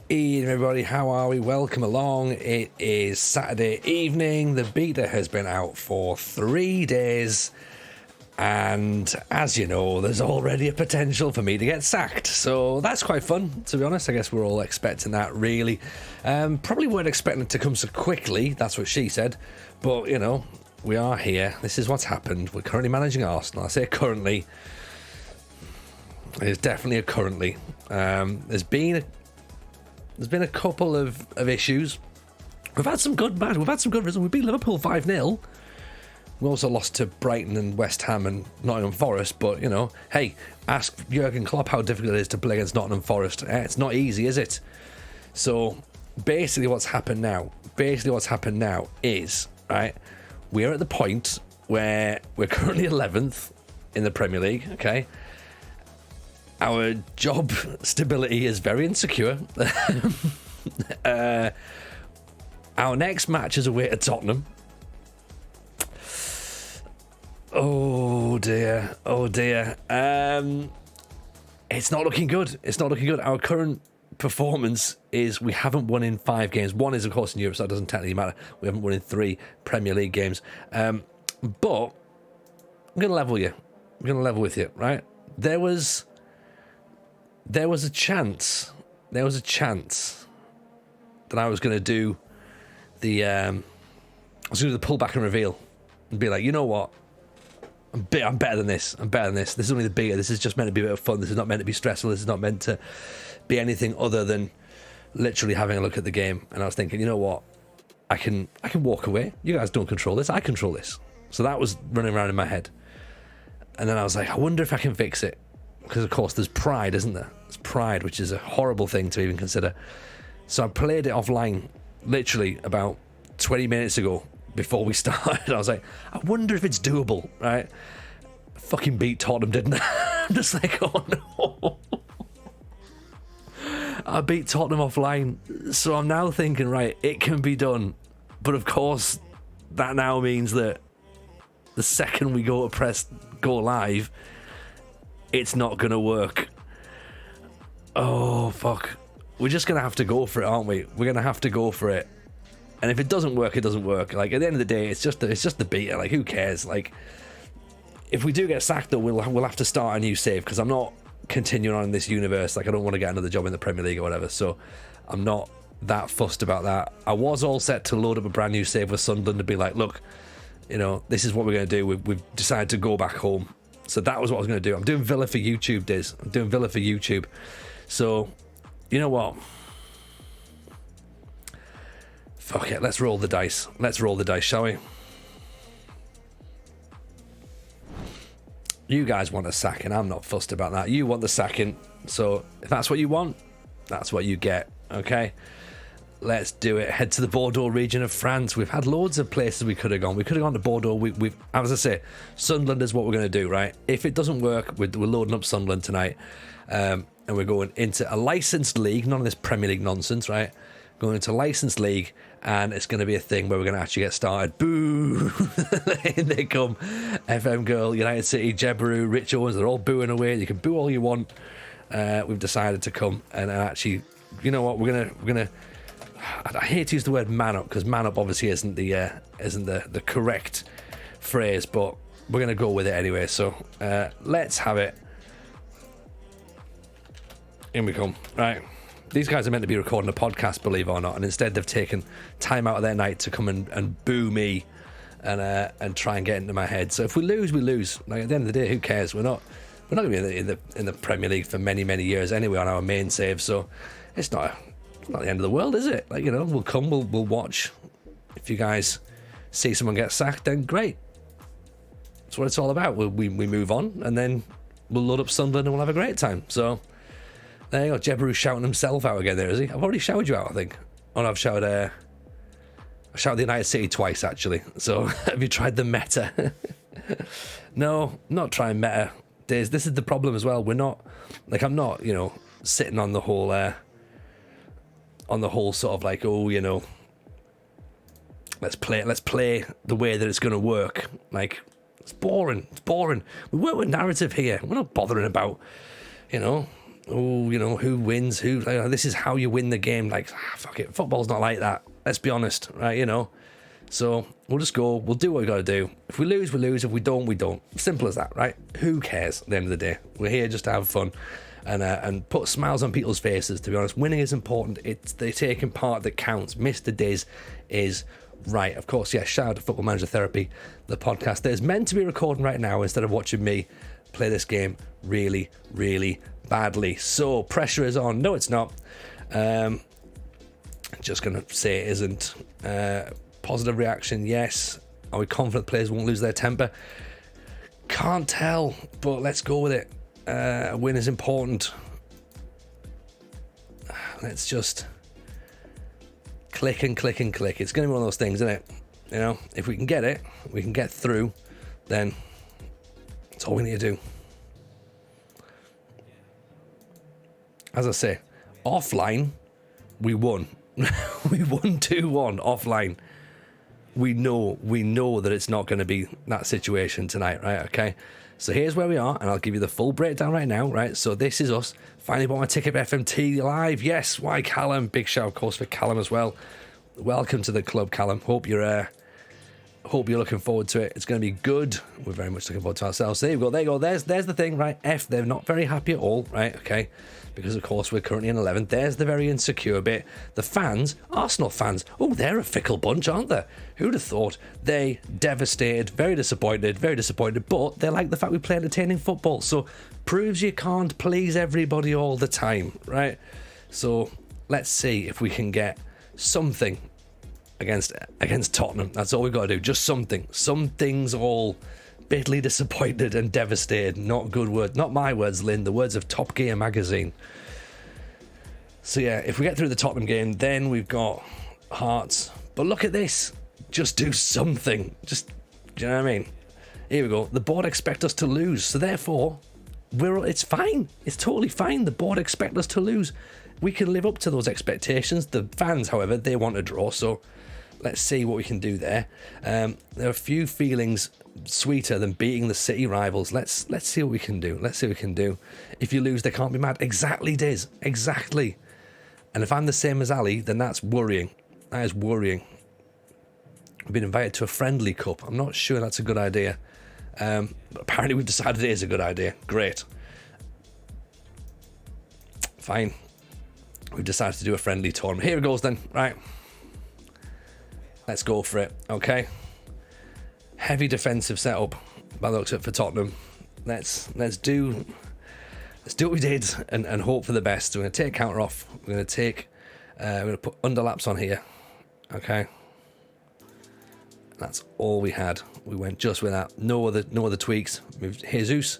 Ian, everybody, how are we? Welcome along. It is Saturday evening. The beta has been out for 3 days. And as you know, there's already a potential for me to get sacked. So that's quite fun, to be honest. I guess we're all expecting that, really. Probably weren't expecting it to come so quickly. That's what she said. But, you know, we are here. This is what's happened. We're currently managing Arsenal. I say currently. There's definitely a currently. There's been a couple of issues. We've had some good results. We beat Liverpool 5-0. We also lost to Brighton and West Ham and Nottingham Forest. But, you know, hey, ask Jurgen Klopp how difficult it is to play against Nottingham Forest. It's not easy, is it? So, basically what's happened now is, right, we're at the point where we're currently 11th in the Premier League, okay? Our job stability is very insecure. Our next match is away to Tottenham. Oh dear. It's not looking good. Our current performance is we haven't won in 5 games. One is, of course, in Europe, so that doesn't technically matter. We haven't won in 3 Premier League games. But I'm going to level with you, right? There was a chance that I was going to do the pullback and reveal and be like, you know what? I'm better than this. This is only the bigger. This is just meant to be a bit of fun. This is not meant to be stressful. This is not meant to be anything other than literally having a look at the game. And I was thinking, you know what? I can walk away. You guys don't control this. I control this. So that was running around in my head. And then I was like, I wonder if I can fix it. Because, of course, there's pride, isn't there? There's pride, which is a horrible thing to even consider. So I played it offline literally about 20 minutes ago before we started. I was like, I wonder if it's doable, right? I fucking beat Tottenham, didn't I? I'm just like, oh no. I beat Tottenham offline. So I'm now thinking, right, it can be done. But, of course, that now means that the second we go live, it's not going to work. Oh, fuck. We're just going to have to go for it, aren't we? We're going to have to go for it. And if it doesn't work, it doesn't work. Like, at the end of the day, it's just the beta. Like, who cares? Like, if we do get sacked, though, we'll have to start a new save, because I'm not continuing on in this universe. Like, I don't want to get another job in the Premier League or whatever, so I'm not that fussed about that. I was all set to load up a brand new save with Sunderland to be like, look, you know, this is what we're going to do. We've decided to go back home. So that was what I was going to do. I'm doing Villa for YouTube, Diz. I'm doing Villa for YouTube. So, you know what? Fuck it. Let's roll the dice. Shall we? You guys want a sacking. I'm not fussed about that. You want the sacking. So if that's what you want, that's what you get. Okay? Let's do it. Head to the Bordeaux region of France. We've had loads of places we could have gone. We could have gone to Bordeaux. We've, as I say, Sunderland is what we're going to do, right? If it doesn't work, we're loading up Sunderland tonight. And we're going into a licensed league, none of this Premier League nonsense, right? Going into a licensed league, and it's going to be a thing where we're going to actually get started. Boo! In they come. FM Girl, United City, Jebaru, Rich Owens, they're all booing away. You can boo all you want. We've decided to come and actually, you know what, we're gonna I hate to use the word man up, because man up obviously isn't the correct phrase, but we're going to go with it anyway. So let's have it. In we come. Right. These guys are meant to be recording a podcast, believe it or not, and instead they've taken time out of their night to come and boo me and try and get into my head. So if we lose, we lose. Like, at the end of the day, who cares? We're not going to be in the Premier League for many, many years anyway on our main save. So it's not the end of the world, is it? Like, you know, we'll watch. If you guys see someone get sacked, then great. That's what it's all about. We move on, and then we'll load up Sunderland and we'll have a great time. So there you go. Jebaru shouting himself out again there, is he? I've already shouted you out, I think. Oh no, I've shouted the United City twice, actually. So have you tried the meta? No, not trying meta. This is the problem as well. We're not, like, I'm not, you know, sitting on the whole sort of like, oh, you know, let's play the way that it's going to work. Like, it's boring. We work with narrative here. We're not bothering about, you know, oh, you know, who wins, who, this is how you win the game. Like, fuck it, football's not like that. Let's be honest, right, you know. So we'll just go, we'll do what we got to do. If we lose, we lose. If we don't, we don't. Simple as that, right? Who cares at the end of the day? We're here just to have fun and put smiles on people's faces, to be honest. Winning is important. It's the taking part that counts. Mr. Diz is right. Of course, yeah, shout out to Football Manager Therapy, the podcast that is meant to be recording right now instead of watching me play this game really, really badly. So pressure is on. No, it's not. Just going to say it isn't. Positive reaction, yes. Are we confident players won't lose their temper? Can't tell, but let's go with it. A win is important. Let's just click and click and click. It's going to be one of those things, isn't it? You know, if we can get it, we can get through, then it's all we need to do. As I say, offline, we won. We won 2-1 offline. We know that it's not going to be that situation tonight, right? Okay, so here's where we are, and I'll give you the full breakdown right now, right? So this is us. Finally bought my ticket for FMT live. Yes, why Callum? Big shout, of course, for Callum as well. Welcome to the club, Callum. Hope you're looking forward to it. It's going to be good. We're very much looking forward to ourselves. So there you go. There's the thing, right? They're not very happy at all, right? Okay. Because, of course, we're currently in 11th. There's the very insecure bit. The fans, Arsenal fans, oh, they're a fickle bunch, aren't they? Who'd have thought? They devastated, very disappointed, but they like the fact we play entertaining football. So, proves you can't please everybody all the time, right? So, let's see if we can get something against Tottenham. That's all we've got to do. Just something. Something's all bitterly disappointed and devastated. Not good word. Not my words, Lynn. The words of Top Gear magazine. So yeah, if we get through the Tottenham game, then we've got Hearts. But look at this. Just do something. Just, do you know what I mean? Here we go. The board expect us to lose. So therefore, it's fine. It's totally fine. The board expect us to lose. We can live up to those expectations. The fans, however, they want a draw. So let's see what we can do there. There are a few feelings sweeter than beating the City rivals. Let's see what we can do. Let's see what we can do. If you lose, they can't be mad. Exactly, Diz. Exactly. And if I'm the same as Ali, then that's worrying. That is worrying. I've been invited to a friendly cup. I'm not sure that's a good idea. But apparently we've decided it is a good idea. Great. Fine. We've decided to do a friendly tournament. Here it goes then. Right. Let's go for it. Okay. Heavy defensive setup by the looks of it for Tottenham. Let's do what we did and hope for the best. We're going to take counter off. We're going to put underlaps on here. Okay. That's all we had. We went just with that. No other tweaks. Moved Jesus.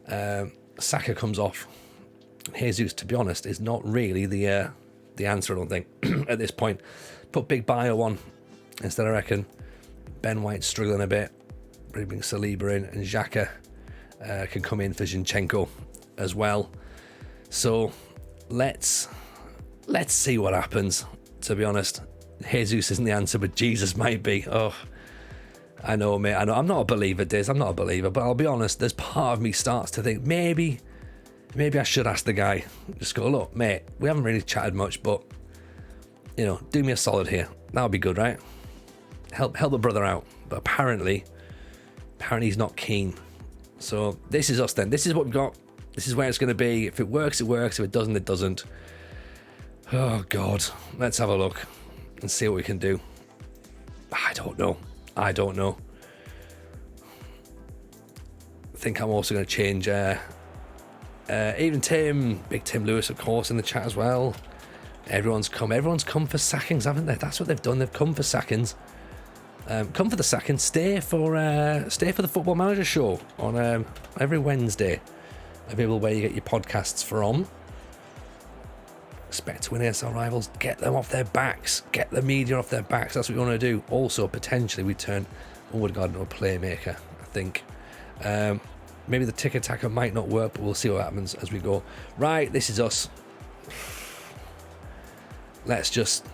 Saka comes off. Jesus, to be honest, is not really the answer, I don't think, at this point. Put Big Bio on instead, I reckon. Ben White's struggling a bit. Bring Saliba in, and Xhaka can come in for Zinchenko as well. So let's see what happens. To be honest, Jesus isn't the answer, but Jesus might be. Oh, I know, mate. I know. I'm not a believer, Diz. I'm not a believer, but I'll be honest. There's part of me starts to think maybe I should ask the guy. Just go, look, mate. We haven't really chatted much, but you know, do me a solid here. That would be good, right? Help a brother out. But apparently he's not keen. So this is us then. This is what we've got. This is where it's going to be. If it works, it works. If it doesn't, it doesn't. Oh, God. Let's have a look and see what we can do. I don't know. I think I'm also going to change even Big Tim Lewis, of course, in the chat as well. Everyone's come for sackings, haven't they? That's what they've done. They've come for sackings. Come for the sackings. Stay for the Football Manager show on every Wednesday. Available where you get your podcasts from. Expect to win ASL rivals. Get them off their backs. Get the media off their backs. That's what we want to do. Also, potentially, we turn Odegaard into a playmaker, I think. Maybe the tick-attacker might not work, but we'll see what happens as we go. Right, this is us. Let's just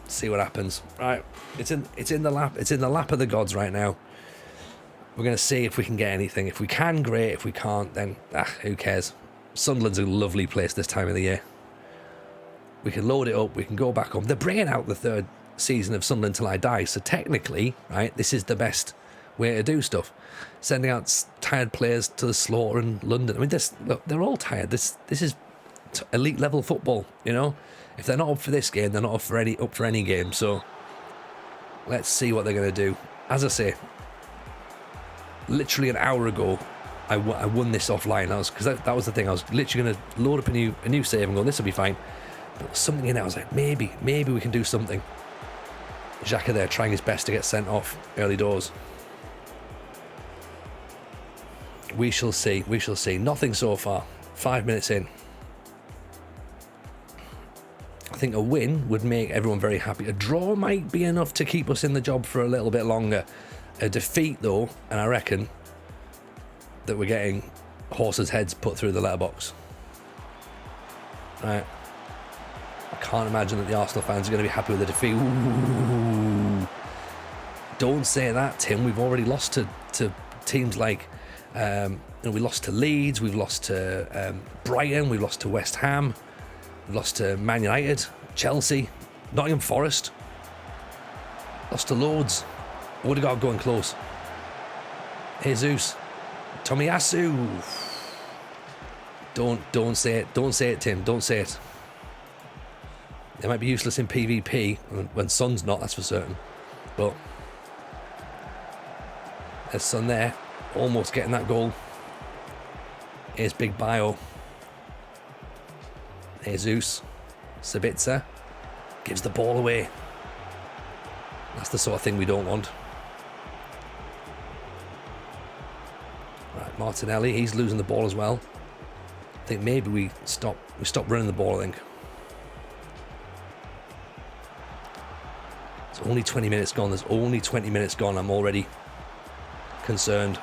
see what happens. Right, it's in the lap of the gods right now. We're going to see if we can get anything. If we can, great. If we can't, then who cares? Sunderland's a lovely place this time of the year. We can load it up, we can go back home. They're bringing out the 3rd season of Sunderland Till I Die, so technically, right, this is the best way to do stuff. Sending out tired players to the slaughter in London. I mean, look, they're all tired. This is elite level football, you know. If they're not up for this game, they're not up for any game. So let's see what they're going to do. As I say, literally an hour ago, I won this offline. Because that was the thing. I was literally going to load up a new save and go, this will be fine. But something in it, I was like, maybe we can do something. Xhaka there trying his best to get sent off early doors. We shall see. Nothing so far. 5 minutes in. I think a win would make everyone very happy. A draw might be enough to keep us in the job for a little bit longer. A defeat, though, and I reckon that we're getting horses' heads put through the letterbox. Right. I can't imagine that the Arsenal fans are going to be happy with the defeat. Ooh. Don't say that, Tim. We've already lost to teams like... we lost to Leeds, we've lost to Brighton, we've lost to West Ham, we've lost to Man United, Chelsea, Nottingham Forest, lost to loads. Odegaard going close. Jesus, Tomiyasu. Don't say it, Tim. Don't say it. They might be useless in PvP when Son's not. That's for certain. But there's Son there. Almost getting that goal. Here's Big Bio. Jesus. Sabitzer gives the ball away. That's the sort of thing we don't want. Right, Martinelli, he's losing the ball as well. I think maybe we stop running the ball, I think. It's only 20 minutes gone. There's only 20 minutes gone. I'm already concerned.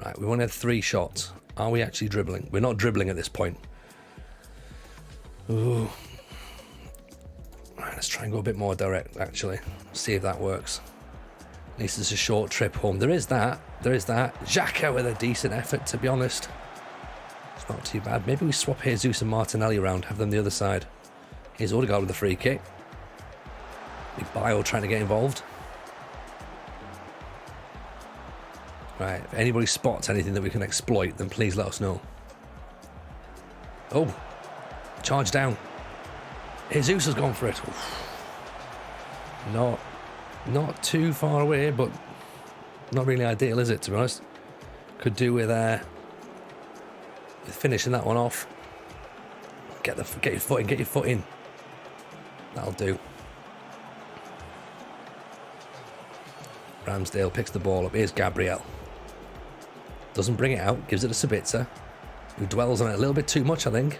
Right, we've only had 3 shots. Are we actually dribbling? We're not dribbling at this point. Ooh. Right, let's try and go a bit more direct, actually. See if that works. At least it's a short trip home. There is that. Xhaka with a decent effort, to be honest. It's not too bad. Maybe we swap Jesus and Martinelli around, have them the other side. Here's Odegaard with the free kick. Big Bio trying to get involved. Right, if anybody spots anything that we can exploit, then please let us know. Oh, charge down. Jesus has gone for it. Oof. Not too far away, but not really ideal, is it, to be honest? Could do with finishing that one off. Get your foot in. That'll do. Ramsdale picks the ball up. Here's Gabriel. Doesn't bring it out. Gives it to Sabitzer, who dwells on it a little bit too much, I think,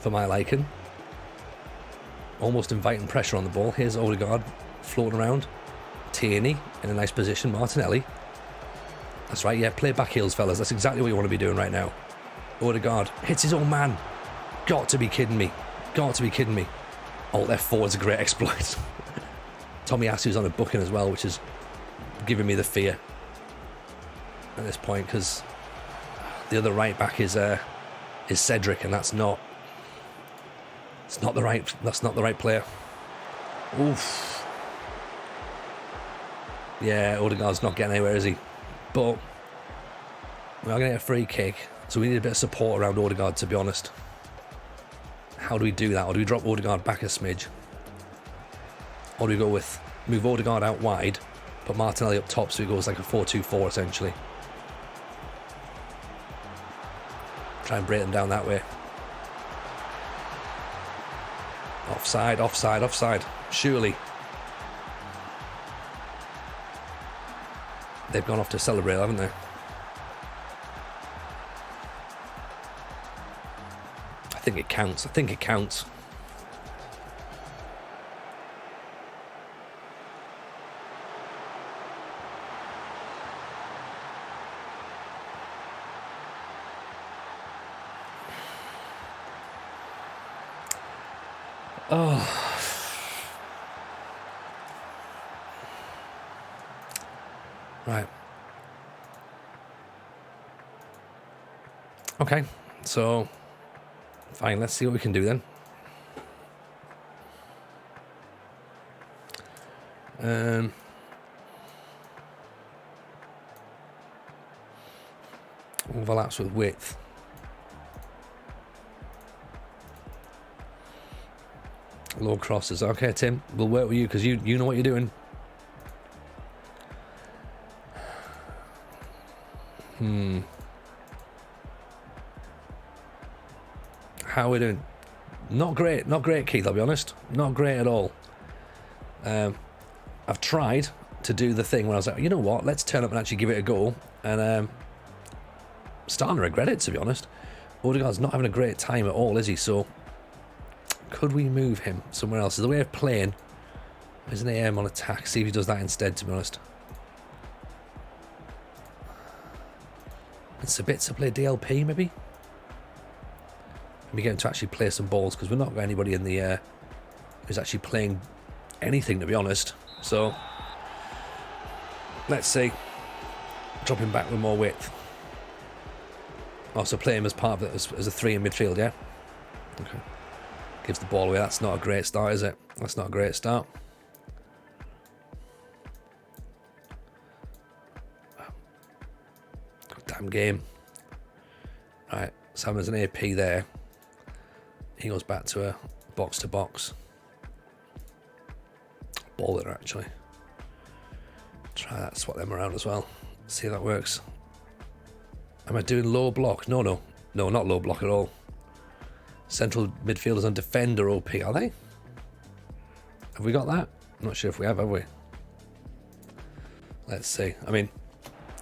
for my liking. Almost inviting pressure on the ball. Here's Odegaard floating around. Tierney in a nice position. Martinelli. That's right, yeah. Play back heels, fellas. That's exactly what you want to be doing right now. Odegaard hits his own man. Got to be kidding me. Alt F4 is a great exploit. Tomiyasu's on a booking as well, which is giving me the fear at this point, because the other right back is Cedric, and that's not the right player. Oof. Yeah, Odegaard's not getting anywhere, is he? But we are going to get a free kick, so we need a bit of support around Odegaard, to be honest. How do we do that? Or do we drop Odegaard back a smidge? Or do we go with move Odegaard out wide, put Martinelli up top, so he goes like a 4-2-4 essentially? Try and break them down that way. Offside. Surely. They've gone off to celebrate, haven't they? I think it counts. Oh. Right. Okay, so fine, let's see what we can do then. Overlaps with width. Low crosses. Okay, Tim, we'll work with you because you know what you're doing. How are we doing? Not great, Keith, I'll be honest. Not great at all. I've tried to do the thing where I was like, you know what, let's turn up and actually give it a go. And starting to regret it, to be honest. Odegaard's not having a great time at all, is he? So could we move him somewhere else? Is the way of playing is an AM on attack. See if he does that instead, to be honest. It's a bit to play DLP, maybe? We get him to actually play some balls, because we're not got anybody in the who's actually playing anything, to be honest. So let's see. Drop him back with more width. Also play him as part of it as a 3 in midfield, yeah? Okay. Gives the ball away. That's not a great start, is it? That's not a great start. God damn game. Right, so there's an AP there. He goes back to a box-to-box. Ball there, actually. Try that, swap them around as well. See if that works. Am I doing low block? No, not low block at all. Central midfielders on defender OP, are they? Have we got that? I'm not sure if we have we? Let's see. I mean,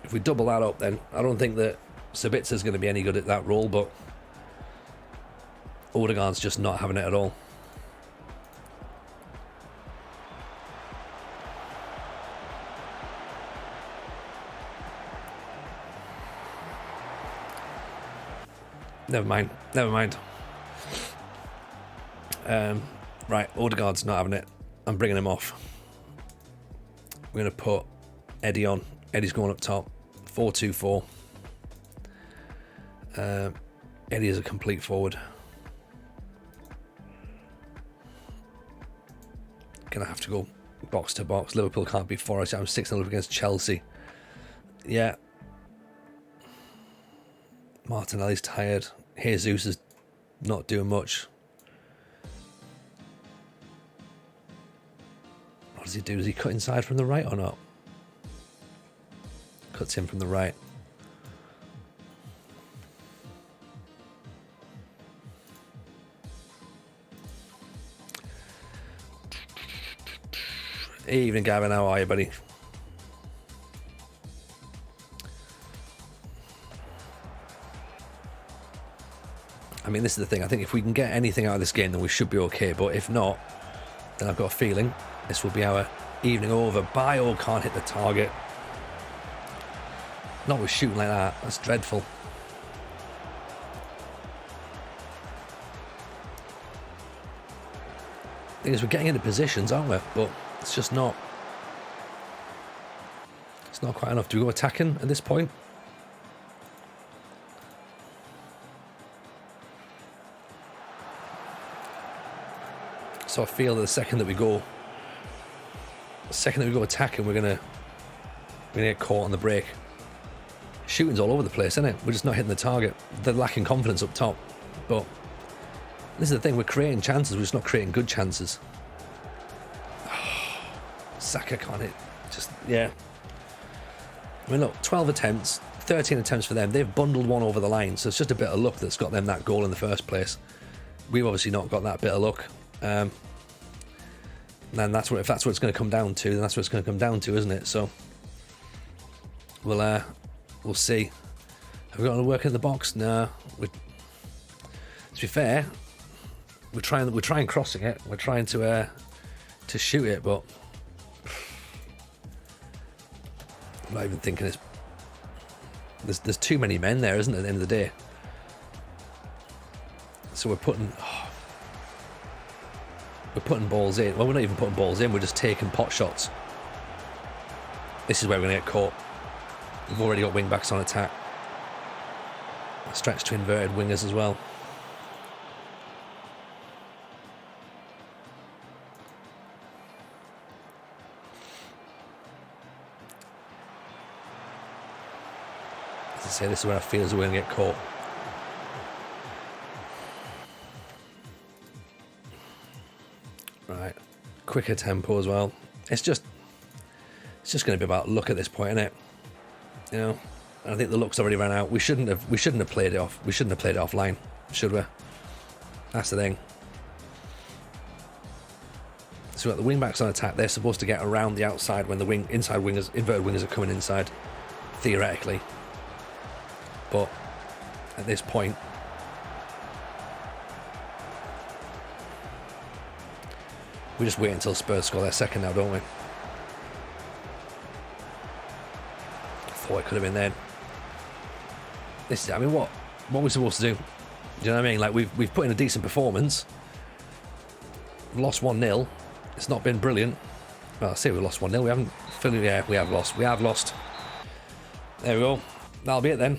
if we double that up, then I don't think that Sabitza's going to be any good at that role, but Odegaard's just not having it at all. Never mind. Right, Odegaard's not having it. I'm bringing him off. We're going to put Eddie on. Eddie's going up top. 4-2-4. Eddie is a complete forward. Gonna have to go box to box. Liverpool can't beat Forest. I'm 6-0 up against Chelsea. Yeah. Martinelli's tired. Jesus is not doing much. What does he do? Does he cut inside from the right or not? Cuts in from the right. Evening, Gavin. How are you, buddy? I mean, this is the thing. I think if we can get anything out of this game, then we should be okay. But if not, then I've got a feeling this will be our evening over. Bio can't hit the target. Not with shooting like that. That's dreadful. Thing is, we're getting into positions, aren't we? But it's just not. It's not quite enough. Do we go attacking at this point? So I feel that the second that we go attacking, we're gonna get caught on the break. Shooting's all over the place, isn't it? We're just not hitting the target. They're lacking confidence up top. But this is the thing, we're creating chances, we're just not creating good chances. Saka can't hit. Just, yeah. I mean, look, 12 attempts, 13 attempts for them. They've bundled one over the line, so it's just a bit of luck that's got them that goal in the first place. We've obviously not got that bit of luck. And that's what, if that's what it's going to come down to, then that's what it's going to come down to, isn't it? So we'll see. Have we got to work in the box? No. To be fair, we're trying crossing it. We're trying to shoot it, but I'm not even thinking it's. There's too many men there, isn't it? At the end of the day, so we're putting balls in. Well, we're not even putting balls in. We're just taking pot shots. This is where we're going to get caught. We've already got wing backs on attack. Stretch to inverted wingers as well. As I say, this is where I feel as we're going to get caught. Right, quicker tempo as well. It's just going to be about luck at this point, isn't it? You know, I think the luck's already ran out. We shouldn't have played it off. We shouldn't have played it offline, should we? That's the thing. So we've got the wing backs on attack. They're supposed to get around the outside when the inverted wingers are coming inside, theoretically. But at this point, we just wait until Spurs score their second now, don't we? I thought it could have been then. I mean, what are we supposed to do? Do you know what I mean? Like, we've put in a decent performance. We've lost 1-0. It's not been brilliant. Well, I say we lost 1-0. We haven't. Yeah, we have lost. We have lost. There we go. That'll be it then.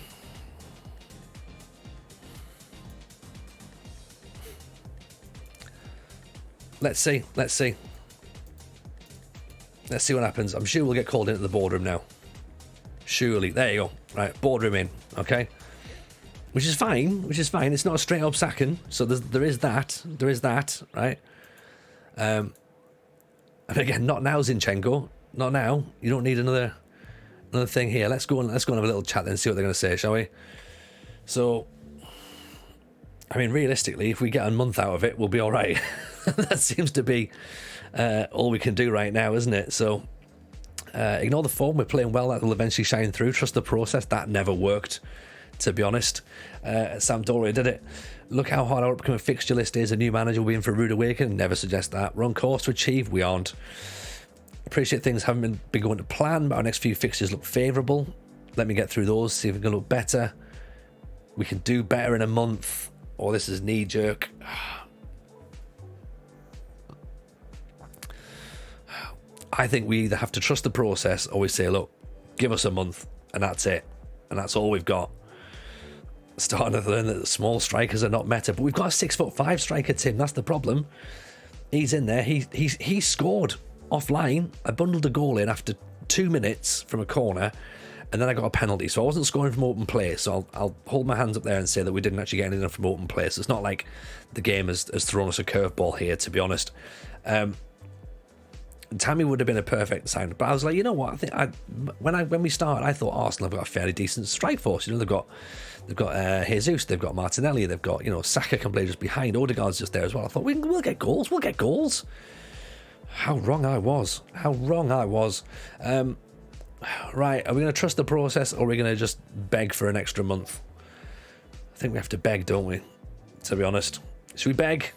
Let's see. Let's see what happens. I'm sure we'll get called into the boardroom now. Surely. There you go. Right, boardroom in. Okay. Which is fine. It's not a straight up sacking. So there is that. Right. And again, not now, Zinchenko. Not now. You don't need another thing here. Let's go and have a little chat then and see what they're going to say, shall we? So, I mean, realistically, if we get a month out of it, we'll be all right. That seems to be all we can do right now, isn't it? So, ignore the form. We're playing well. That will eventually shine through. Trust the process. That never worked, to be honest. Sampdoria did it. Look how hard our upcoming fixture list is. A new manager will be in for a rude awakening. Never suggest that. We're on course to achieve. We aren't. Appreciate things haven't been going to plan, but our next few fixtures look favourable. Let me get through those, see if we can look better. We can do better in a month. Or this is knee-jerk. I think we either have to trust the process or we say, look, give us a month and that's it. And that's all we've got. Starting to learn that the small strikers are not meta. But we've got a 6'5" striker, Tim. That's the problem. He's in there. He scored offline. I bundled a goal in after 2 minutes from a corner. And then I got a penalty. So I wasn't scoring from open play. So I'll hold my hands up there and say that we didn't actually get anything from open play. So it's not like the game has thrown us a curveball here, to be honest. Tammy would have been a perfect sign, but I was like, you know what? I think when we started, I thought Arsenal have got a fairly decent strike force. You know, they've got Jesus, they've got Martinelli, they've got Saka can play just behind. Odegaard's just there as well. I thought we'll get goals. We'll get goals. How wrong I was. Right, are we going to trust the process or are we going to just beg for an extra month? I think we have to beg, don't we? To be honest, should we beg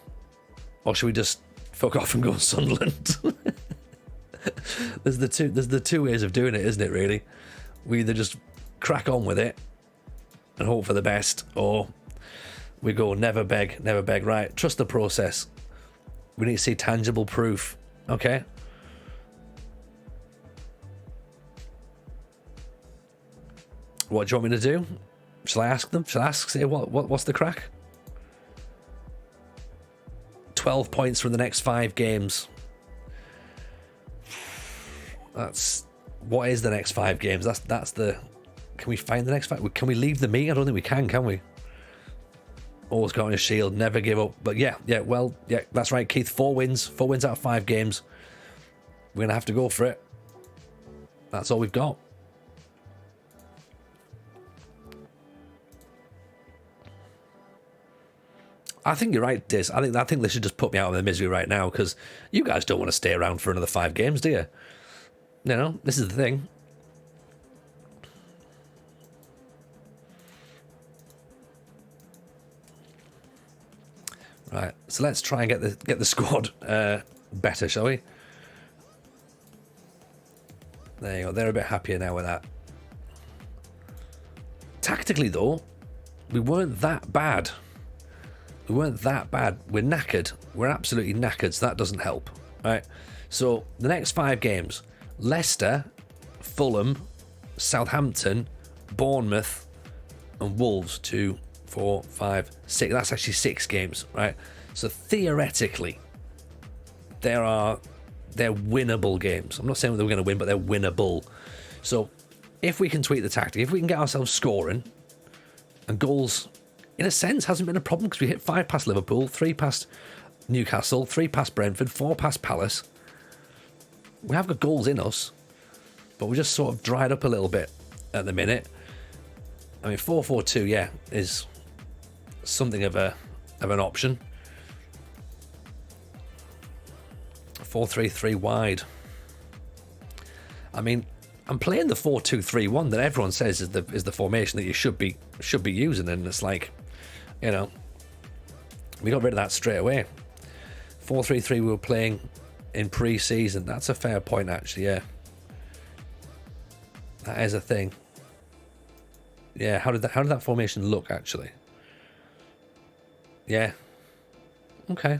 or should we just fuck off and go Sunderland? There's the two ways of doing it, isn't it, really? We either just crack on with it and hope for the best, or we go never beg. Right, trust the process. We need to see tangible proof. Okay. What do you want me to do? Shall I ask them? Say what's the crack? 12 points from the next 5 games. What is the next 5 games? That's the. Can we find the next 5? Can we leave the meet? I don't think we can we? Always got on his shield, never give up. But yeah, that's right, Keith. 4 wins out of 5 games. We're gonna have to go for it. That's all we've got. I think you're right, Diz. I think they should just put me out of the misery right now because you guys don't want to stay around for another 5 games, do you? You know, this is the thing. Right, so let's try and get the squad better, shall we? There you go. They're a bit happier now with that. Tactically, though, we weren't that bad. We're knackered. We're absolutely knackered, so that doesn't help. Right. So the next 5 games: Leicester, Fulham, Southampton, Bournemouth, and Wolves 2, 4, 5, 6. That's actually 6 games, right? So theoretically, they're winnable games. I'm not saying that we're going to win, but they're winnable. So if we can tweak the tactic, if we can get ourselves scoring, and goals, in a sense, hasn't been a problem because we hit 5 past Liverpool, 3 past Newcastle, 3 past Brentford, 4 past Palace. We have got goals in us, but we're just sort of dried up a little bit at the minute. I mean, 4-4-2, yeah, is something of an option. 4-3-3 wide. I mean, I'm playing the 4-2-3-1 that everyone says is the formation that you should be using, and it's like, you know, we got rid of that straight away. 4-3-3 we were playing in pre-season. That's a fair point, actually. Yeah, that is a thing. Yeah, how did that formation look, actually? Yeah. Okay.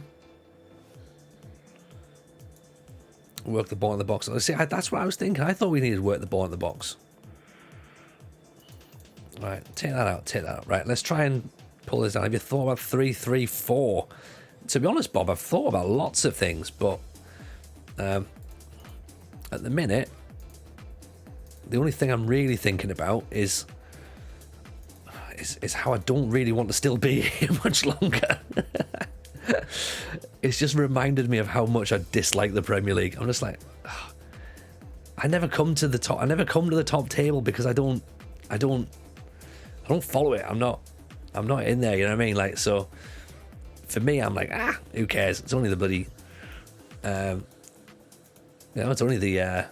Work the ball in the box. See, that's what I was thinking. I thought we needed to work the ball in the box. Right, take that out. Right, let's try and pull this down. Have you thought about 3-3-4? To be honest, Bob, I've thought about lots of things, but at the minute, the only thing I'm really thinking about is how I don't really want to still be here much longer. It's just reminded me of how much I dislike the Premier League. I'm just like, I never come to the top. I never come to the top table because I don't follow it. I'm not in there. You know what I mean? Like, so for me, I'm like, who cares? It's only the bloody, it's only the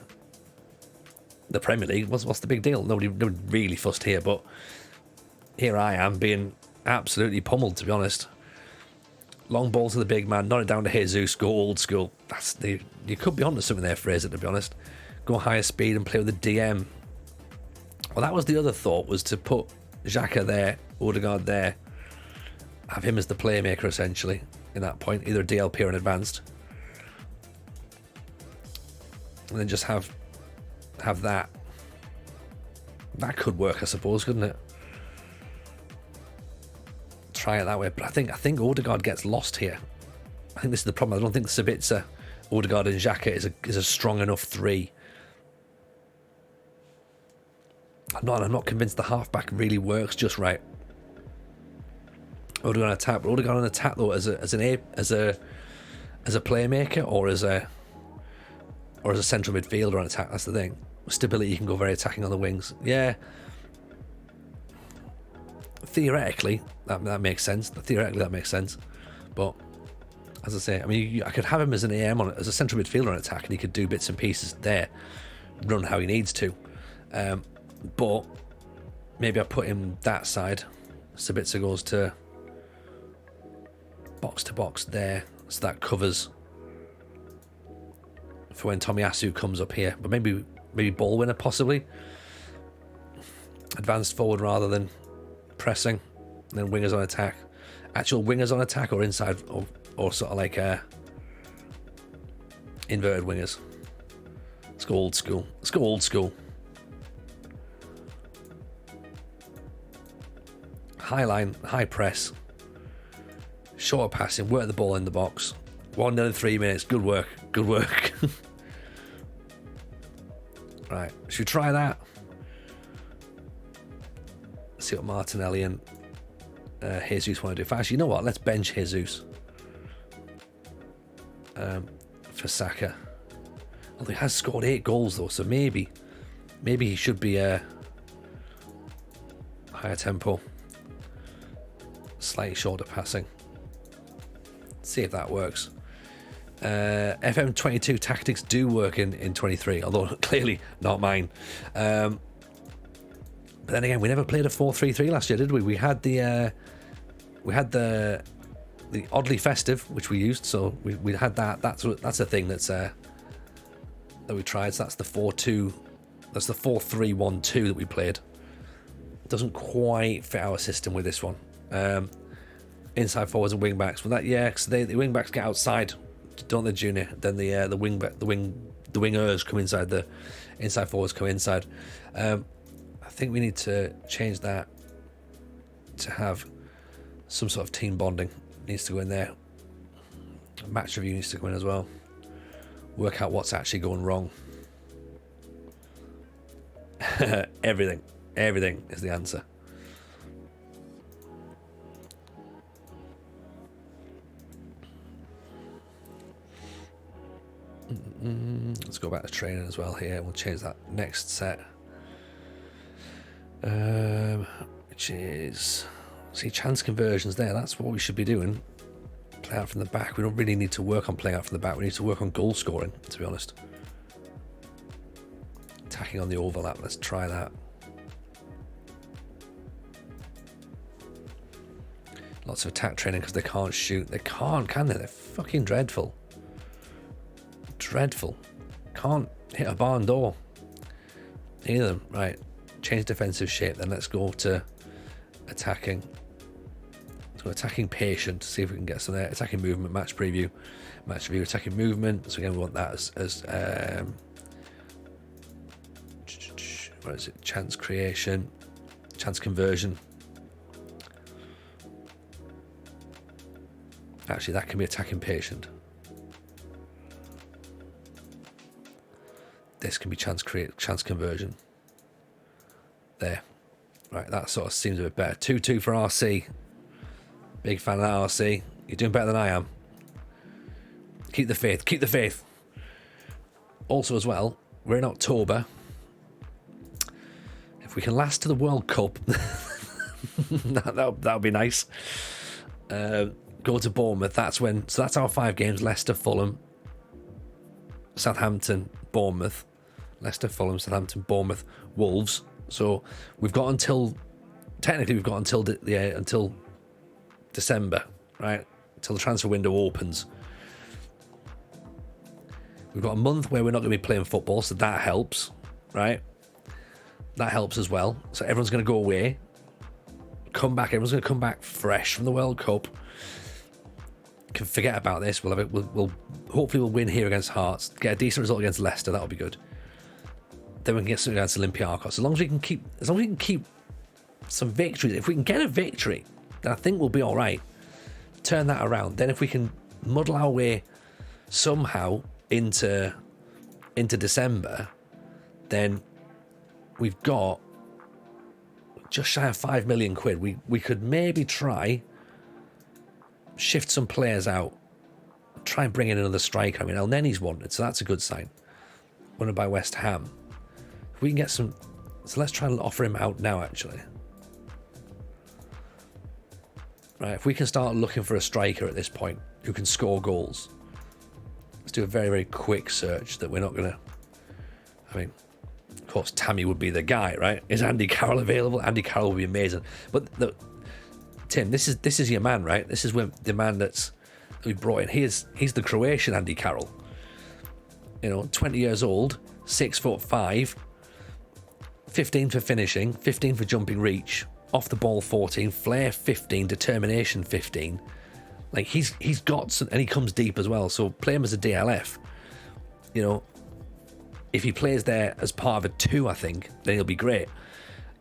Premier League. What's the big deal? Nobody really fussed here, but here I am being absolutely pummeled, to be honest. Long ball to the big man, not it down to Jesus, go old school. You could be onto something there, Fraser, to be honest. Go higher speed and play with the DM. Well, that was the other thought, was to put Xhaka there, Odegaard there, have him as the playmaker, essentially, in that point, either a DLP or an advanced. And then just have that. That could work, I suppose, couldn't it? Try it that way, but I think Odegaard gets lost here. I think this is the problem. I don't think Sabitzer, Odegaard and Xhaka is a strong enough 3. I'm not convinced the halfback really works just right. Odegaard on attack, but Odegaard on attack though as a playmaker or as a central midfielder on attack. That's the thing. Stability, you can go very attacking on the wings. Yeah. Theoretically, that makes sense. Theoretically, that makes sense. But as I say, I mean, I could have him as an AM as a central midfielder on attack, and he could do bits and pieces there, run how he needs to. But maybe I put him that side. Sabitzer goes to box there, so that covers for when Tomiyasu comes up here. But maybe ball winner, possibly advanced forward rather than pressing, and then wingers on attack. Actual wingers on attack, or inside, or sort of like inverted wingers. Let's go old school. High line, high press, shorter passing, work the ball in the box. 1-0 in 3 minutes. Good work. Right, should we try that? See what Martinelli and Jesus want to do. Actually, you know what? Let's bench Jesus for Saka. Although he has scored 8 goals though, so maybe he should be higher tempo, slightly shorter passing. See if that works. FM23 tactics do work in 23, although clearly not mine. But then again, we never played a 4-3-3 last year, did we? We had the oddly festive, which we used, so we had that. That's a thing that we tried. So that's the 4-2. That's the 4-3-1-2 that we played. Doesn't quite fit our system with this one. Inside forwards and wing backs. Well, because the wing backs get outside, don't they, Junior? Then the wingers come inside. The inside forwards come inside. I think we need to change that to have some sort of team bonding. Needs to go in there. Match review needs to go in as well. Work out what's actually going wrong. Everything is the answer. Let's go back to training as well here. We'll change that next set, which is, see, chance conversions there. That's what we should be doing. Play out from the back. We don't really need to work on playing out from the back. We need to work on goal scoring, to be honest. Attacking on the overlap. Let's try that. Lots of attack training because they can't shoot. They can't, can they? They're fucking dreadful. Dreadful. Can't hit a barn door. Either of them. Right. Change defensive shape. Then let's go to attacking. Let's go attacking patient to see if we can get some there. Attacking movement, match preview, match review, attacking movement. So again, we want that as what is it? Chance creation, chance conversion. Actually, that can be attacking patient. This can be chance conversion. There. Right, that sort of seems a bit better. 2-2 for RC. Big fan of that, RC. You're doing better than I am. Keep the faith. Keep the faith. Also, as well, we're in October. If we can last to the World Cup, that would be nice. Go to Bournemouth. So that's our 5 games: Leicester, Fulham, Southampton, Bournemouth. Leicester, Fulham, Southampton, Bournemouth, Wolves. So we've got until until December, right? Until the transfer window opens. We've got a month where we're not going to be playing football, so that helps, right? That helps as well. So everyone's going to go away, come back. Everyone's going to come back fresh from the World Cup. Can forget about this. We'll have it. We'll hopefully we'll win here against Hearts. Get a decent result against Leicester. That'll be good. Then we can get something against Olympiacos. As long as we can keep some victories. If we can get a victory, then I think we'll be all right. Turn that around. Then if we can muddle our way somehow into December, then we've got just shy of £5 million. We could maybe try shift some players out, try and bring in another striker. I mean, El Neni's wanted, so that's a good sign. Wanted by West Ham. If we can get some, so let's try and offer him out now, actually. Right, if we can start looking for a striker at this point who can score goals, let's do a very, very quick search that we're not going to, I mean, of course, Tammy would be the guy, right? Is Andy Carroll available? Andy Carroll would be amazing. But Tim, this is your man, right? This is the man that we brought in. He's the Croatian Andy Carroll. 20 years old, 6'5", 15 for finishing, 15 for jumping reach, off the ball 14, flair 15, determination 15. Like he's got some, and he comes deep as well. So play him as a DLF. If he plays there as part of a 2, I think, then he'll be great.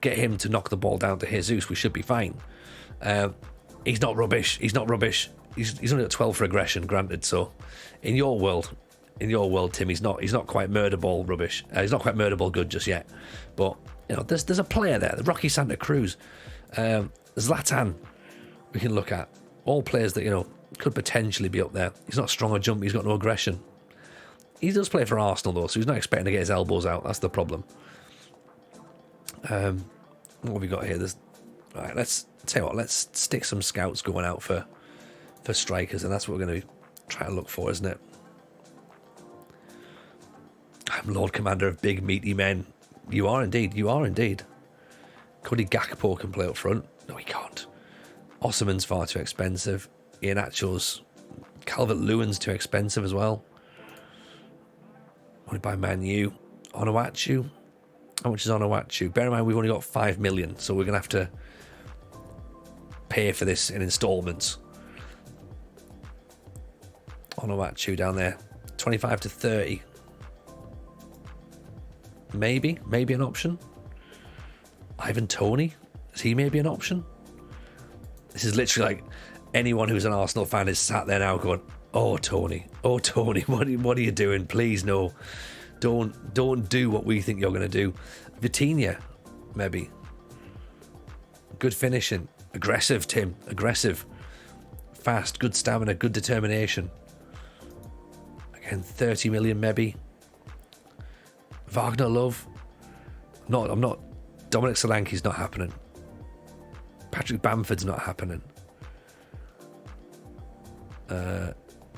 Get him to knock the ball down to Jesus, we should be fine. He's not rubbish. He's only got 12 for aggression, granted. So, in your world, Tim, he's not quite murder ball rubbish. He's not quite murder ball good just yet. But there's a player there, the Rocky Santa Cruz, Zlatan. We can look at all players that could potentially be up there. He's not strong or jump. He's got no aggression. He does play for Arsenal though, so he's not expecting to get his elbows out. That's the problem. What have we got here? Right, let's tell you what. Let's stick some scouts going out for strikers, and that's what we're going to try to look for, isn't it? I'm Lord Commander of big meaty men. You are indeed. Cody Gakpo can play up front. No, he can't. Osman's far too expensive. Iheanacho's, Calvert-Lewin's too expensive as well. Wanted by Man U. Onuachu. How much is Onuachu? Bear in mind we've only got 5 million, so we're going to have to pay for this in installments. Onuachu down there. 25 to 30. Maybe an option. Ivan Toney, is he maybe an option? This is literally like anyone who's an Arsenal fan is sat there now going, oh Tony, what are you doing? Please no, don't do what we think you're going to do. Vitinha, maybe. Good finishing, aggressive, Tim, aggressive, fast, good stamina, good determination. Again, 30 million maybe. Wagner Love. I'm not. Dominic Solanke's not happening. Patrick Bamford's not happening.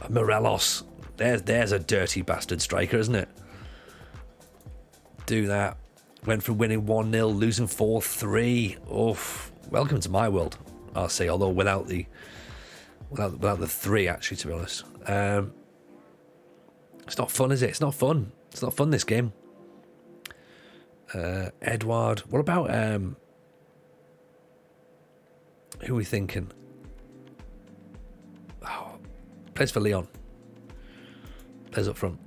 Morelos. There's a dirty bastard striker, isn't it? Do that. Went from winning 1-0, losing 4-3. Oof. Welcome to my world, I'll say, although without the 3, actually, to be honest. It's not fun, is it? It's not fun. It's not fun, this game. Edouard. What about who are we thinking? Oh, plays for Lyon. Plays up front.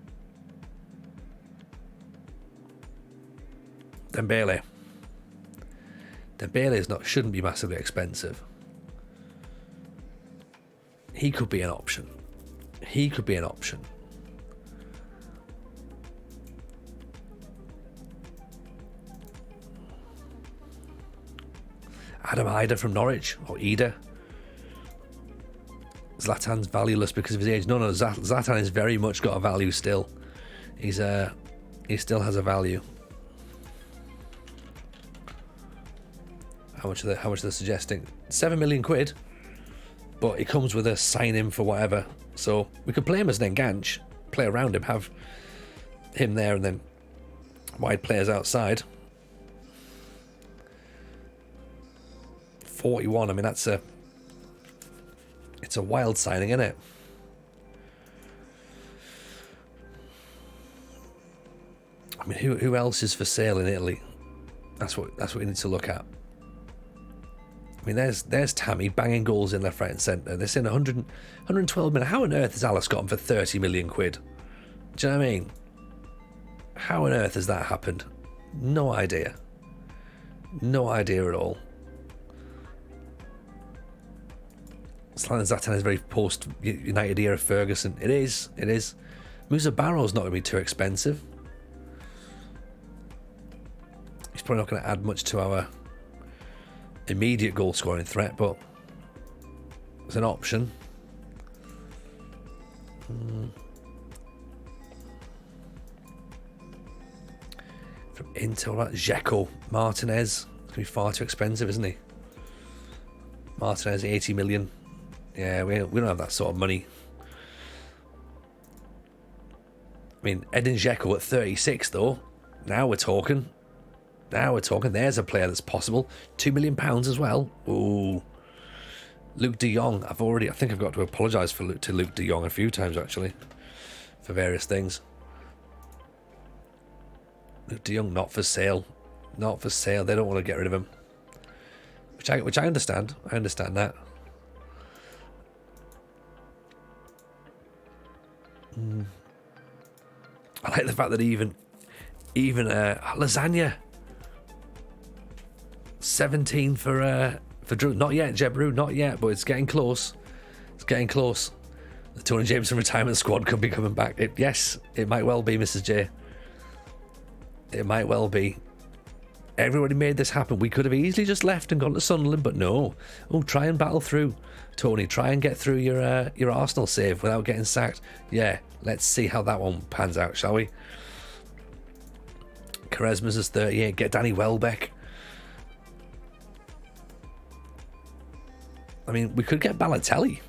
Dembele shouldn't be massively expensive. He could be an option. Adam Ida from Norwich, or Ida. Zlatan's valueless because of his age. No, Zlatan has very much got a value still. He still has a value. How much are they suggesting? 7 million quid, but it comes with a sign in for whatever. So we could play him as an enganche, play around him, have him there, and then wide players outside. 41. I mean, it's a wild signing, isn't it? I mean, who else is for sale in Italy? That's what we need to look at. I mean, there's Tammy banging goals in left, right, and centre. They're saying 112 million. How on earth has Alice got him for 30 million quid? Do you know what I mean? How on earth has that happened? No idea. No idea at all. Zlatan is very post-United era Ferguson. It is. Musa Barrow's not going to be too expensive. He's probably not going to add much to our immediate goal scoring threat, but it's an option. From Inter, right? Dzeko, Martinez. It's going to be far too expensive, isn't he? Martinez, 80 million. Yeah, we don't have that sort of money. I mean, Edin Dzeko at 36, though. Now we're talking. There's a player that's possible. £2 million as well. Ooh. Luke de Jong. I think I've got to apologise to Luke de Jong a few times, actually, for various things. Luke de Jong, not for sale. Not for sale. They don't want to get rid of him. Which I understand. I understand that. I like the fact that even lasagna 17 for Drew. Not yet, Jebru, not yet, but it's getting close. The Tony Jameson retirement squad could be coming back. Yes, it might well be, Mrs. J. It might well be. Everybody made this happen. We could have easily just left and gone to Sunderland, but no. Oh, try and battle through, Tony. Try and get through your Arsenal save without getting sacked. Yeah, let's see how that one pans out, shall we? Quaresma's is 38. Get Danny Welbeck. I mean, we could get Balotelli,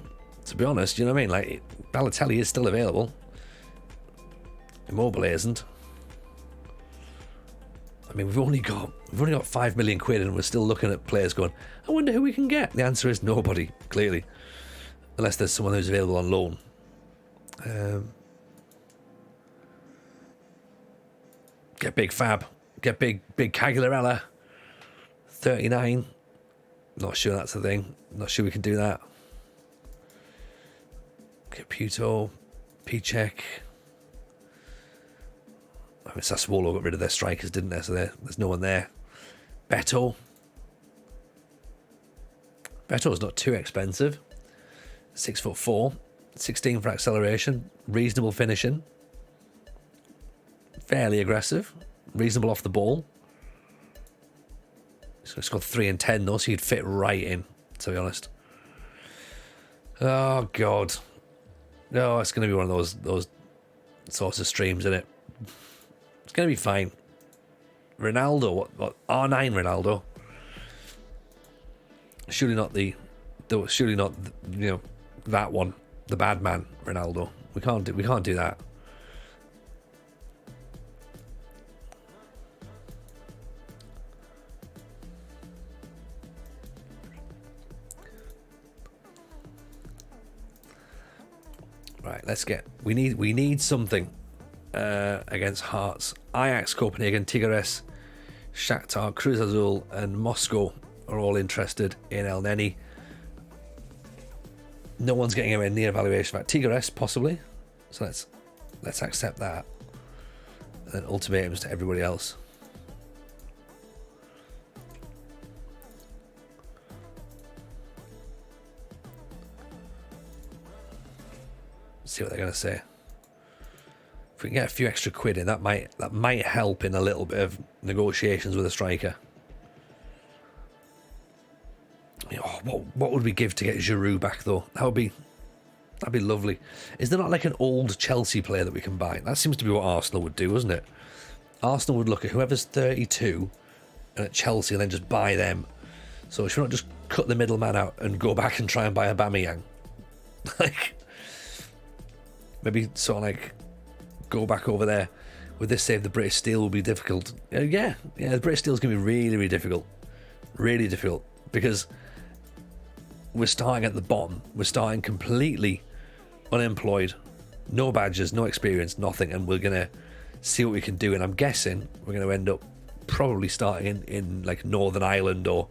to be honest. You know what I mean? Like, Balotelli is still available. Immobile isn't. I mean, we've only got 5 million quid, and we're still looking at players going, I wonder who we can get. The answer is nobody, clearly, unless there's someone who's available on loan. Get big Fab, get big Cagliarella, 39. Not sure that's the thing. Not sure we can do that. Get Puto, Pichek. I mean, Sassuolo got rid of their strikers, didn't they? So there's no one there. Beto. Beto's not too expensive. 6'4", 16 for acceleration, reasonable finishing, fairly aggressive, reasonable off the ball. So it's got 3 and 10 though, so he'd fit right in, to be honest. Oh God, no, it's going to be one of those sorts of streams, isn't it? It's going to be fine. Ronaldo, what R9 Ronaldo? Surely not that one, the bad man Ronaldo. We can't do that. Right, let's get. We need something against Hearts. Ajax, Copenhagen, Tigres, Shakhtar, Cruz Azul, and Moscow are all interested in El Neni. No one's getting anywhere near evaluation. About Tigres, possibly. So let's accept that. And then ultimatums to everybody else. See what they're going to say. If we can get a few extra quid in, that might help in a little bit of negotiations with a striker. What would we give to get Giroud back though? That'd be lovely. Is there not like an old Chelsea player that we can buy? That seems to be what Arsenal would do, isn't it? Arsenal would look at whoever's 32 and at Chelsea and then just buy them. So should we not just cut the middleman out and go back and try and buy Aubameyang? Like, maybe sort of like go back over there. With this save, the British Steel will be difficult. Yeah, the British Steel is going to be really, really difficult. Really difficult. Because we're starting at the bottom. We're starting completely unemployed. No badges, no experience, nothing. And we're going to see what we can do. And I'm guessing we're going to end up probably starting in like Northern Ireland or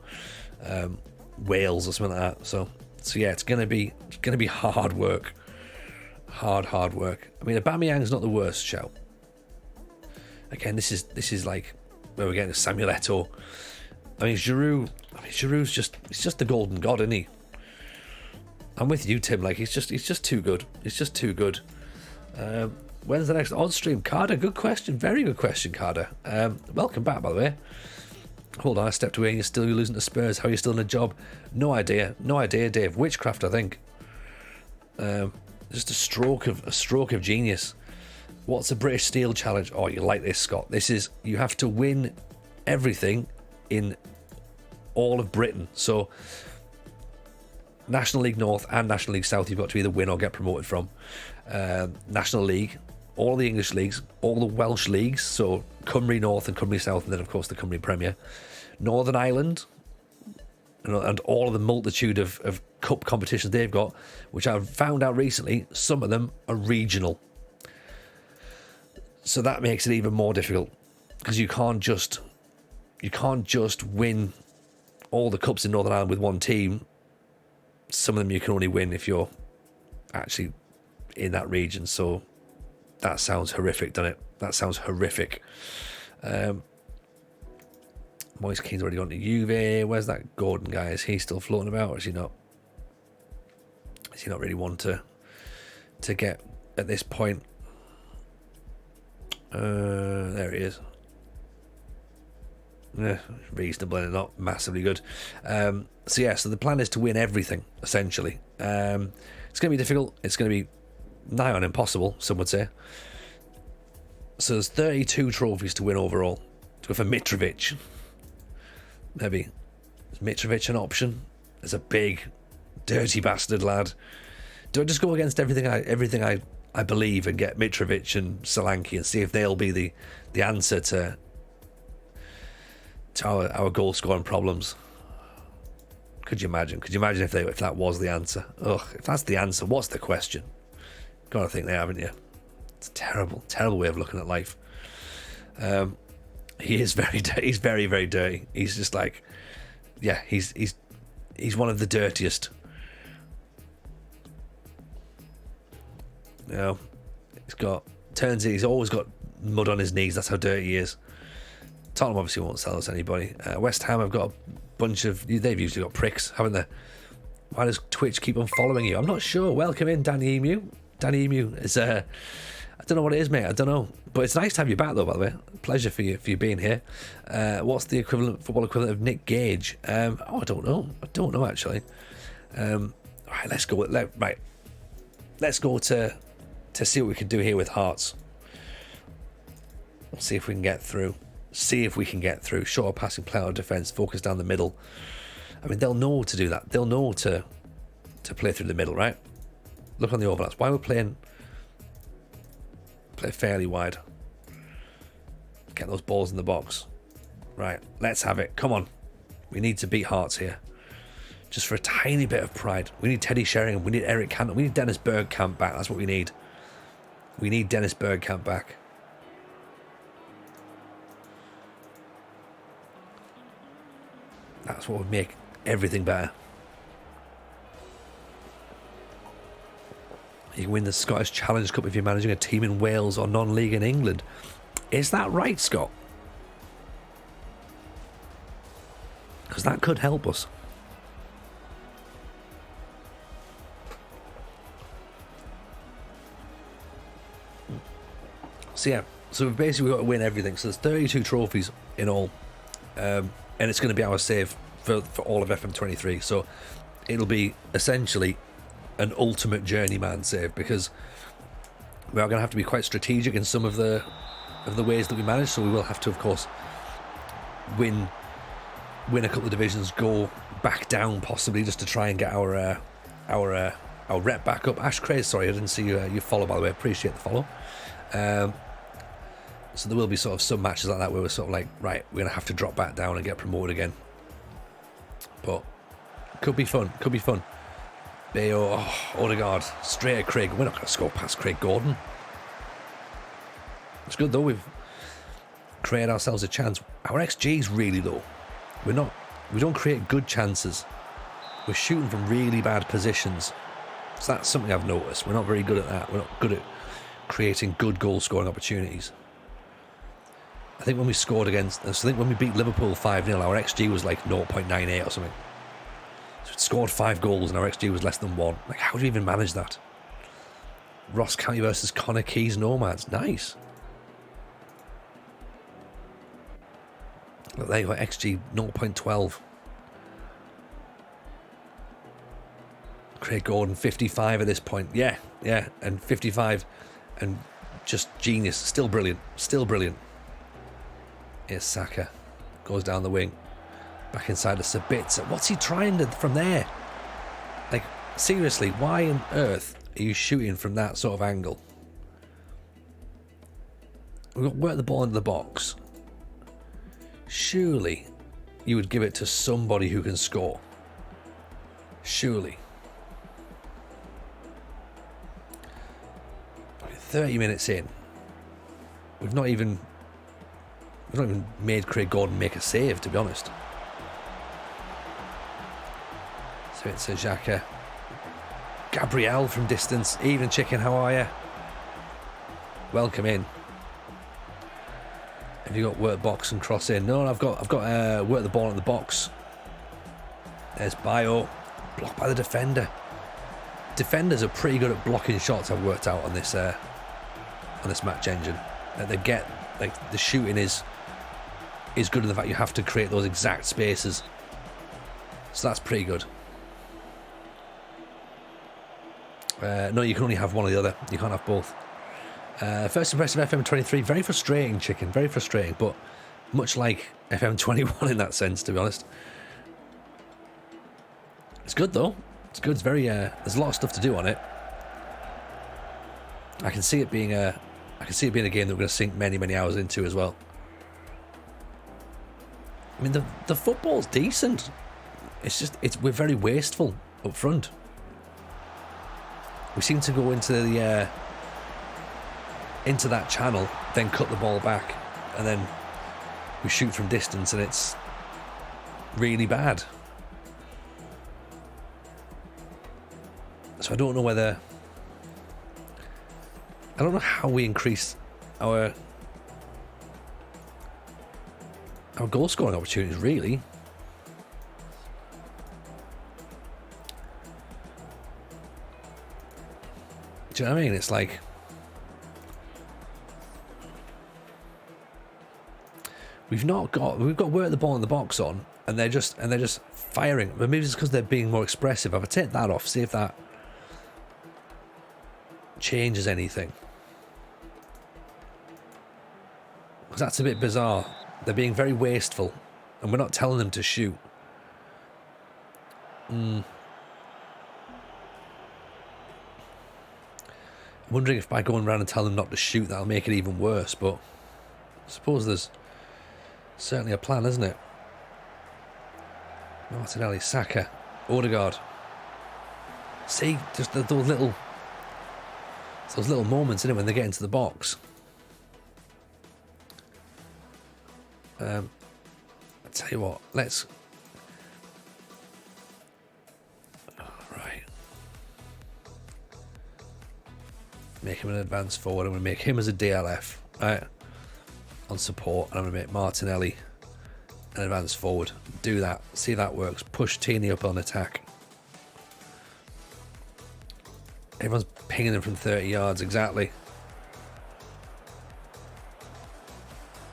Wales or something like that. So yeah, it's going to be hard work. Hard work. I mean, Aubameyang's not the worst shout. Again, this is like where we're getting Samuel Eto'o. I mean, Giroud's just the golden god, isn't he? I'm with you, Tim. Like, he's just too good. He's just too good. When's the next odds stream? Carter, good question. Very good question, Carter. Welcome back, by the way. Hold on, I stepped away and you're losing to Spurs. How are you still in a job? No idea, Dave. Witchcraft, I think. Just a stroke of genius. What's a British Steel challenge? Oh, you like this, Scott. This is, you have to win everything in all of Britain. So National League North and National League South, you've got to either win or get promoted from. National League, all the English leagues, all the Welsh leagues, so Cymru North and Cymru South, and then of course the Cymru Premier. Northern Ireland, and all of the multitude of cup competitions they've got, which I've found out recently, some of them are regional. So that makes it even more difficult, because you can't just win all the cups in Northern Ireland with one team. Some of them you can only win if you're actually in that region. So that sounds horrific, doesn't it? That sounds horrific. Moise Keane's already gone to Juve. Where's that Gordon guy? Is he still floating about, or is he not? Is he not really one to get at this point? There he is. Yeah, reasonable and not massively good. So the plan is to win everything, essentially. It's going to be difficult. It's going to be nigh on impossible, some would say. So there's 32 trophies to win overall. To go for Mitrovic. Maybe. Is Mitrovic an option? There's a big, dirty bastard lad. Do I just go against everything I believe and get Mitrovic and Solanke and see if they'll be the answer to our goal scoring problems? Could you imagine? If that was the answer? Ugh, if that's the answer, what's the question? Gotta think they haven't you? It's a terrible way of looking at life. He is very dirty. He's very, very dirty. He's just like, yeah, he's one of the dirtiest. You know, he's always got mud on his knees. That's how dirty he is. Tottenham obviously won't sell us anybody. West Ham have got a bunch of, they've usually got pricks, haven't they? Why does Twitch keep on following you? I'm not sure. Welcome in, Danny Emu. Danny Emu is I don't know what it is, mate. I don't know, but it's nice to have you back, though. By the way, pleasure for you being here. What's the football equivalent of Nick Gage? I don't know. I don't know actually. Right, let's go. Let's go to see what we can do here with Hearts. We'll see if we can get through. Shorter passing, play out of defence, focus down the middle. I mean, they'll know to do that. They'll know to play through the middle, right? Look on the overlaps. Why we're play fairly wide. Get those balls in the box. Right, let's have it. Come on. We need to beat Hearts here. Just for a tiny bit of pride. We need Teddy Sheringham. We need Eric Cantona. We need Dennis Bergkamp back. That's what we need. We need Dennis Bergkamp back. That's what would make everything better. You can win the Scottish Challenge Cup if you're managing a team in Wales or non-league in England. Is that right, Scott? Because that could help us. So yeah, so we've basically got to win everything. So there's 32 trophies in all. And it's going to be our save for all of FM23. So it'll be essentially an ultimate journeyman save, because we are going to have to be quite strategic in some of the ways that we manage. So we will have to, of course, win a couple of divisions, go back down possibly, just to try and get our rep back up. Ash Craze, sorry, I didn't see you follow, by the way. Appreciate the follow. So there will be sort of some matches like that where we're sort of like, right, we're going to have to drop back down and get promoted again. But could be fun. Bayo, Odegaard, straight at Craig. We're not going to score past Craig Gordon. It's good though. We've created ourselves a chance. Our XG's really low. We don't create good chances. We're shooting from really bad positions. So that's something I've noticed. We're not very good at that. We're not good at creating good goal scoring opportunities. I think when we scored against, I think when we beat Liverpool 5-0, our XG was like 0.98 or something. So we'd scored 5 goals and our XG was less than 1. Like, how do you even manage that? Ross County versus Connor Keys Nomads. Nice. Look, there you go, XG 0.12. Craig Gordon 55 at this point. Yeah, and 55 and just genius. Still brilliant. Here's Saka. Goes down the wing. Back inside to Sabitzer. What's he trying to from there? Like, seriously, why on earth are you shooting from that sort of angle? We've got to work the ball into the box. Surely you would give it to somebody who can score. Surely. 30 minutes in. We've not even made Craig Gordon make a save, to be honest. So it's a Xhaka. Gabriel from distance. Evening chicken, how are you? Welcome in. Have you got work box and cross in? No, I've got work the ball in the box. There's Bayo. Blocked by the defender. Defenders are pretty good at blocking shots, I've worked out on this match engine. They get, like, the shooting is good in the fact you have to create those exact spaces. So that's pretty good. No, you can only have one or the other. You can't have both. First impression of FM23, very frustrating, chicken, very frustrating, but much like FM21 in that sense, to be honest. It's good though. It's good. It's very. There's a lot of stuff to do on it. I can see it being a game that we're going to sink many hours into as well. I mean, the football's decent. It's just we're very wasteful up front. We seem to go into that channel, then cut the ball back, and then we shoot from distance, and it's really bad. So I don't know how we increase our goal scoring opportunities, really. Do you know what I mean? It's like we've got work the ball in the box on, and they're just firing. But maybe it's because they're being more expressive. If I take that off, see if that changes anything. Because that's a bit bizarre. They're being very wasteful, and we're not telling them to shoot. I'm wondering if by going around and telling them not to shoot, that'll make it even worse. But I suppose there's certainly a plan, isn't it? Martinelli, Saka, Odegaard. See, just those little moments, innit, when they get into the box. I tell you what, let's. Right. Make him an advance forward. I'm going to make him as a DLF, right? On support, and I'm going to make Martinelli an advance forward. Do that. See if that works. Push Tierney up on attack. Everyone's pinging them from 30 yards, exactly.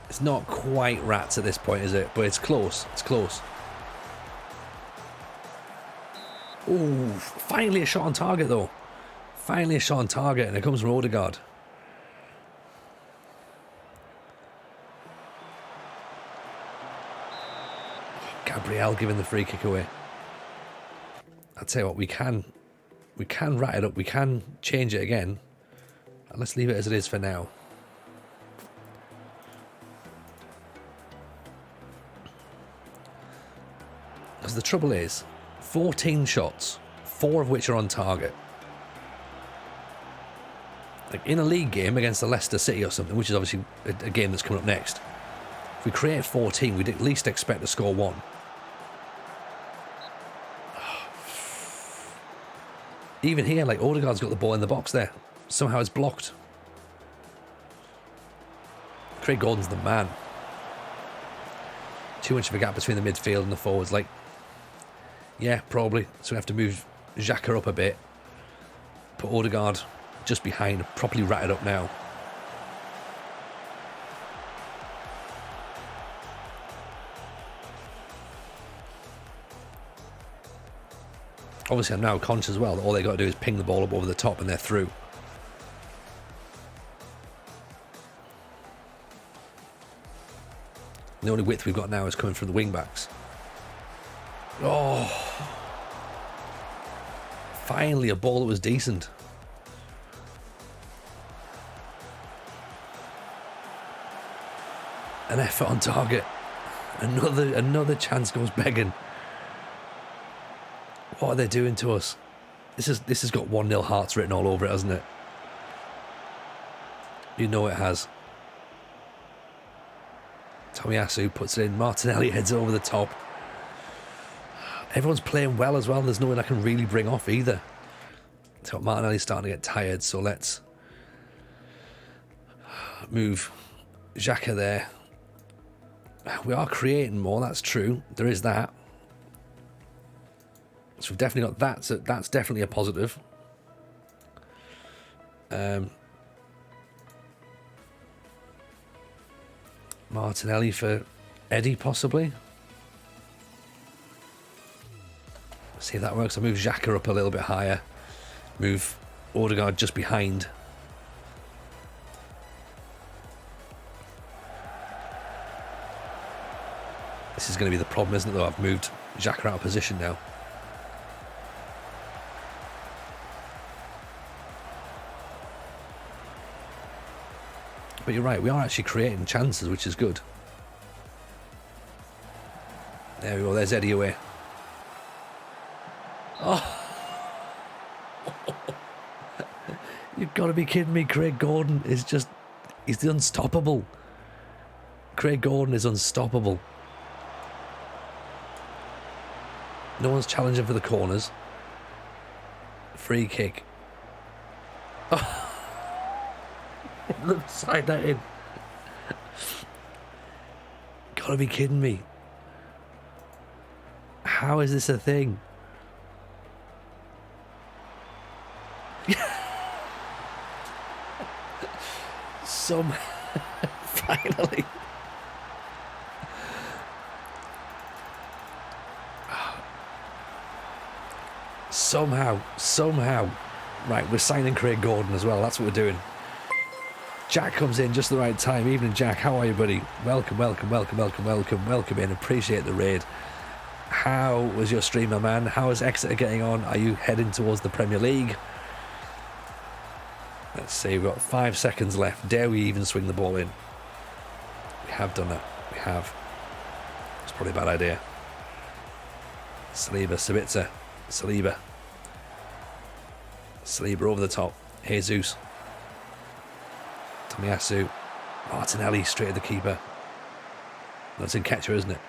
It's not quite rats at this point, is it? But it's close. It's close. Ooh, finally a shot on target, though. Finally a shot on target, and it comes from Odegaard. Gabriel giving the free kick away. I'll tell you what, we can rat it up. We can change it again. And let's leave it as it is for now. Because the trouble is, 14 shots, 4 of which are on target. Like in a league game against the Leicester City or something, which is obviously a game that's coming up next. If we create 14, we'd at least expect to score 1. Even here, like, Odegaard's got the ball in the box there. Somehow it's blocked. Craig Gordon's the man. Too much of a gap between the midfield and the forwards. Like, yeah, probably. So we have to move Xhaka up a bit. Put Odegaard just behind, properly ratted up now. Obviously, I'm now conscious as well that all they got to do is ping the ball up over the top and they're through. The only width we've got now is coming from the wing backs. Oh! Finally, a ball that was decent. An effort on target. Another chance goes begging. What are they doing to us? This has got 1-0 Hearts written all over it, hasn't it? You know it has. Tomiyasu puts it in. Martinelli heads it over the top. Everyone's playing well as well. There's no one I can really bring off either. So Martinelli's starting to get tired, so let's move Xhaka there. We are creating more, that's true. There is that. So we've definitely got that. So that's definitely a positive. Martinelli for Eddie, possibly. See if that works. I'll move Xhaka up a little bit higher. Move Odegaard just behind. This is going to be the problem, isn't it, though? I've moved Xhaka out of position now. But you're right, we are actually creating chances, which is good. There we go, there's Eddie away. Oh! You've got to be kidding me. Craig Gordon is just... he's unstoppable. Craig Gordon is unstoppable. No one's challenging for the corners. Free kick. Oh. Look, slide that in. Gotta be kidding me. How is this a thing? Finally. Somehow. Right, we're signing Craig Gordon as well. That's what we're doing. Jack comes in just the right time. Evening, Jack. How are you, buddy? Welcome in. Appreciate the raid. How was your stream, my man? How is Exeter getting on? Are you heading towards the Premier League? Let's see, we've got 5 seconds left. Dare we even swing the ball in? We have done that. We have. It's probably a bad idea. Saliba over the top. Jesus. Tomiyasu. Martinelli straight at the keeper. That's in catcher, isn't it?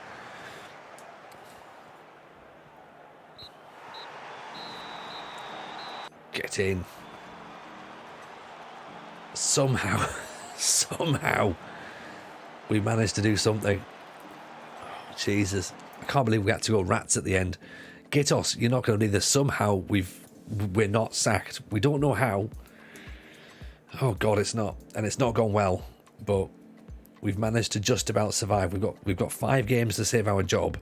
Get in. Somehow we managed to do something. Oh, Jesus. I can't believe we had to go rats at the end. Gitos, you're not going to believe this. Somehow we're not sacked. We don't know how. Oh God, it's not. And it's not gone well. But we've managed to just about survive. We've got 5 games to save our job.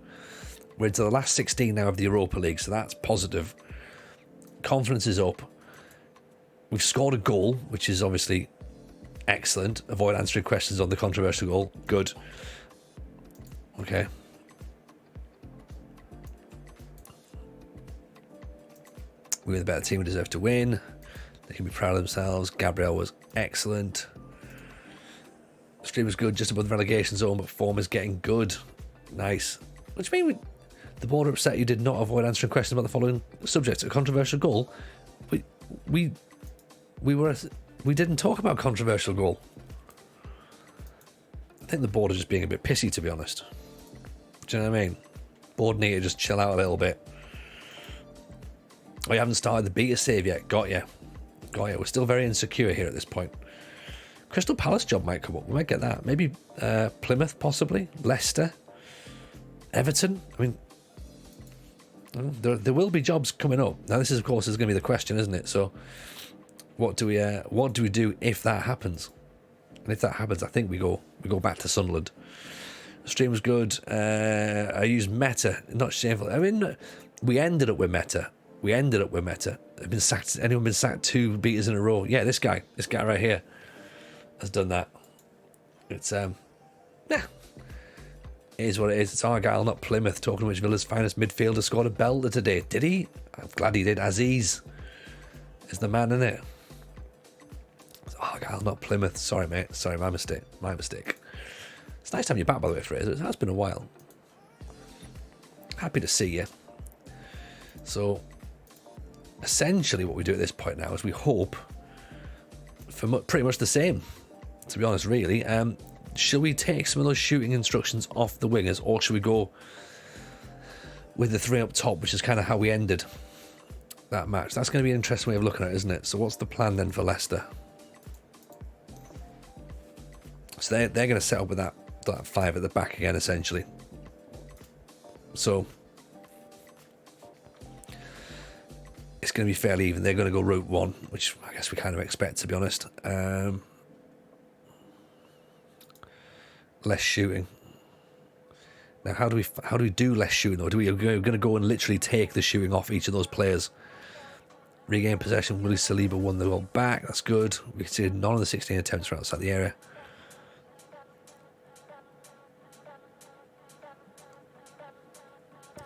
We're into the last 16 now of the Europa League, so that's positive. Confidence is up. We've scored a goal, which is obviously excellent. Avoid answering questions on the controversial goal. Good. Okay. We were the better team. We deserve to win. They can be proud of themselves. Gabriel was excellent. The stream was good, just above the relegation zone, but form is getting good. Nice. What do you mean the board are upset you did not avoid answering questions about the following subject? A controversial goal? We didn't talk about controversial goal. I think the board are just being a bit pissy, to be honest. Do you know what I mean? Board need to just chill out a little bit. Oh, you haven't started the beta save yet. Got you. We're still very insecure here at this point. Crystal Palace job might come up. We might get that. Maybe Plymouth, possibly. Leicester. Everton. I mean, there will be jobs coming up. Now, this is, of course, is going to be the question, isn't it? So, what do we do if that happens? And if that happens, I think we go back to Sunderland. The stream was good. I used Meta. Not shameful. I mean, we ended up with Meta. Have been sacked. Anyone been sacked 2 beaters in a row? Yeah, this guy right here has done that. It's yeah, it is what it is. It's Argyle, not Plymouth. Talking to which Villa's finest midfielder scored a belter today. Did he? I'm glad he did. Aziz is the man, isn't it? It's Argyle, not Plymouth. Sorry, mate. Sorry, my mistake. It's nice having you back, by the way, Fraser. It has been a while. Happy to see you. So, essentially what we do at this point now is we hope for pretty much the same, to be honest, really. Shall we take some of those shooting instructions off the wingers, or should we go with the 3 up top, which is kind of how we ended that match? That's going to be an interesting way of looking at it, isn't it? So what's the plan then for Leicester? So they're going to set up with that 5 at the back again, essentially. So it's going to be fairly even. They're going to go route 1, which I guess we kind of expect, to be honest. Less shooting. Now, how do we do less shooting? Or are we going to go and literally take the shooting off each of those players? Regain possession. Willie Saliba won the ball back. That's good. We conceded none of the 16 attempts were outside the area.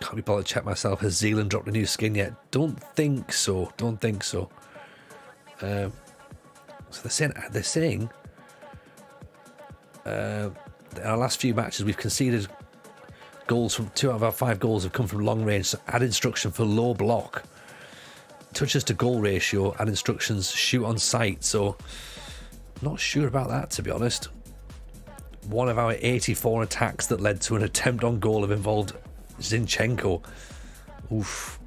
Can't be bothered to check myself. Has Zealand dropped a new skin yet? Don't think so. So they're saying in our last few matches we've conceded goals from 2 out of our 5 goals have come from long range. So add instruction for low block, touches to goal ratio, add instructions shoot on sight. So not sure about that, to be honest. One of our 84 attacks that led to an attempt on goal have involved Zinchenko. Oof.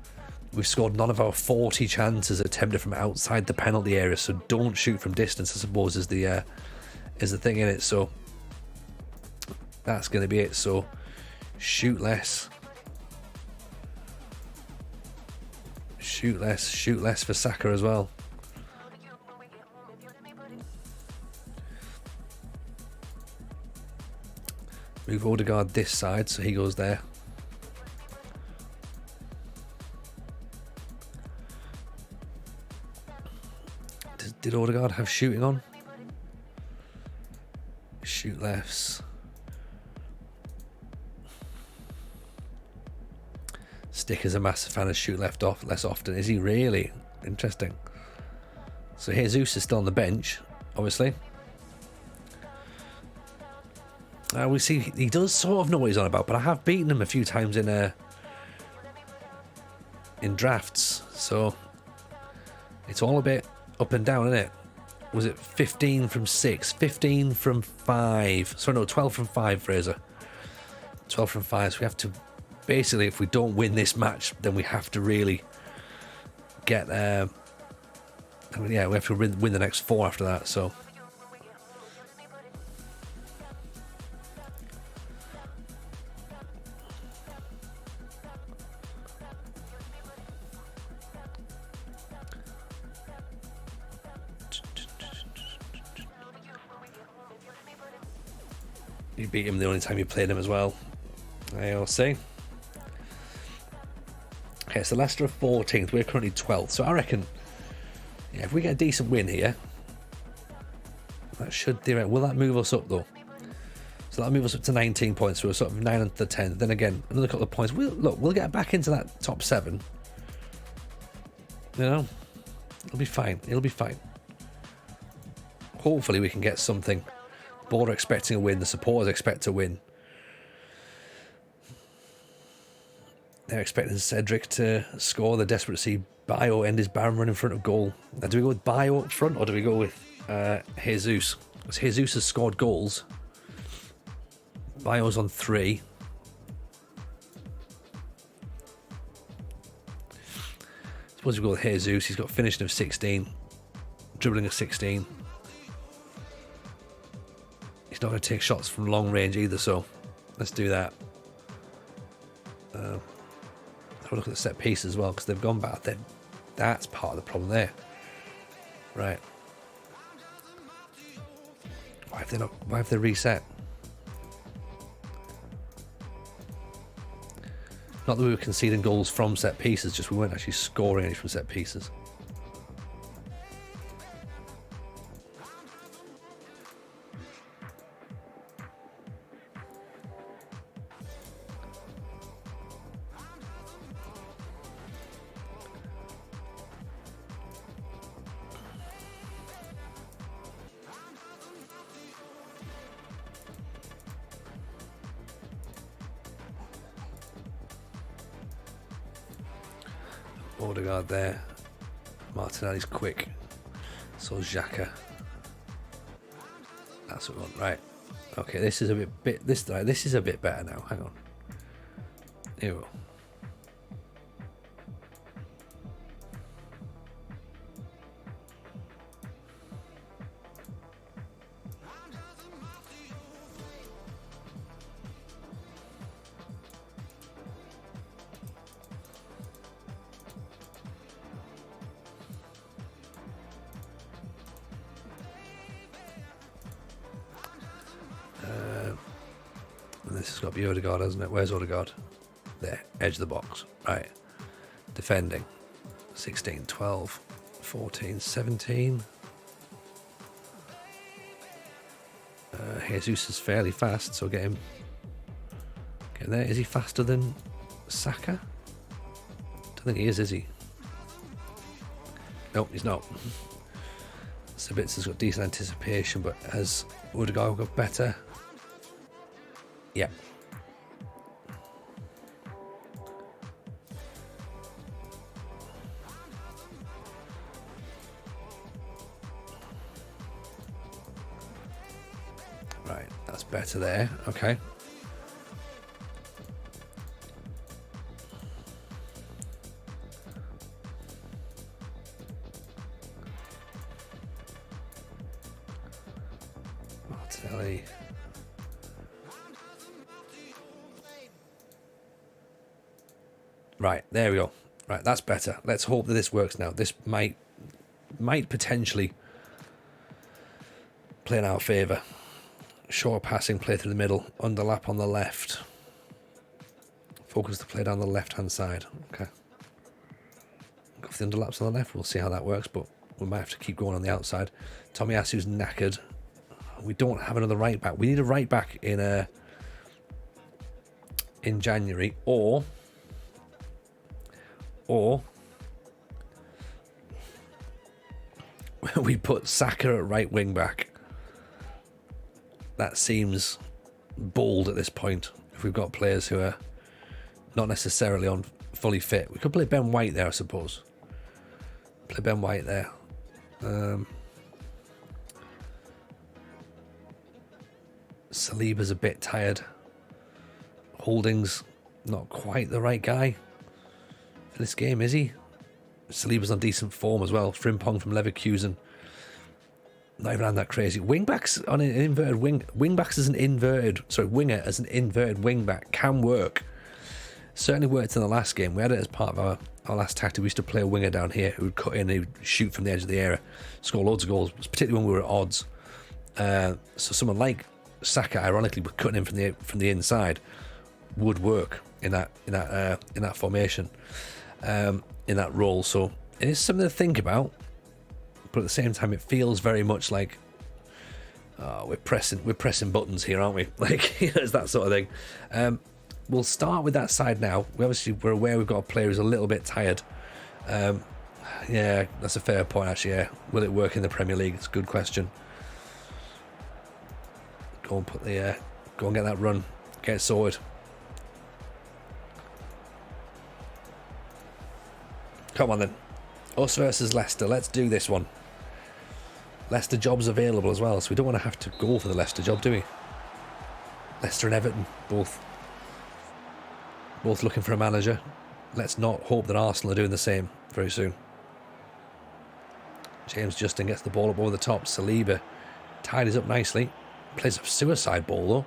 We've scored none of our 40 chances attempted from outside the penalty area, so don't shoot from distance, I suppose, is the thing in it. So that's going to be it. So shoot less for Saka as well. Move Odegaard this side, so he goes there. Did Odegaard have shooting on? Shoot lefts. Sticker's a massive fan of shoot left off less often. Is he really? Interesting. So Jesus is still on the bench, obviously. We see he does sort of know what he's on about, but I have beaten him a few times in drafts, so it's all a bit up and down, isn't it? Was it 15 from 6? 15 from 5. Sorry, no, 12 from 5, Fraser. 12 from 5. So we have to, basically, if we don't win this match, then we have to really get, yeah, we have to win the next 4 after that, so. You beat him the only time you played him as well. I'll see. Okay, so Leicester are 14th. We're currently 12th. So I reckon, yeah, if we get a decent win here, that should theoretically. Will that move us up though? So that'll move us up to 19 points. So we're sort of 9th to 10th. Then again, another couple of points. We'll get back into that top 7. You know, it'll be fine. It'll be fine. Hopefully, we can get something. Board are expecting a win. The supporters expect to win. They're expecting Cedric to score. They're desperate to see Bio end his barren run in front of goal. Now, do we go with Bio up front or do we go with Jesus? Because Jesus has scored goals. Bio's on 3. Suppose we go with Jesus. He's got finishing of 16. Dribbling of 16. He's not going to take shots from long range either, so let's do that. Have a look at the set piece as well, because they've gone back. That's part of the problem there. Right. Why have they reset? Not that we were conceding goals from set pieces, just we weren't actually scoring any from set pieces. Odegaard there. Martinelli's quick. So Xhaka. That's what we want. Right. Okay, this is a bit this is a bit better now. Hang on. Here we go. This has got to be Odegaard, hasn't it? Where's Odegaard? There, edge of the box. Right. Defending. 16, 12, 14, 17. Jesus is fairly fast, so get him there. Is he faster than Saka? Don't think he is he? Nope, he's not. Sabitz has got decent anticipation, but has Odegaard got better? Yeah. Right, that's better there. Okay. Martinelli. Right, there we go. Right, that's better. Let's hope that this works now. This might potentially play in our favour. Short passing play through the middle. Underlap on the left. Focus the play down the left-hand side. Okay. Go for the underlaps on the left. We'll see how that works, but we might have to keep going on the outside. Tomiyasu's knackered. We don't have another right back. We need a right back in January, or we put Saka at right wing back. That seems bold at this point. If we've got players who are not necessarily on fully fit, we could play Ben White there, I suppose. Play Ben White there. Saliba's a bit tired. Holding's not quite the right guy for this game, is he? Saliba's on decent form as well. Frimpong from Leverkusen. Not even that crazy. Wingbacks on an inverted wing. Wingbacks as an inverted, winger as an inverted wingback can work. Certainly worked in the last game. We had it as part of our last tactic. We used to play a winger down here who would cut in, who would shoot from the edge of the area, score loads of goals, particularly when we were at odds. So someone like Saka, ironically, but cutting in from the inside, would work in that formation, in that role. So it is something to think about. But at the same time, it feels very much like we're pressing buttons here, aren't we? Like, it's that sort of thing. We'll start with that side now. We're aware we've got a player who's a little bit tired. Yeah, that's a fair point, actually. Yeah, will it work in the Premier League? It's a good question. Go and get that run, get it sorted. Come on then, us versus Leicester. Let's do this one. Leicester job's available as well, so we don't want to have to go for the Leicester job, do we? Leicester and Everton, both looking for a manager. Let's not hope that Arsenal are doing the same very soon. James Justin gets the ball up over the top. Saliba tidies up nicely. Plays a suicide ball though.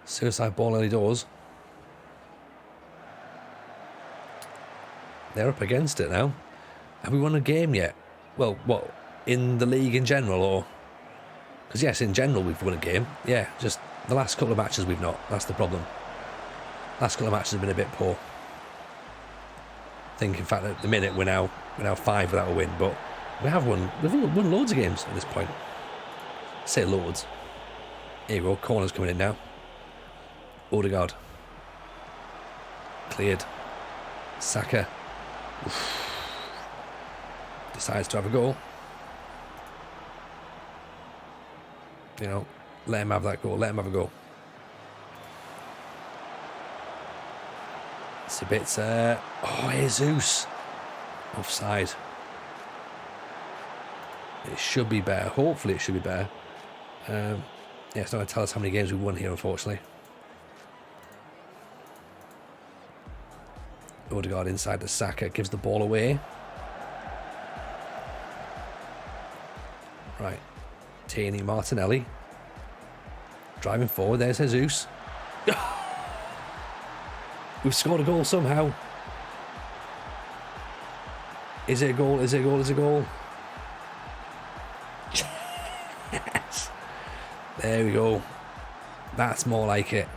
Suicide ball early doors. They're up against it now. Have we won a game yet? Well, what? In the league in general, or? Because yes, in general we've won a game. Yeah, just the last couple of matches we've not. That's the problem. Last couple of matches have been a bit poor. I think, in fact, at the minute we're now 5 without a win, but we have won. We've won loads of games at this point. I say loads. Here we go. Corner's coming in now. Odegaard. Cleared. Saka. Oof. Decides to have a goal. You know, let him have that goal. Let him have a goal. It's a bit... Jesus. Offside. It should be better. Hopefully it should be better. Yeah, it's not going to tell us how many games we've won here, unfortunately. Odegaard inside to Saka. Gives the ball away. Right. Tierney, Martinelli. Driving forward. There's Jesus. We've scored a goal somehow. Is it a goal? Is it a goal? Is it a goal? Yes. There we go. That's more like it.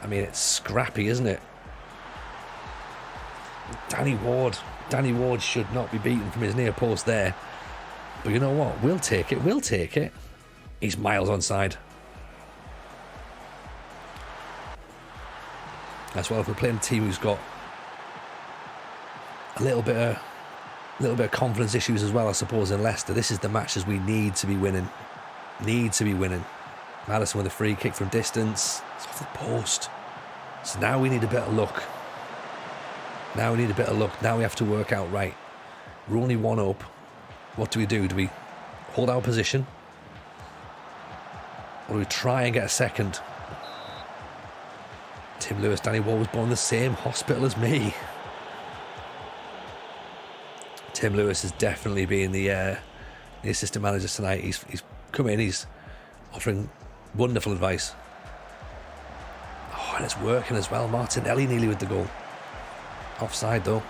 I mean, it's scrappy, isn't it? Danny Ward should not be beaten from his near post there. But you know what? We'll take it. We'll take it. He's miles onside. As well, if we're playing a team who's got a little bit of confidence issues as well, I suppose, in Leicester, this is the matches we need to be winning. Maddison with a free kick from distance. It's off the post. So now we need a bit of luck. Now we have to work out right. We're only 1 up. What do? Do we hold our position? Or do we try and get a second? Tim Lewis, Danny Ward was born in the same hospital as me. Tim Lewis has definitely been the assistant manager tonight. He's come in, he's offering wonderful advice. Oh, and it's working as well. Martinelli nearly with the goal. Offside though.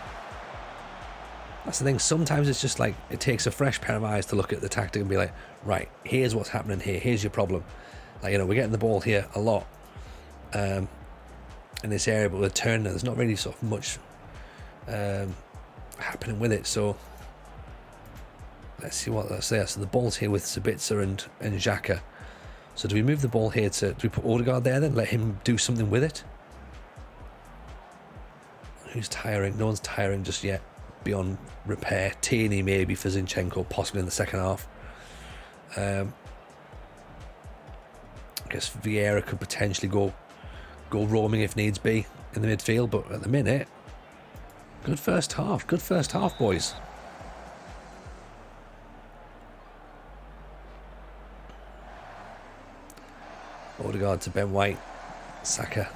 That's the thing. Sometimes it's just like it takes a fresh pair of eyes to look at the tactic and be like, right, here's what's happening here. Here's your problem. Like, we're getting the ball here a lot in this area, but we're turning. There's not really sort of much happening with it. So let's see what that's there. So the ball's here with Sabitzer and Xhaka. So do we move the ball here do we put Odegaard there then? Let him do something with it? Who's tiring? No one's tiring just yet. Beyond repair. Tierney maybe for Zinchenko, possibly in the second half. I guess Vieira could potentially go roaming if needs be in the midfield, but at the minute, good first half, boys. Odegaard to Ben White. Saka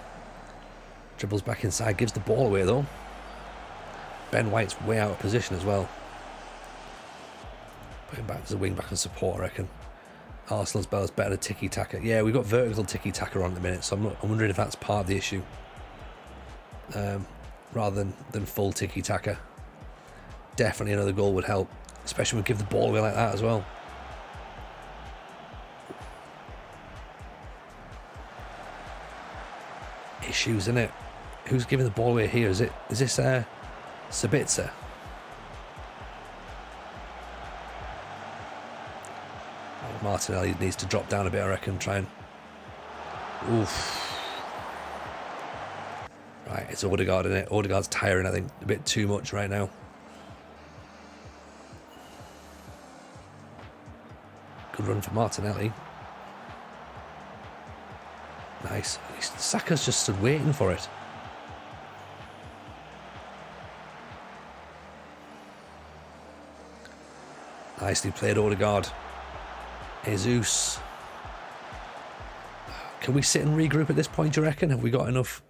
dribbles back inside, gives the ball away though. Ben White's way out of position as well. Put him back as a wing back and support, I reckon. Arsenal's better tiki-taka. Yeah, we've got vertical tiki-taka on at the minute, so I'm wondering if that's part of the issue. Rather than full tiki-taka. Definitely another goal would help, especially when we give the ball away like that as well. Issues, isn't it? Who's giving the ball away here? Is this Sabitzer? Martinelli needs to drop down a bit, I reckon. Try and... Oof. Right, it's Odegaard, isn't it? Odegaard's tiring, I think, a bit too much right now. Good run for Martinelli. Nice. Saka's just stood waiting for it. Nicely played, Odegaard. Jesus. Can we sit and regroup at this point, do you reckon? Have we got enough?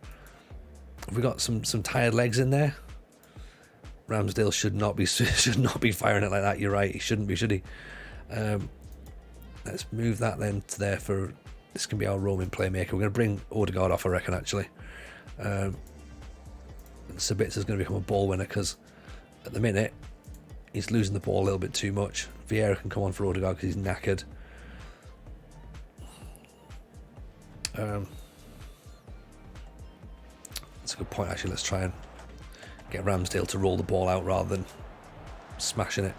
Have we got some tired legs in there? Ramsdale should not be firing it like that. You're right. He shouldn't be, should he? Let's move that then to there for... This can be our roaming playmaker. We're going to bring Odegaard off, I reckon, actually. Sabitzer's going to become a ball winner because at the minute he's losing the ball a little bit too much. Vieira can come on for Odegaard because he's knackered. That's a good point, actually. Let's try and get Ramsdale to roll the ball out rather than smashing it.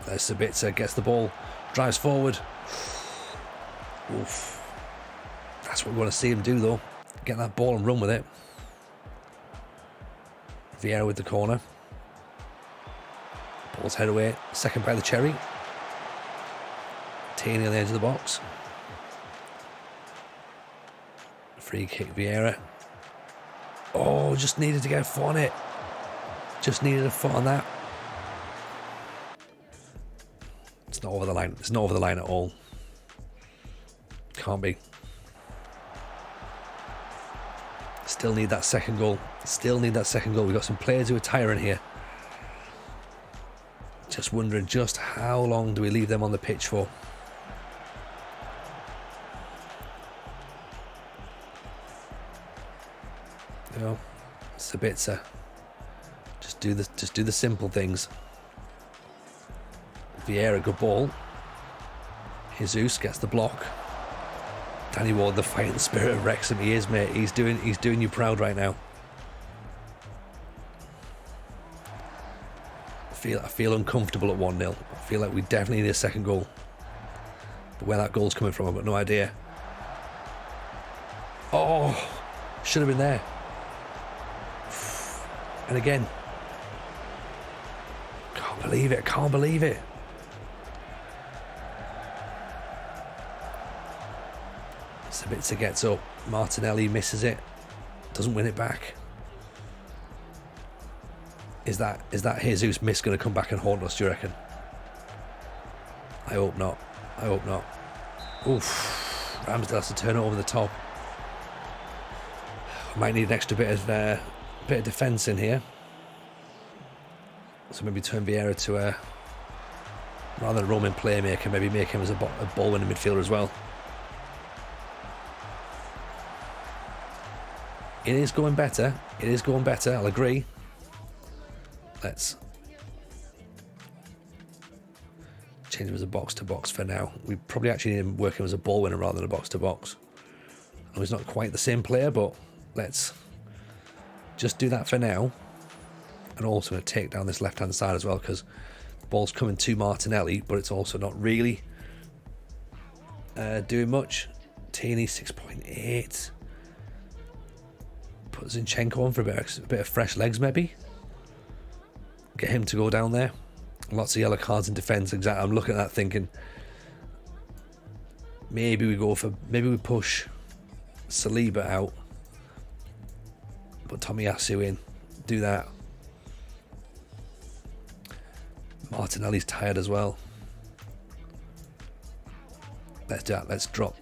There's Sabitzer, gets the ball, drives forward. Oof. That's what we want to see him do, though. Get that ball and run with it. Vieira with the corner. Ball's head away. Second by the cherry. Tierney on the edge of the box. Free kick, Vieira. Oh, just needed to get a foot on it. Just needed a foot on that. It's not over the line. It's not over the line at all. Can't be. Still need that second goal. Still need that second goal. We've got some players who are tiring here. Just wondering just how long do we leave them on the pitch for? You know, Sabitzer. Just do the simple things. Vieira, good ball. Jesus gets the block. Danny Ward, the fighting spirit of Wrexham, he is, mate. He's doing you proud right now. I feel uncomfortable at 1-0. I feel like we definitely need a second goal. But where that goal's coming from, I've got no idea. Oh, should have been there. And again. Can't believe it. Can't believe it. Sabitzer gets up. Martinelli misses it. Doesn't win it back. Is that Jesus miss going to come back and haunt us, do you reckon? I hope not. I hope not. Oof. Ramsdale has to turn it over the top. Might need an extra bit of defence in here. So maybe turn Vieira to a rather than a roaming playmaker, maybe make him as a ball winning midfielder as well. It is going better. It is going better. I'll agree. Let's change him as a box-to-box for now. We probably actually need him working as a ball winner rather than a box-to-box. I know he's not quite the same player, but let's just do that for now. And also going to take down this left-hand side as well, because the ball's coming to Martinelli, but it's also not really doing much. Tierney 6.8. Put Zinchenko on for a bit of fresh legs, maybe. Get him to go down there. Lots of yellow cards in defence. Exactly. I'm looking at that thinking maybe we push Saliba out, put Tomiyasu in, do that. Martinelli's tired as well. Let's do that. Let's drop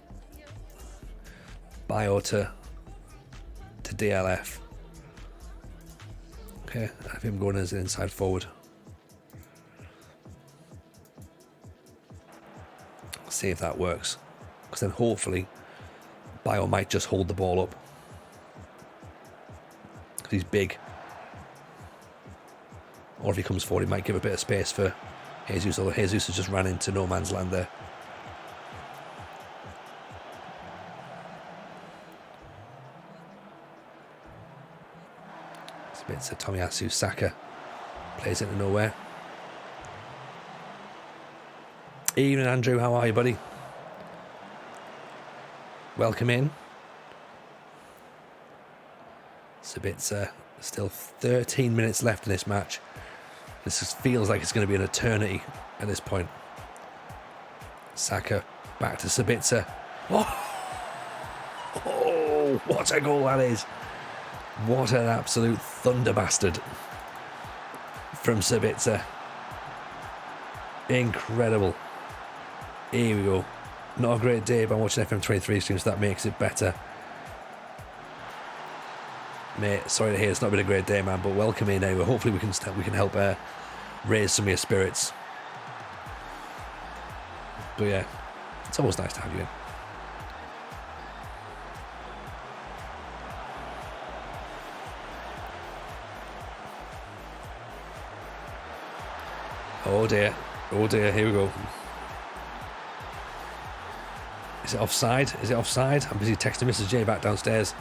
Bio to DLF. Okay, I have him going as an inside forward. See if that works, because then hopefully Bio might just hold the ball up, because he's big. Or if he comes forward, he might give a bit of space for Jesus, although Jesus has just ran into no man's land there. It's a bit to Tomiyasu. Saka plays into nowhere. Evening, Andrew. How are you, buddy? Welcome in. It's a bit still 13 minutes left in this match. This feels like it's going to be an eternity at this point. Saka back to Sabitzer. Oh, what a goal that is. What an absolute thunder bastard from Sabitzer. Incredible. Here we go. Not a great day, but I'm watching FM23 streams, so that makes it better. Mate, sorry to hear it's not been a great day, man, but welcome in anyway. Hopefully we can help raise some of your spirits. But yeah, it's always nice to have you in. Oh dear, here we go. Is it offside? I'm busy texting Mrs. J back downstairs.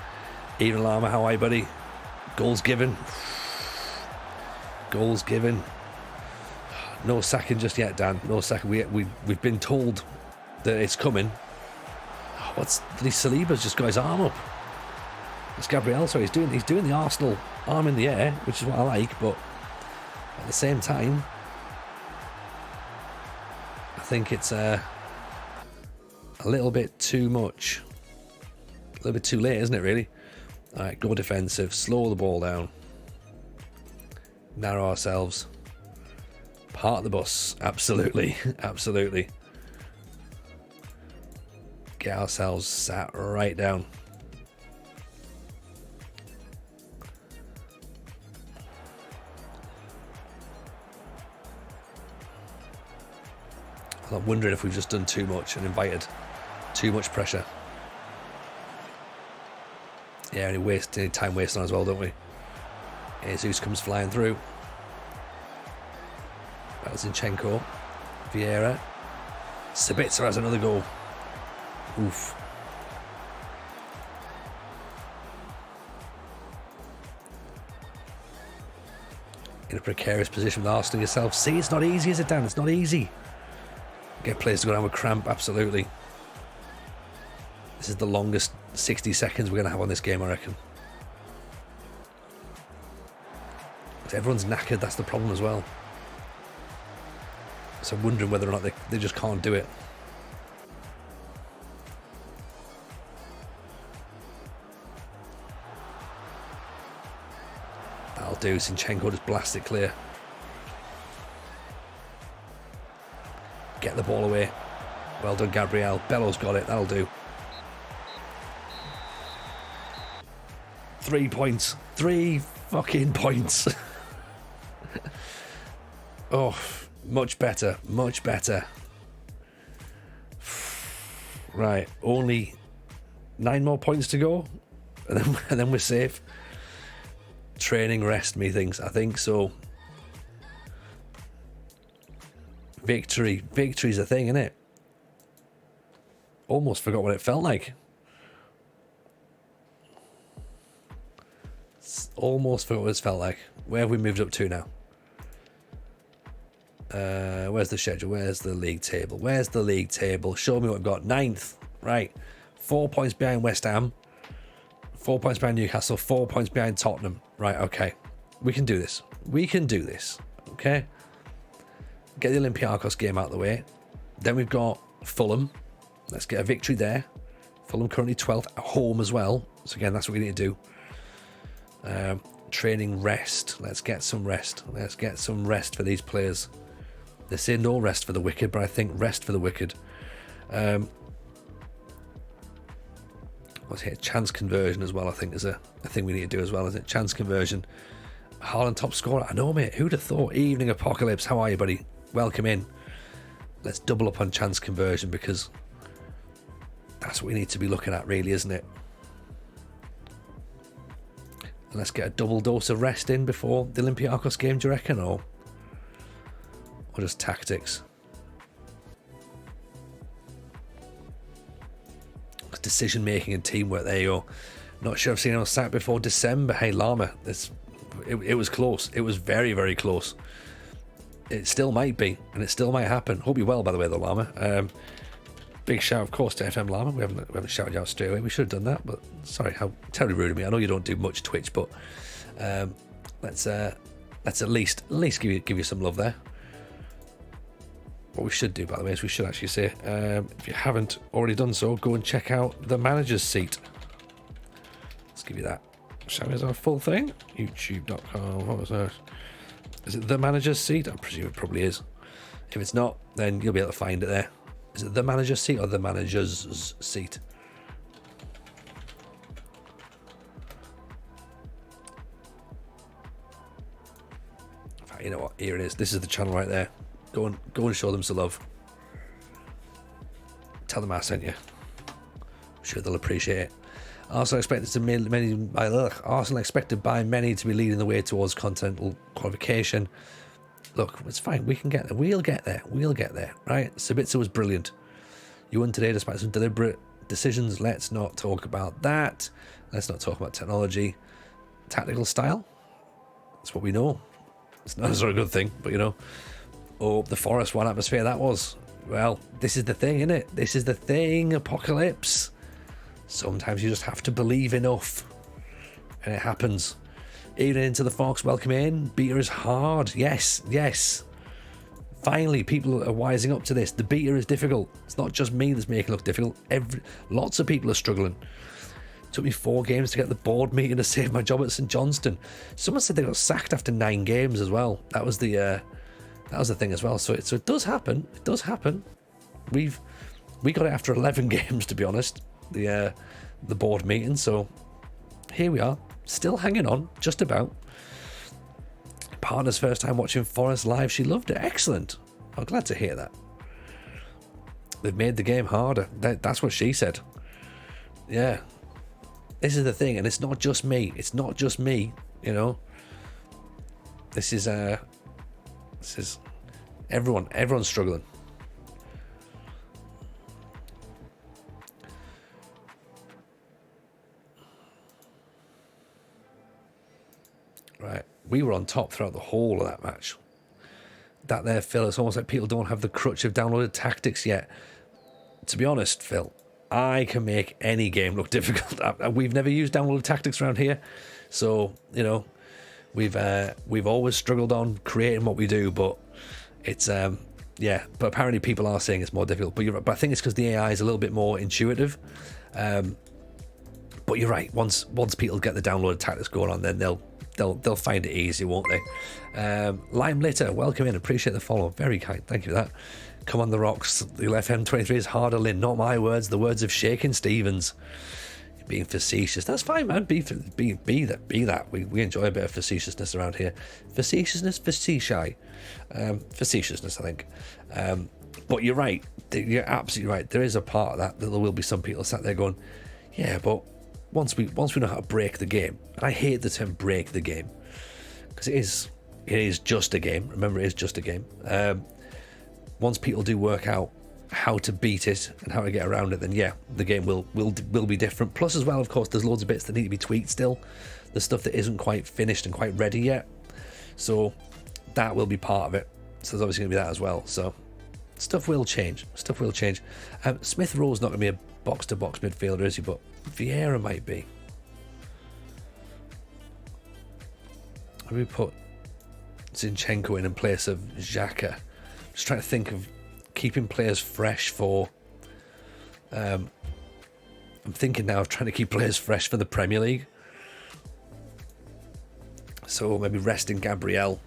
Even Lama, how are you, buddy? Goals given. No sacking just yet, Dan. No sacking. We've been told that it's coming. Saliba's just got his arm up. It's Gabriel, sorry, he's doing the Arsenal arm in the air, which is what I like, but at the same time, I think it's a little bit too much. A little bit too late, isn't it, really? Alright, go defensive, slow the ball down, narrow ourselves, park the bus, absolutely. Get ourselves sat right down. I'm wondering if we've just done too much and invited too much pressure. Yeah, any time wasting on as well, don't we? Jesus comes flying through. That was Zinchenko. Vieira. Sabitzer has another goal. Oof. In a precarious position with Arsenal yourself. See, it's not easy, is it, Dan? It's not easy. Get players to go down with cramp, absolutely. This is the longest 60 seconds we're going to have on this game, I reckon. Because everyone's knackered, that's the problem as well. So I'm wondering whether or not they just can't do it. That'll do. Zinchenko just blast it clear. Get the ball away. Well done, Gabriel. Bello's got it. That'll do. 3 points. 3 fucking points. Oh, much better. Right, only 9 more points to go. and then we're safe. Training, rest, methinks. I think so. Victory's a thing, isn't it? Almost forgot what it felt like. Almost forgot what it felt like. Where have we moved up to now? Where's the schedule? Where's the league table? Where's the league table? Show me what we've got. 9th. Right. 4 points behind West Ham. 4 points behind Newcastle. 4 points behind Tottenham. Right, okay. We can do this. We can do this. Okay? Get the Olympiacos game out of the way. Then we've got Fulham. Let's get a victory there. Fulham currently 12th at home as well. So again, that's what we need to do. Training, rest. Let's get some rest. Let's get some rest for these players. They say no rest for the wicked, but I think rest for the wicked. What's here? Chance conversion as well, I think is a thing we need to do as well, isn't it? Chance conversion. Haaland top scorer. I know, mate. Who'd have thought? Evening Apocalypse. How are you, buddy? Welcome in. Let's double up on chance conversion because that's what we need to be looking at, really, isn't it? And let's get a double dose of rest in before the Olympiacos game, do you reckon? Or just tactics? Decision making and teamwork. There you go. Not sure I've seen on site before December. Hey, Llama. It was close. It was very, very close. It still might be, and it still might happen. Hope you're well, by the way, though, Llama. Big shout, of course, to FM Llama. We haven't shouted you out straight away. We should have done that, but sorry, how terribly rude of me. I know you don't do much Twitch, but let's at least give you some love there. What we should do, by the way, is we should actually say, if you haven't already done so, go and check out the manager's seat. Let's give you that. Shall we, is our full thing? YouTube.com. What was that? Is it the manager's seat? I presume it probably is. If it's not, then you'll be able to find it there. Is it the manager's seat or the manager's seat? In fact, you know what? Here it is. This is the channel right there. Go and show them some love. Tell them I sent you. I'm sure they'll appreciate it. Arsenal expected by many to be leading the way towards continental qualification. Look, it's fine. We can get there. We'll get there. We'll get there. Right? Sabitzer was brilliant. You won today despite some deliberate decisions. Let's not talk about that. Let's not talk about technology. Tactical style. That's what we know. It's not a good thing, but you know. Oh, the Forest, what atmosphere that was. Well, this is the thing, isn't it? This is the thing, Apocalypse. Sometimes you just have to believe enough. And it happens. Even into the Fox, welcome in. Beta is hard. Yes, yes. Finally, people are wising up to this. The beta is difficult. It's not just me that's making it look difficult. Lots of people are struggling. It took me 4 games to get the board meeting to save my job at St Johnstone. Someone said they got sacked after 9 games as well. That was the thing as well. So it does happen. It does happen. We got it after 11 games, to be honest. The board meeting. So here we are, still hanging on, just about. Partner's first time watching Forest live. She loved it. Excellent. I'm glad to hear that. They've made the game harder. That's what she said. Yeah. This is the thing, and it's not just me. It's not just me. You know. This is everyone. Everyone's struggling. Right, we were on top throughout the whole of that match. That there, Phil, it's almost like people don't have the crutch of downloaded tactics yet. To be honest, Phil, I can make any game look difficult. We've never used downloaded tactics around here, so you know, we've always struggled on creating what we do. But it's yeah. But apparently people are saying it's more difficult. But I think it's because the AI is a little bit more intuitive. But you're right. Once people get the downloaded tactics going on, then they'll find it easy, won't they? Lime Litter, welcome in. Appreciate the follow. Very kind. Thank you for that. Come on the rocks. The FM23 is harder, Lynn. Not my words. The words of Shakin' Stevens. You're being facetious. That's fine, man. Be that. We enjoy a bit of facetiousness around here. Facetiousness, facetiae. Facetiousness, I think. But you're right. You're absolutely right. There is a part of that there will be some people sat there going, yeah, but once we know how to break the game, and I hate the term break the game because it is just a game. Remember, it is just a game. Once people do work out how to beat it and how to get around it, then yeah, the game will be different. Plus, as well, of course, there's loads of bits that need to be tweaked still. There's stuff that isn't quite finished and quite ready yet, so that will be part of it. So there's obviously going to be that as well. So stuff will change. Smith Rowe's not going to be a box-to-box midfielder, is he? But Vieira might be. We put Zinchenko in place of Xhaka. Just trying to think of keeping players fresh for. I'm thinking now of trying to keep players fresh for the Premier League. So maybe resting Gabriel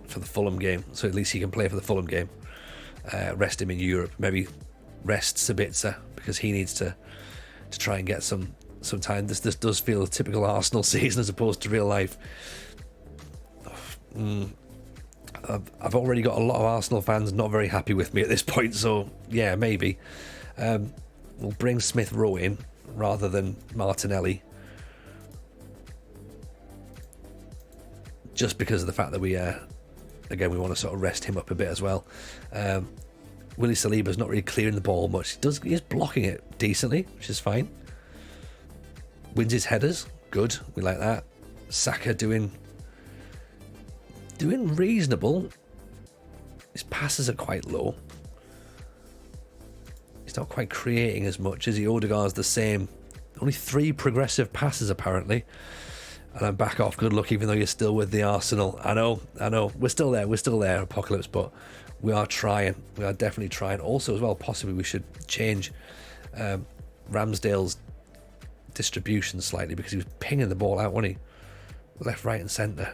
for the Fulham game, so at least he can play for the Fulham game. Rest him in Europe. Maybe rest Sabitzer because he needs to try and get some time. This does feel a typical Arsenal season as opposed to real life. I've already got a lot of Arsenal fans not very happy with me at this point, so yeah, maybe we'll bring Smith Rowe in rather than Martinelli, just because of the fact that we want to sort of rest him up a bit as well. Willie Saliba's not really clearing the ball much. He is blocking it decently, which is fine. Wins his headers, good, we like that. Saka doing reasonable. His passes are quite low. He's not quite creating as much as he. Odegaard's the same. Only 3 progressive passes apparently. And I'm back off. Good luck, even though you're still with the Arsenal. I know. We're still there, Apocalypse, but we are trying. We are definitely trying. Also, as well, possibly we should change Ramsdale's distribution slightly because he was pinging the ball out, wasn't he? Left, right, and centre.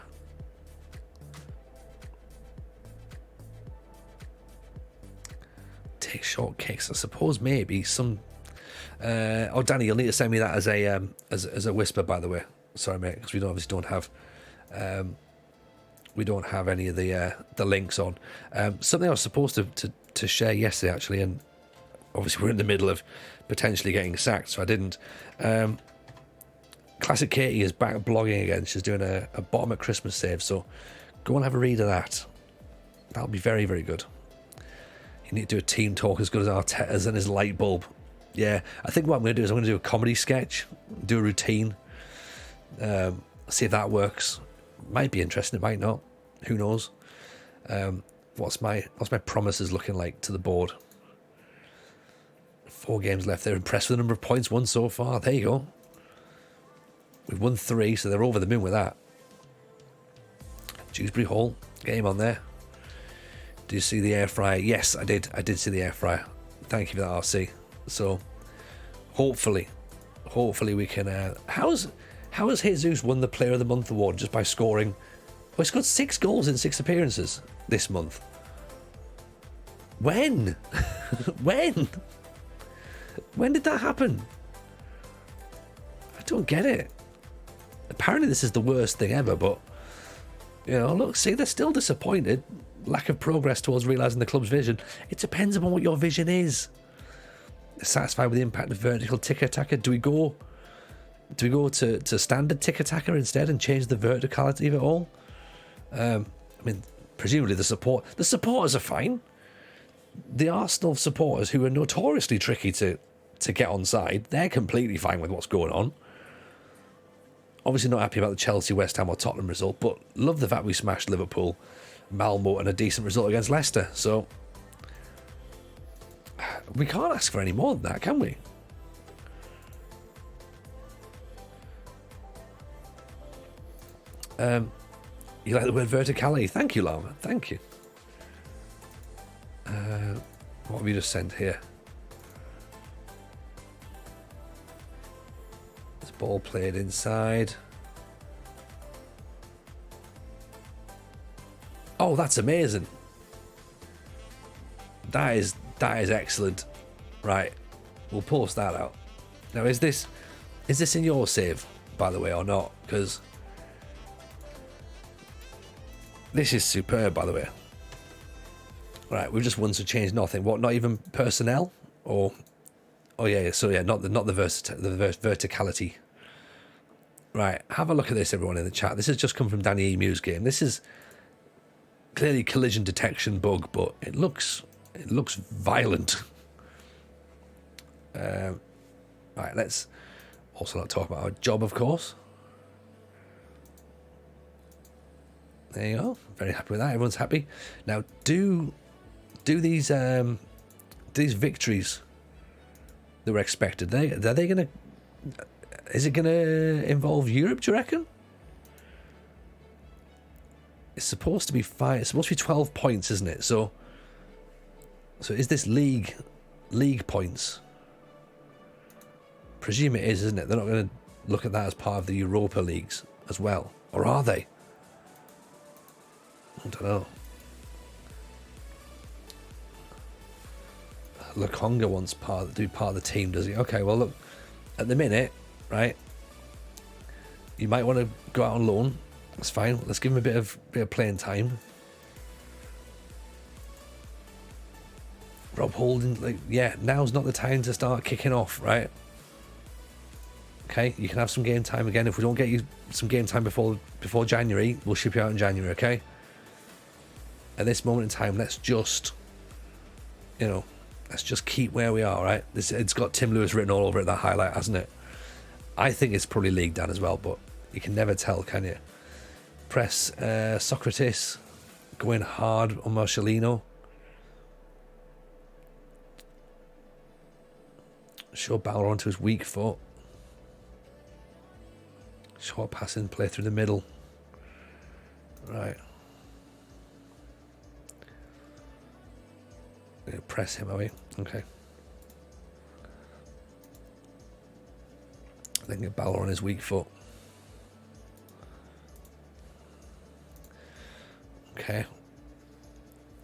Take short kicks. I suppose maybe some. Danny, you'll need to send me that as a whisper, by the way. Sorry, mate, because we obviously don't have any of the links on. Something I was supposed to share yesterday, actually, and obviously we're in the middle of potentially getting sacked, so I didn't. Classic Katie is back blogging again. She's doing a bottom at Christmas save, so go and have a read of that. That'll be very, very good. You need to do a team talk as good as Arteta's and his light bulb. Yeah, I think what I'm going to do is I'm going to do a comedy sketch, do a routine. See if that works. Might be interesting, it might not. Who knows? What's my promises looking like to the board? 4 games left. They're impressed with the number of points won so far. There you go. We've won 3, so they're over the moon with that. Dewsbury Hall, game on there. Did you see the air fryer? Yes, I did. I did see the air fryer. Thank you for that, RC. So, hopefully we can. How has Jesus won the Player of the Month award just by scoring? Well, he scored 6 goals in 6 appearances this month. When? When did that happen? I don't get it. Apparently, this is the worst thing ever, but look, see, they're still disappointed. Lack of progress towards realising the club's vision. It depends upon what your vision is. Satisfied with the impact of vertical ticker-tacker? Do we go to standard ticker-tacker instead and change the verticality of it all? Presumably the supporters are fine. The Arsenal supporters, who are notoriously tricky to get on side, they're completely fine with what's going on. Obviously not happy about the Chelsea, West Ham or Tottenham result, but love the fact we smashed Liverpool, Malmo and a decent result against Leicester. So we can't ask for any more than that, can we? You like the word verticality? Thank you, Lama. Thank you. What have you just sent here? There's ball played inside. Oh, that's amazing. That is excellent. Right, we'll post that out. Now, is this in your save, by the way, or not? Because this is superb, by the way. Right, we've just won to change nothing. What? Not even personnel, or? Oh yeah. So yeah, not the verticality Right, have a look at this, everyone in the chat. This has just come from Danny Emu's game. This is clearly collision detection bug, but it looks violent. Right, let's also not talk about our job, of course. There you go. Very happy with that. Everyone's happy. Now, do these victories that were expected? Are they going to? Is it going to involve Europe? Do you reckon? It's supposed to be 5. It's supposed to be 12 points, isn't it? So is this league points? Presume it is, isn't it? They're not going to look at that as part of the Europa Leagues as well, or are they? I don't know. Lukonga wants to be part of the team, does he? Okay, well look, at the minute, right? You might want to go out on loan. That's fine. Let's give him a bit of playing time. Rob Holding, now's not the time to start kicking off, right? Okay, you can have some game time again. If we don't get you some game time before January, we'll ship you out in January, okay? At this moment in time, let's just keep where we are, right? It's got Tim Lewis written all over it, that highlight, hasn't it? I think it's probably League Dan as well, but you can never tell, can you? Press Socrates, going hard on Marcelino. Show Balor onto his weak foot. Short passing, play through the middle. Right. Press him, are we? Okay. Then get Balor on his weak foot. Okay.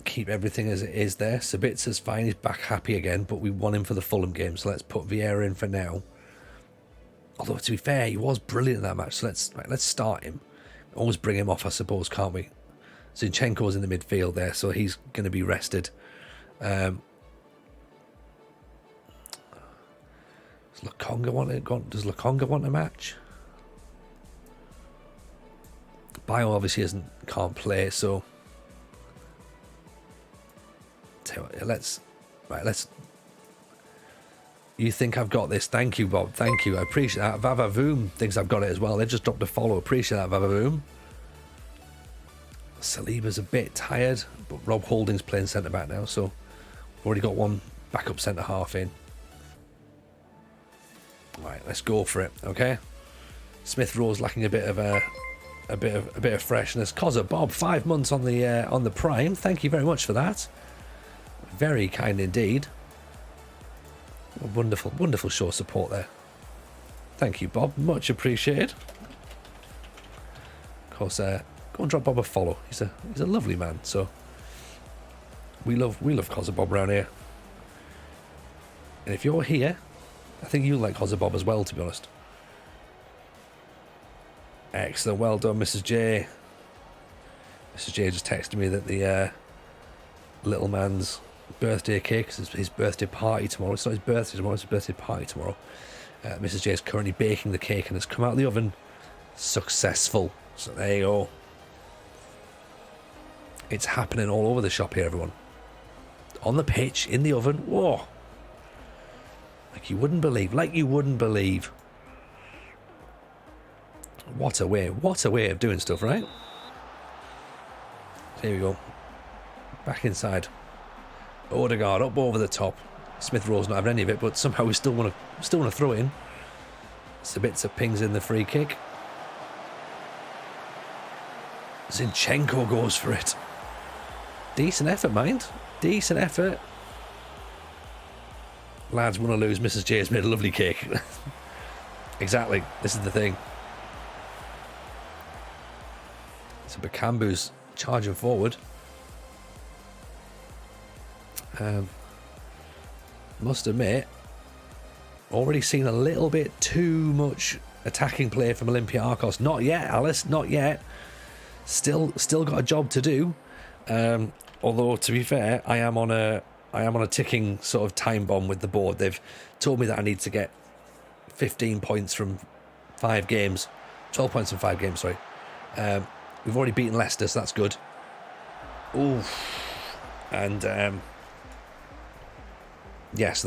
Keep everything as it is there. Sabitza's fine. He's back happy again, but we want him for the Fulham game, so let's put Vieira in for now. Although, to be fair, he was brilliant in that match, so let's start him. Always bring him off, I suppose, can't we? Zinchenko's in the midfield there, so he's going to be rested. Does Lukonga want a match? Bio obviously can't play, so let's. You think I've got this? Thank you, Bob. Thank you. I appreciate that. Vavavoom thinks I've got it as well. They've just dropped a follow. Appreciate that, Vavavoom. Saliba's a bit tired, but Rob Holding's playing centre back now, so we've already got one backup centre half in. Right, let's go for it. Okay. Smith Rowe's lacking a bit of freshness. Cozza Bob, 5 months on the Prime. Thank you very much for that. Very kind indeed. Wonderful, wonderful show of support there. Thank you, Bob. Much appreciated. Of course, go and drop Bob a follow. He's a lovely man. So we love Cozza Bob around here. And if you're here, I think you like Cozza Bob as well, to be honest. Excellent, well done, Mrs. J. Mrs. J just texted me that the little man's birthday cake, it's his birthday party tomorrow. It's not his birthday tomorrow, it's his birthday party tomorrow. Mrs. J is currently baking the cake and it's come out of the oven successful. So there you go. It's happening all over the shop here, everyone. On the pitch, in the oven. Whoa. Like you wouldn't believe. What a way of doing stuff, right? Here we go. Back inside. Odegaard up over the top. Smith Rowe's not having any of it, but somehow we still want to throw it in. Sabitzer pings in the free kick. Zinchenko goes for it. Decent effort, mind. Decent effort. Lads, want to lose. Mrs. J has made a lovely cake. Exactly. This is the thing. So Bakambu's charging forward. Must admit, already seen a little bit too much attacking play from Olympiacos. Not yet, Alice. Not yet. Still got a job to do. Although, to be fair, I am on a ticking sort of time bomb with the board. They've told me that I need to get 15 points from 5 games 12 points in 5 games, sorry. We've already beaten Leicester, so that's good. Ooh. And, so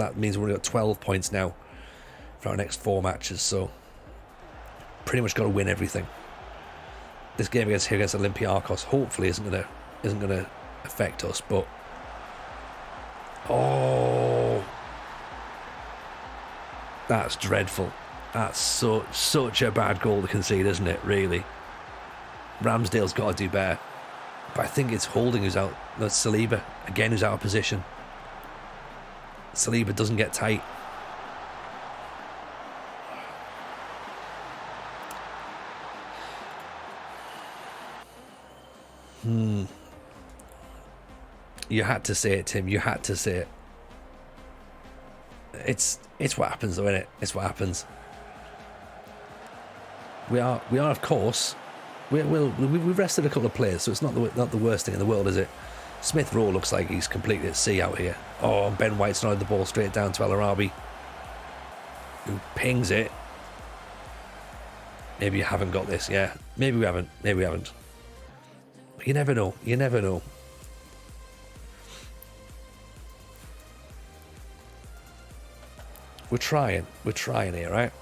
that means we've only got 12 points now for our next 4 matches, so pretty much got to win everything. This game against Olympiacos hopefully isn't gonna affect us, but that's dreadful. That's such a bad goal to concede, isn't it, really? Ramsdale's got to do better. But I think it's Holding who's out. No, it's Saliba, again, who's out of position. Saliba doesn't get tight. You had to say it, Tim. You had to say it. It's what happens, though, isn't it? It's what happens. We are of course. We've rested a couple of players, so it's not the worst thing in the world, is it? Smith Rowe looks like he's completely at sea out here. Oh, Ben White's nodded the ball straight down to El Arabi, who pings it. Maybe you haven't got this, yeah. Maybe we haven't. You never know. You never know. We're trying here, right?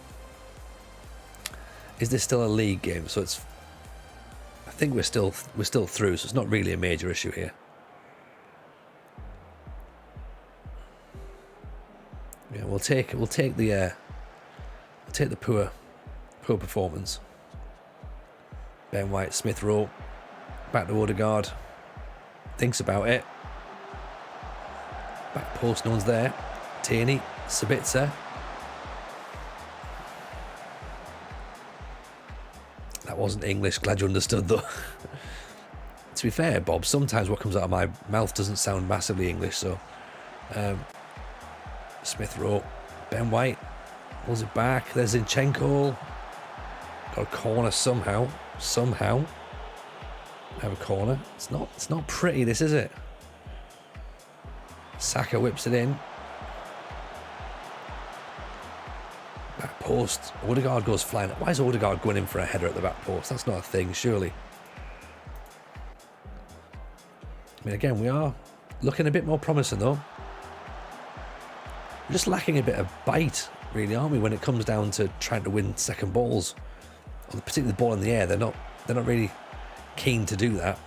Is this still a league game? So I think we're still through, so it's not really a major issue here. Yeah, we'll take the poor performance. Ben White, Smith Rowe, back to Odegaard. Thinks about it. Back post, no one's there. Tierney, Sabitzer. That wasn't English, glad you understood though. To be fair, Bob, sometimes what comes out of my mouth doesn't sound massively English, so Smith Rowe, Ben White pulls it back. There's Zinchenko. Got a corner somehow. Have a corner. It's not pretty, this, is it? Saka whips it in. Back post. Odegaard goes flying. Why is Odegaard going in for a header at the back post? That's not a thing, surely. I mean, again, we are looking a bit more promising, though. We're just lacking a bit of bite, really, aren't we, when it comes down to trying to win second balls. Or particularly the ball in the air. They're not really keen to do that.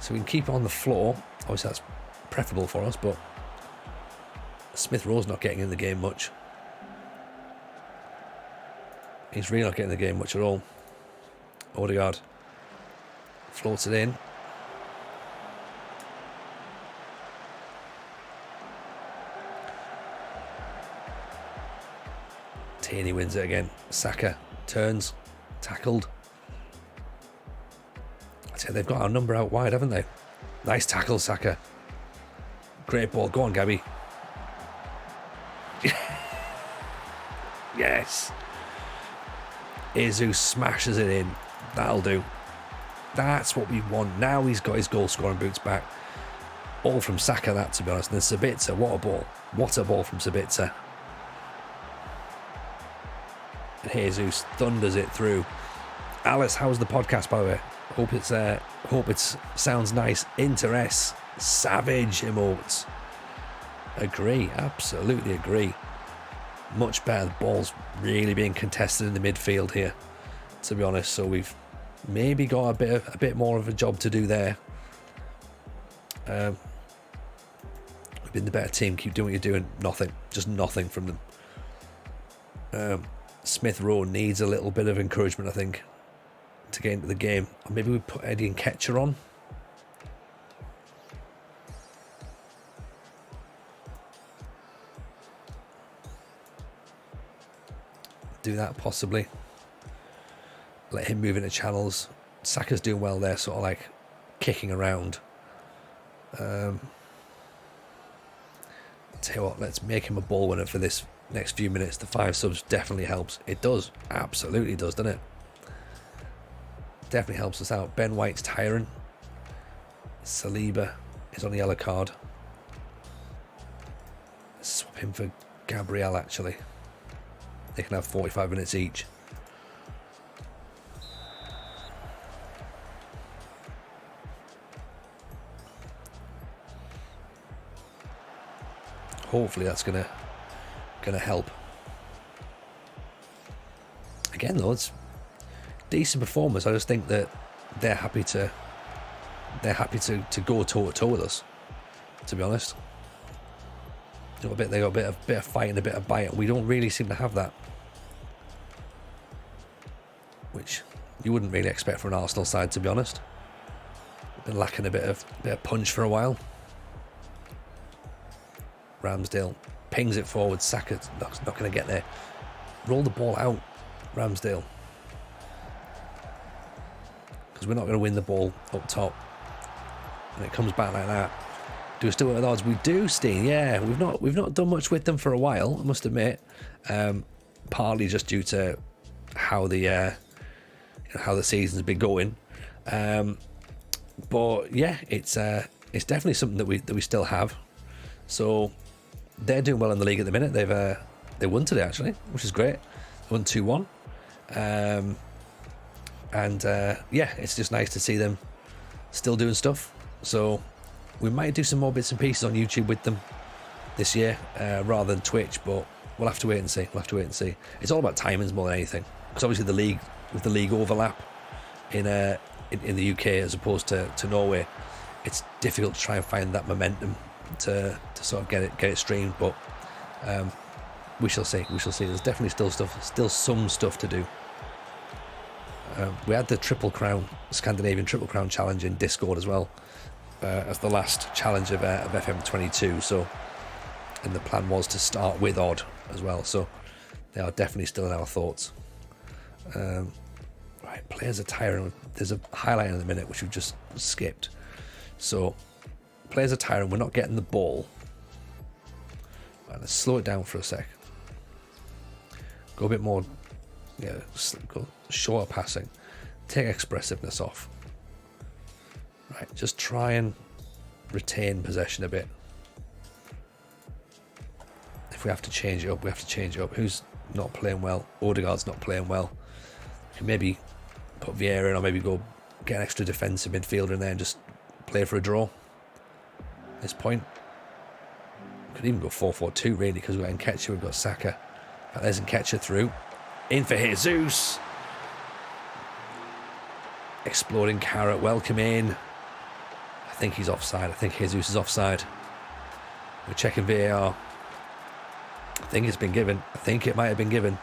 So we can keep it on the floor. Obviously, that's preferable for us, but Smith Rowe's not getting in the game much. He's really not getting in the game much at all. Odegaard floats it in. Tierney wins it again. Saka turns, tackled. I'd say they've got our number out wide, haven't they? Nice tackle, Saka. Great ball. Go on, Gabby. Yes. Jesus smashes it in. That'll do. That's what we want. Now he's got his goal scoring boots back. All from Saka, that, to be honest. And then Sabitzer, what a ball. What a ball from Sabitzer. And Jesus thunders it through. Alice, how's the podcast, by the way? Hope it sounds nice. Interest. Savage emotes. Agree. Absolutely agree. Much better. The ball's really being contested in the midfield here, to be honest. So we've maybe got a bit more of a job to do there. We've been the better team. Keep doing what you're doing. Nothing. Just nothing from them. Smith Rowe needs a little bit of encouragement, I think, to get into the game. Or maybe we put Eddie and Ketcher on. Do that possibly. Let him move into channels. Saka's doing well there, sort of like kicking around. Tell you what, let's make him a ball winner for this next few minutes. The 5 subs definitely helps. It does. Absolutely does, doesn't it? Definitely helps us out. Ben White's tiring. Saliba is on the yellow card. Swap him for Gabriel, actually. They can have 45 minutes each. hopefully that's gonna help. Again, though, it's decent performance. I just think that they're happy to go toe to toe with us. To be honest, they got a bit of fight and a bit of bite. We don't really seem to have that, which you wouldn't really expect from an Arsenal side, to be honest. Been lacking a bit of punch for a while. Ramsdale pings it forward. Saka's not going to get there. Roll the ball out, Ramsdale, because we're not going to win the ball up top. And it comes back like that. Do we still work with odds? We do, Steen. Yeah, we've not done much with them for a while, I must admit. Partly just due to how the season's been going. But yeah, it's definitely something that we still have. So they're doing well in the league at the minute. They won today, actually, which is great. They won 2-1. Yeah, it's just nice to see them still doing stuff. So we might do some more bits and pieces on YouTube with them this year, rather than Twitch, but we'll have to wait and see. It's all about timings more than anything, because obviously the league overlap in the UK as opposed to Norway, it's difficult to try and find that momentum to sort of get it streamed. But we shall see. There's definitely still some stuff to do. We had the Scandinavian Triple Crown challenge in Discord as well, as the last challenge of FM23. So, and the plan was to start with odd as well. So they are definitely still in our thoughts. Right, players are tiring. There's a highlight in a minute which we've just skipped. So players are tiring. We're not getting the ball. Right, let's slow it down for a sec. Go a bit more, go shorter passing. Take expressiveness off. Right, just try and retain possession a bit. If we have to change it up, we have to change it up. Who's not playing well? Odegaard's not playing well. We can maybe put Vieira in, or maybe go get an extra defensive midfielder in there and just play for a draw. At this point, we could even go 4-4-2 really, because we've got Nketiah, we've got Saka. There's Nketiah through. In for Jesus. Exploding carrot, welcome in. I think he's offside. I think Jesus is offside. We're checking VAR. I think it's been given. I think it might have been given.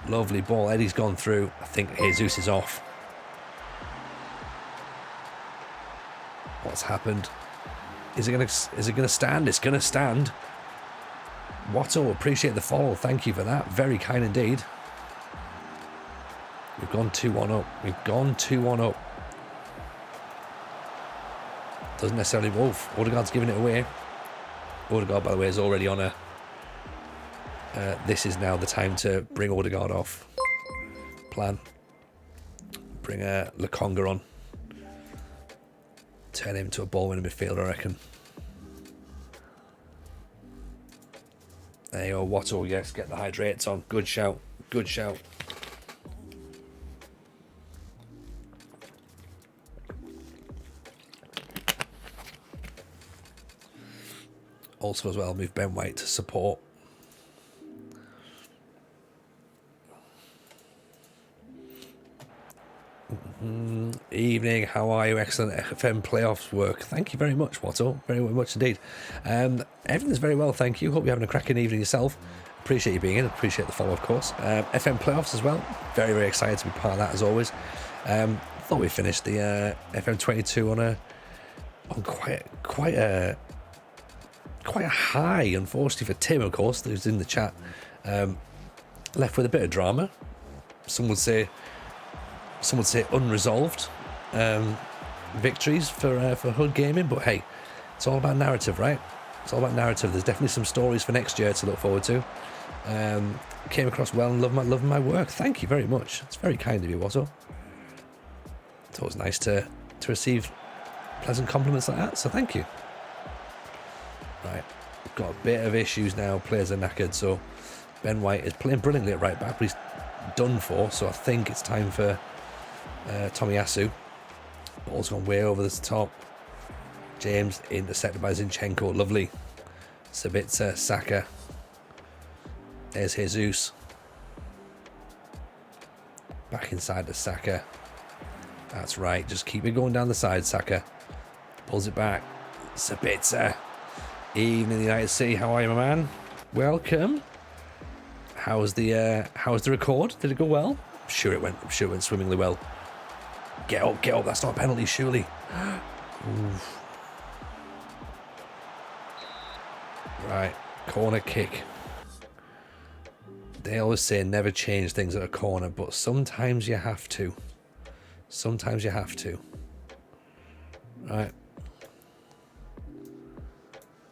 Lovely ball. Eddie's gone through. I think Jesus is off. What's happened? Is it gonna stand? It's gonna stand. Watto, appreciate the follow. Thank you for that. Very kind indeed. We've gone 2-1 up. Doesn't necessarily move. Odegaard's giving it away. Odegaard, by the way, is already on a... this is now the time to bring Odegaard off. Plan. Bring Lokonga on. Turn him to a ball-winning midfielder, I reckon. There you go, Watto, yes, get the hydrates on. Good shout. Also as well, move Ben White to support. Evening, how are you? Excellent FM playoffs work. Thank you very much, Watto. Very much indeed. Everything's very well, thank you. Hope you're having a cracking evening yourself. Appreciate you being in. Appreciate the follow, of course. FM playoffs as well. Very, very excited to be part of that as always. Thought we finished the FM22 on quite a high, unfortunately for Tim, of course, who's in the chat. Left with a bit of drama. Some would say unresolved victories for Hood Gaming, but hey, it's all about narrative, right? It's all about narrative. There's definitely some stories for next year to look forward to. Came across well and loving my work. Thank you very much. It's very kind of you, Watto. It's always nice to receive pleasant compliments like that, so thank you. Right, we've got a bit of issues now. Players are knackered, so Ben White is playing brilliantly at right back, but he's done for, so I think it's time for Tomiyasu. Ball's gone way over the top. James intercepted by Zinchenko. Lovely. Sabitzer, Saka. There's Jesus. Back inside to Saka. That's right. Just keep it going down the side, Saka. Pulls it back. Sabitzer. Evening, United City. How are you, my man? Welcome. How was the record? Did it go well? I'm sure it went swimmingly well. Get up, get up. That's not a penalty, surely. Oof. Right, corner kick. They always say never change things at a corner, but sometimes you have to. Sometimes you have to. Right.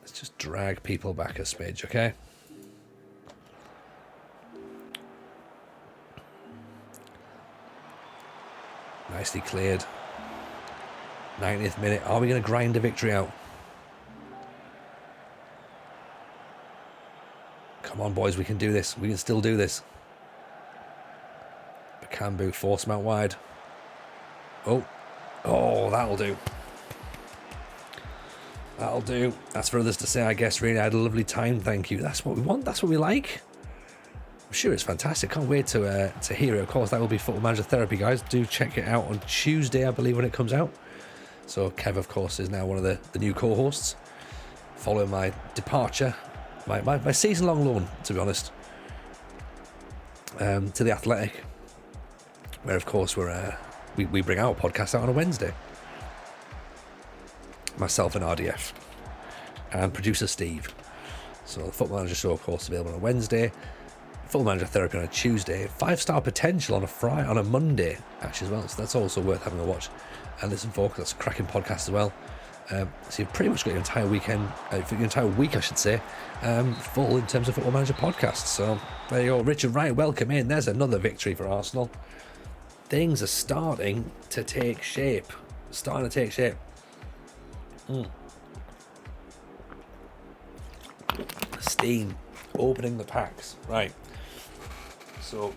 Let's just drag people back a smidge, okay? Nicely cleared. 90th minute. Are we going to grind a victory out? Come on, boys. We can do this. We can still do this. Bakambu, force him out wide. Oh. Oh, that'll do. That'll do. That's for others to say, I guess. Really, I had a lovely time. Thank you. That's what we want. That's what we like. I'm sure it's fantastic. Can't wait to hear it. Of course, that will be Football Manager Therapy, guys. Do check it out on Tuesday, I believe, when it comes out. So Kev, of course, is now one of the new co-hosts, following my departure, my season-long loan, to be honest, to The Athletic, where, of course, we bring our podcast out on a Wednesday. Myself and RDF, and producer Steve. So the Football Manager Show, of course, is available on a Wednesday. Full Manager Therapy on a Tuesday, 5-star potential on a Friday, on a Monday actually as well. So that's also worth having a watch and listen for, because that's a cracking podcast as well. So you've pretty much got your entire weekend, your entire week, I should say, full in terms of Football Manager podcasts. So there you go, Richard Wright, welcome in. There's another victory for Arsenal. Things are starting to take shape. Steam opening the packs, right? So,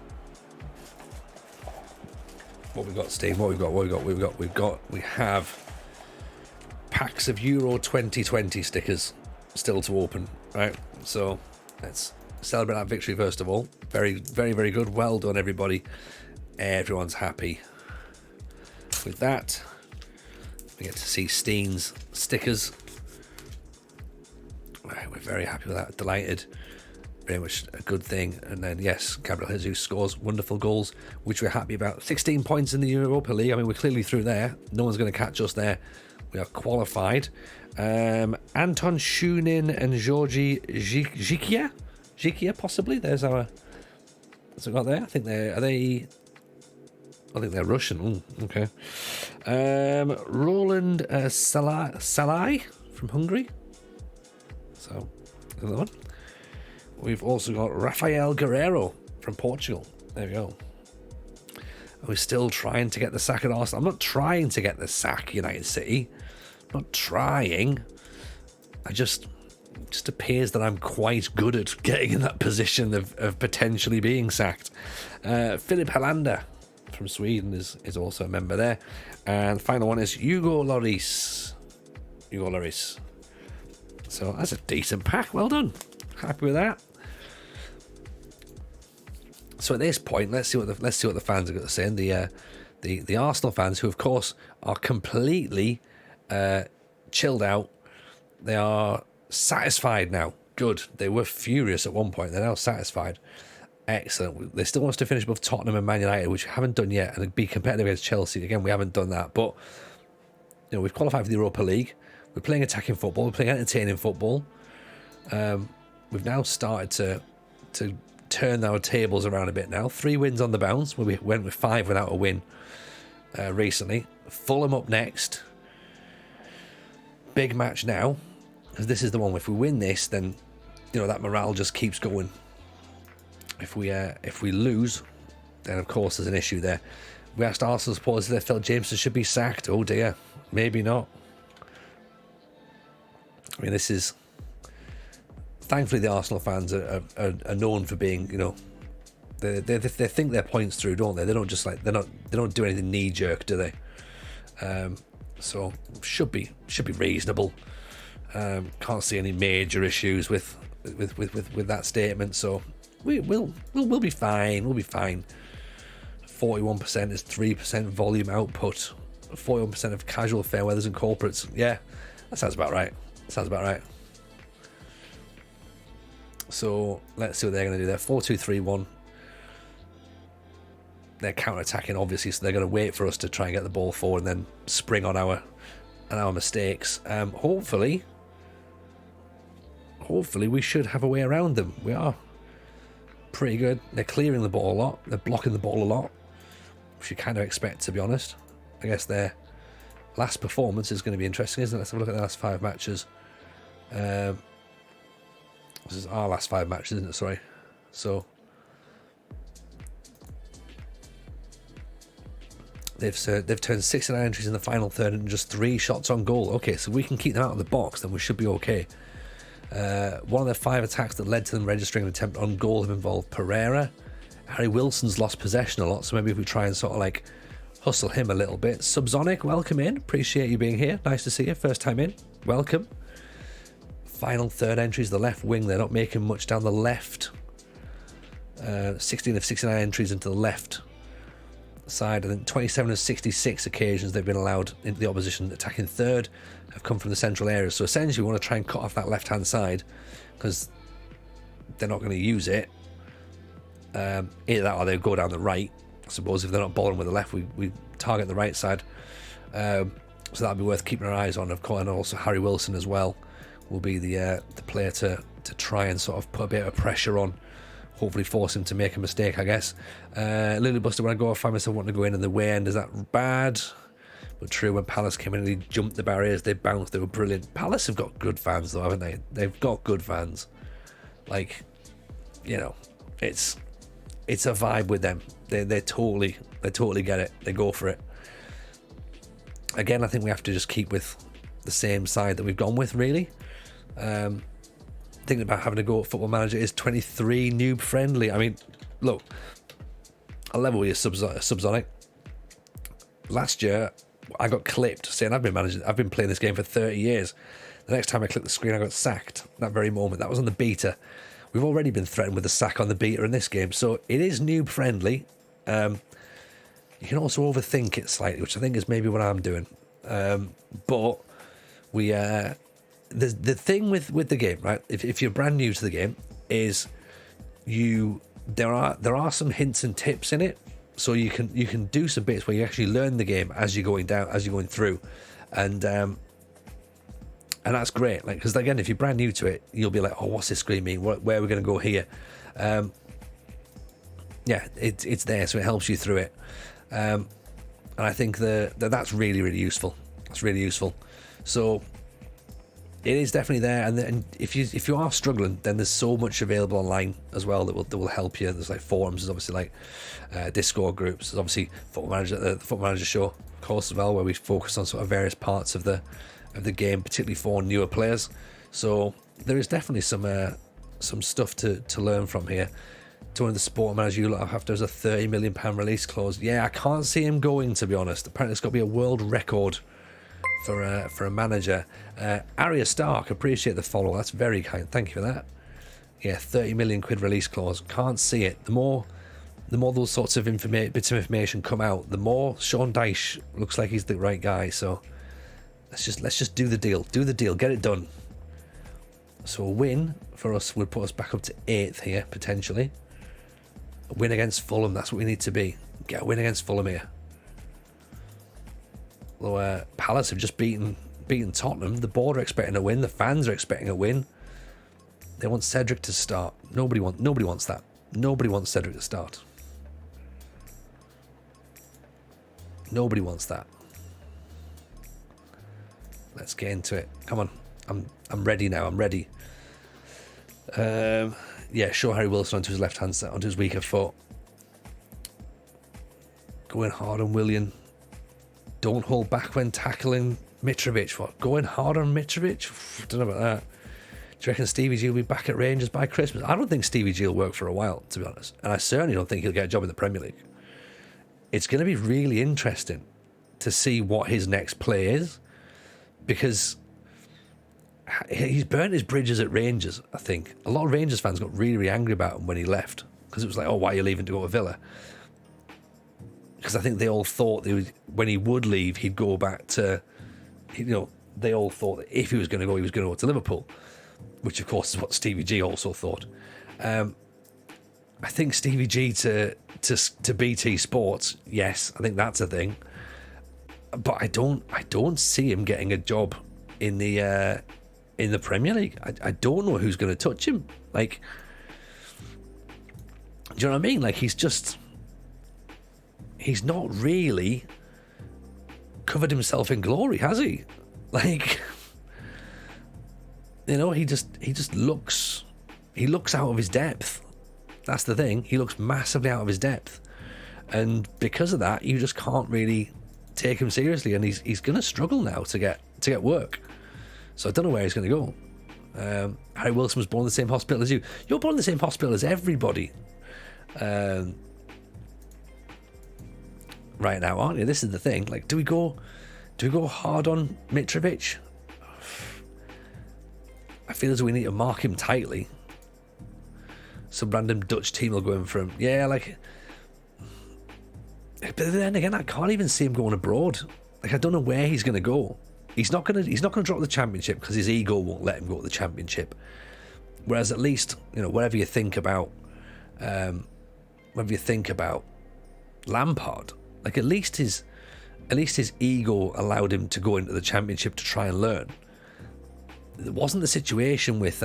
what we've got, Steve? We have packs of Euro 2020 stickers still to open, right? So, let's celebrate that victory first of all. Very, very, very good. Well done, everybody. Everyone's happy with that. We get to see Steen's stickers. Right, we're very happy with that. Delighted. Very much a good thing. And then, yes, Gabriel Jesus scores wonderful goals, which we're happy about. 16 points in the Europa League. I mean, we're clearly through there. No one's going to catch us there. We are qualified. Anton Shunin and Georgi Zhikia, possibly. There's our... What's it got there? I think they're Russian. Okay. Roland Salai from Hungary. So, another one. We've also got Rafael Guerreiro from Portugal. There we go. We're still trying to get the sack at Arsenal. I'm not trying to get the sack, United City. I'm not trying. It just appears that I'm quite good at getting in that position of potentially being sacked. Philip Helander from Sweden is also a member there. And the final one is Hugo Lloris. So that's a decent pack. Well done. Happy with that. So at this point, let's see what the fans are going to say. And the Arsenal fans, who of course are completely chilled out, they are satisfied now. Good. They were furious at one point. They're now satisfied. Excellent. They still want us to finish above Tottenham and Man United, which we haven't done yet, and be competitive against Chelsea. Again, we haven't done that. But we've qualified for the Europa League. We're playing attacking football. We're playing entertaining football. We've now started to turn our tables around a bit now. 3 wins on the bounce. We went with 5 without a win recently. Fulham up next. Big match now, because this is the one. If we win this, then that morale just keeps going. If we lose, then of course there's an issue there. We asked Arsenal supporters if they felt Jameson should be sacked. Oh dear, maybe not. I mean, this is... Thankfully, the Arsenal fans are known for being, they think their points through, don't they? They don't just they don't do anything knee jerk, do they? So should be reasonable. Can't see any major issues with that statement. So we'll be fine. We'll be fine. 41% is 3% volume output. 41% of casual fair weathers and corporates. Yeah, that sounds about right. So let's see what they're going to do there. 4-2-3-1. They're counter-attacking, obviously, so they're going to wait for us to try and get the ball forward and then spring on our mistakes. Hopefully we should have a way around them. We are pretty good. They're clearing the ball a lot. They're blocking the ball a lot, which you kind of expect, to be honest. I guess their last performance is going to be interesting, isn't it? Let's have a look at the last 5 matches. This is our last 5 matches, isn't it? Sorry. So they've turned 69 entries in the final third and just 3 shots on goal. Okay, so we can keep them out of the box, then we should be okay. One of their 5 attacks that led to them registering an attempt on goal have involved Pereira. Harry Wilson's lost possession a lot, so maybe if we try and sort of like hustle him a little bit. Subsonic, welcome in. Appreciate you being here. Nice to see you. First time in. Welcome. Final third entries, the left wing. They're not making much down the left. 16 of 69 entries into the left side. I think 27 of 66 occasions they've been allowed into the opposition attacking third have come from the central area. So essentially we want to try and cut off that left-hand side because they're not going to use it. Either that or they'll go down the right. I suppose if they're not bothering with the left, we target the right side. So that'll be worth keeping our eyes on, of course. And also Harry Wilson as well will be the player to try and sort of put a bit of pressure on. Hopefully force him to make a mistake, I guess. Lily Buster, when I go, I find myself wanting to go in the way end. Is that bad? But true, when Palace came in and he jumped the barriers, they bounced, they were brilliant. Palace have got good fans though, haven't they? They've got good fans. Like, you know, it's a vibe with them. They totally get it. They go for it. Again, I think we have to just keep with the same side that we've gone with, really. Thinking about having to go at Football Manager is 23 noob friendly. I mean, look, I'll level with you, Subsonic. Last year, I got clipped saying I've been playing this game for 30 years. The next time I clicked the screen, I got sacked. That very moment. That was on the beta. We've already been threatened with a sack on the beta in this game, so it is noob friendly. You can also overthink it slightly, which I think is maybe what I'm doing. But we the thing with the game, right? If you're brand new to the game, is there are some hints and tips in it, so you can do some bits where you actually learn the game as you're going through, and that's great. Like, because again, if you're brand new to it, you'll be like, oh, what's this screen mean? Where are we going to go here? Yeah, it's there, so it helps you through it, and I think that's really, really useful. It's really useful. So it is definitely there, and if you are struggling, then there's so much available online as well that will help you. There's like forums, there's obviously like Discord groups. There's obviously the Football Manager show, of course, as well, where we focus on sort of various parts of the game, particularly for newer players. So there is definitely some stuff to learn from here. To one of the Sport Manager you lot after, there's a £30 million release clause. Yeah, I can't see him going, to be honest. Apparently it's got to be a world record for a manager. Arya Stark, appreciate the follow. That's very kind. Thank you for that. Yeah, 30 million quid release clause. Can't see it. The more those sorts of bits of information come out, the more Sean Dyche looks like he's the right guy. So let's just do the deal. Do the deal. Get it done. So a win for us would put us back up to 8th here, potentially. A win against Fulham, that's what we need to be. Get a win against Fulham here. Although Palace have just beaten Tottenham, the board are expecting a win, the fans are expecting a win. They want Cedric to start. Nobody wants that. Nobody wants Cedric to start. Nobody wants that. Let's get into it. Come on. I'm ready now. I'm ready. Yeah, show Harry Wilson onto his left hand side, onto his weaker foot. Going hard on Willian. Don't hold back when tackling Mitrovic. What? Going hard on Mitrovic? Don't know about that. Do you reckon Stevie G will be back at Rangers by Christmas? I don't think Stevie G will work for a while, to be honest. And I certainly don't think he'll get a job in the Premier League. It's going to be really interesting to see what his next play is, because he's burnt his bridges at Rangers, I think. A lot of Rangers fans got really, really angry about him when he left, because it was like, oh, why are you leaving to go to Villa? Because I think they all thought when he would leave, he'd go back to, they all thought that if he was going to go, he was going to go to Liverpool, which of course is what Stevie G also thought. I think Stevie G to BT Sports, yes, I think that's a thing. But I don't see him getting a job in the Premier League. I don't know who's going to touch him. Like, do you know what I mean? Like, he's not really covered himself in glory, has he? Like, he just looks out of his depth. That's the thing. He looks massively out of his depth, and because of that, you just can't really take him seriously. And he's going to struggle now to get work. So I don't know where he's going to go. Harry Wilson was born in the same hospital as you. You're born in the same hospital as everybody. Right now, aren't you? This is the thing. Like, do we go hard on Mitrovic? I feel as though we need to mark him tightly. Some random Dutch team will go in for him. Yeah, like. But then again, I can't even see him going abroad. Like, I don't know where he's going to go. He's not going to drop the Championship because his ego won't let him go to the Championship. Whereas at least, whatever you think about Lampard, like at least his ego allowed him to go into the Championship to try and learn. It wasn't the situation with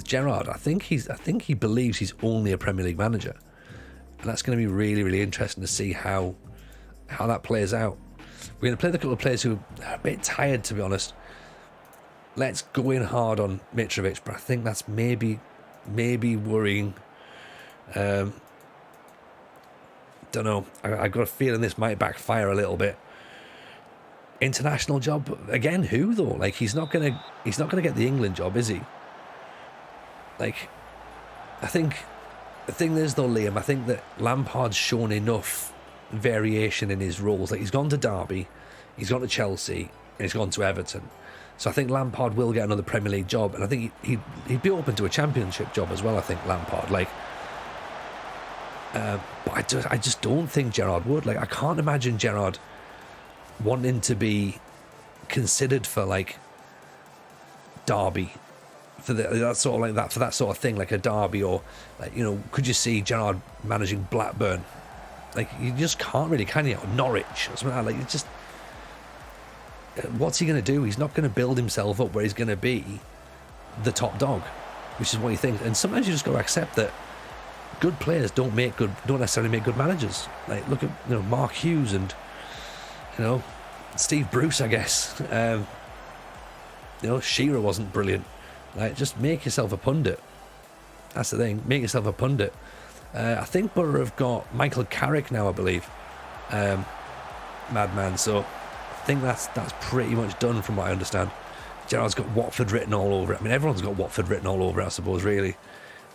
Gerrard. I think he believes he's only a Premier League manager, and that's going to be really, really interesting to see how that plays out. We're going to play the couple of players who are a bit tired, to be honest. Let's go in hard on Mitrovic, but I think that's maybe worrying. Don't know. I've got a feeling this might backfire a little bit. International job again? Who though? Like, he's not gonna get the England job, is he? Like, I think the thing is though, Liam, I think that Lampard's shown enough variation in his roles. Like, he's gone to Derby, he's gone to Chelsea, and he's gone to Everton. So I think Lampard will get another Premier League job, and I think he'd be open to a Championship job as well. I think Lampard, like, but I just don't think Gerrard would. Like, I can't imagine Gerrard wanting to be considered for like Derby, for that sort of thing, like a Derby, or like, could you see Gerrard managing Blackburn? Like, you just can't really, can you? Or Norwich or something like that. Like, it's just, what's he going to do? He's not going to build himself up where he's going to be the top dog, which is what he thinks. And sometimes you just got to accept that good players don't necessarily make good managers. Like, look at Mark Hughes and Steve Bruce, I guess. Shearer wasn't brilliant. Like, just make yourself a pundit. That's the thing. Make yourself a pundit. I think Borough have got Michael Carrick now, I believe. Madman. So I think that's pretty much done from what I understand. Gerrard's got Watford written all over it. I mean, everyone's got Watford written all over it, I suppose, really.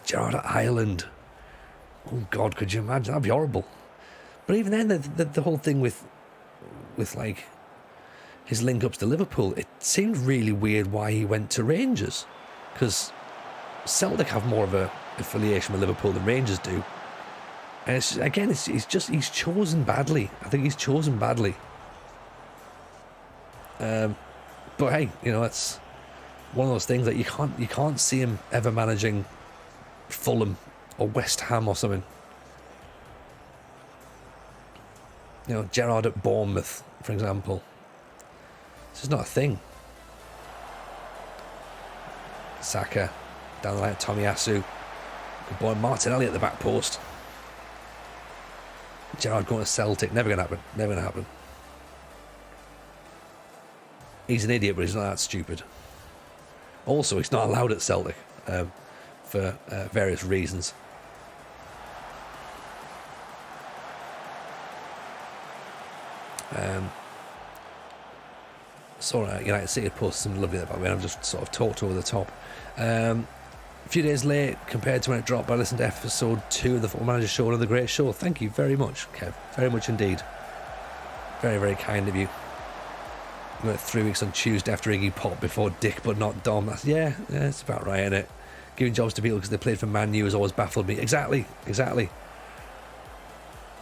Gerrard at Ireland. Oh God, could you imagine? That'd be horrible. But even then, the whole thing with like his link-ups to Liverpool, it seemed really weird why he went to Rangers, because Celtic have more of a affiliation with Liverpool than Rangers do. And he's chosen badly. I think he's chosen badly. But hey, it's one of those things that you can't see him ever managing Fulham or West Ham or something. Gerrard at Bournemouth, for example. It's just not a thing. Saka, down the line, Tomiyasu. Good boy, Martinelli at the back post. Gerrard going to Celtic, never going to happen. Never going to happen. He's an idiot, but he's not that stupid. Also, he's not allowed at Celtic for various reasons. United City had posted some lovely about me. I've just sort of talked over the top. A few days late compared to when it dropped, I listened to episode 2 of the Football Manager Show, another great show. Thank you very much, Kev. Very much indeed. Very, very kind of you. We went 3 weeks on Tuesday after Iggy Pop before Dick but not Dom. Yeah, it's about right, isn't it? Giving jobs to people because they played for Man U has always baffled me. Exactly.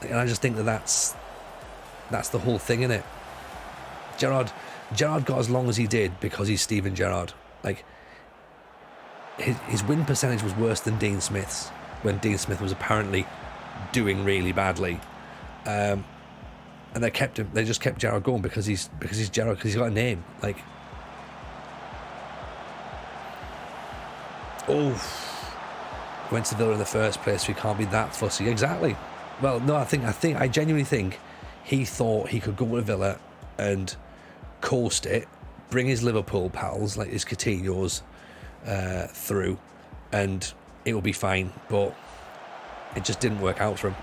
And I just think that's the whole thing, innit? Gerrard got as long as he did because he's Steven Gerrard. Like, his win percentage was worse than Dean Smith's when Dean Smith was apparently doing really badly. And they kept him. They just kept Gerrard going because he's Gerrard, because he's got a name. Like, went to Villa in the first place, so he can't be that fussy. Exactly. Well, no, I genuinely think he thought he could go to Villa and coast it, bring his Liverpool pals like his Coutinho's through, and it will be fine. But it just didn't work out for him.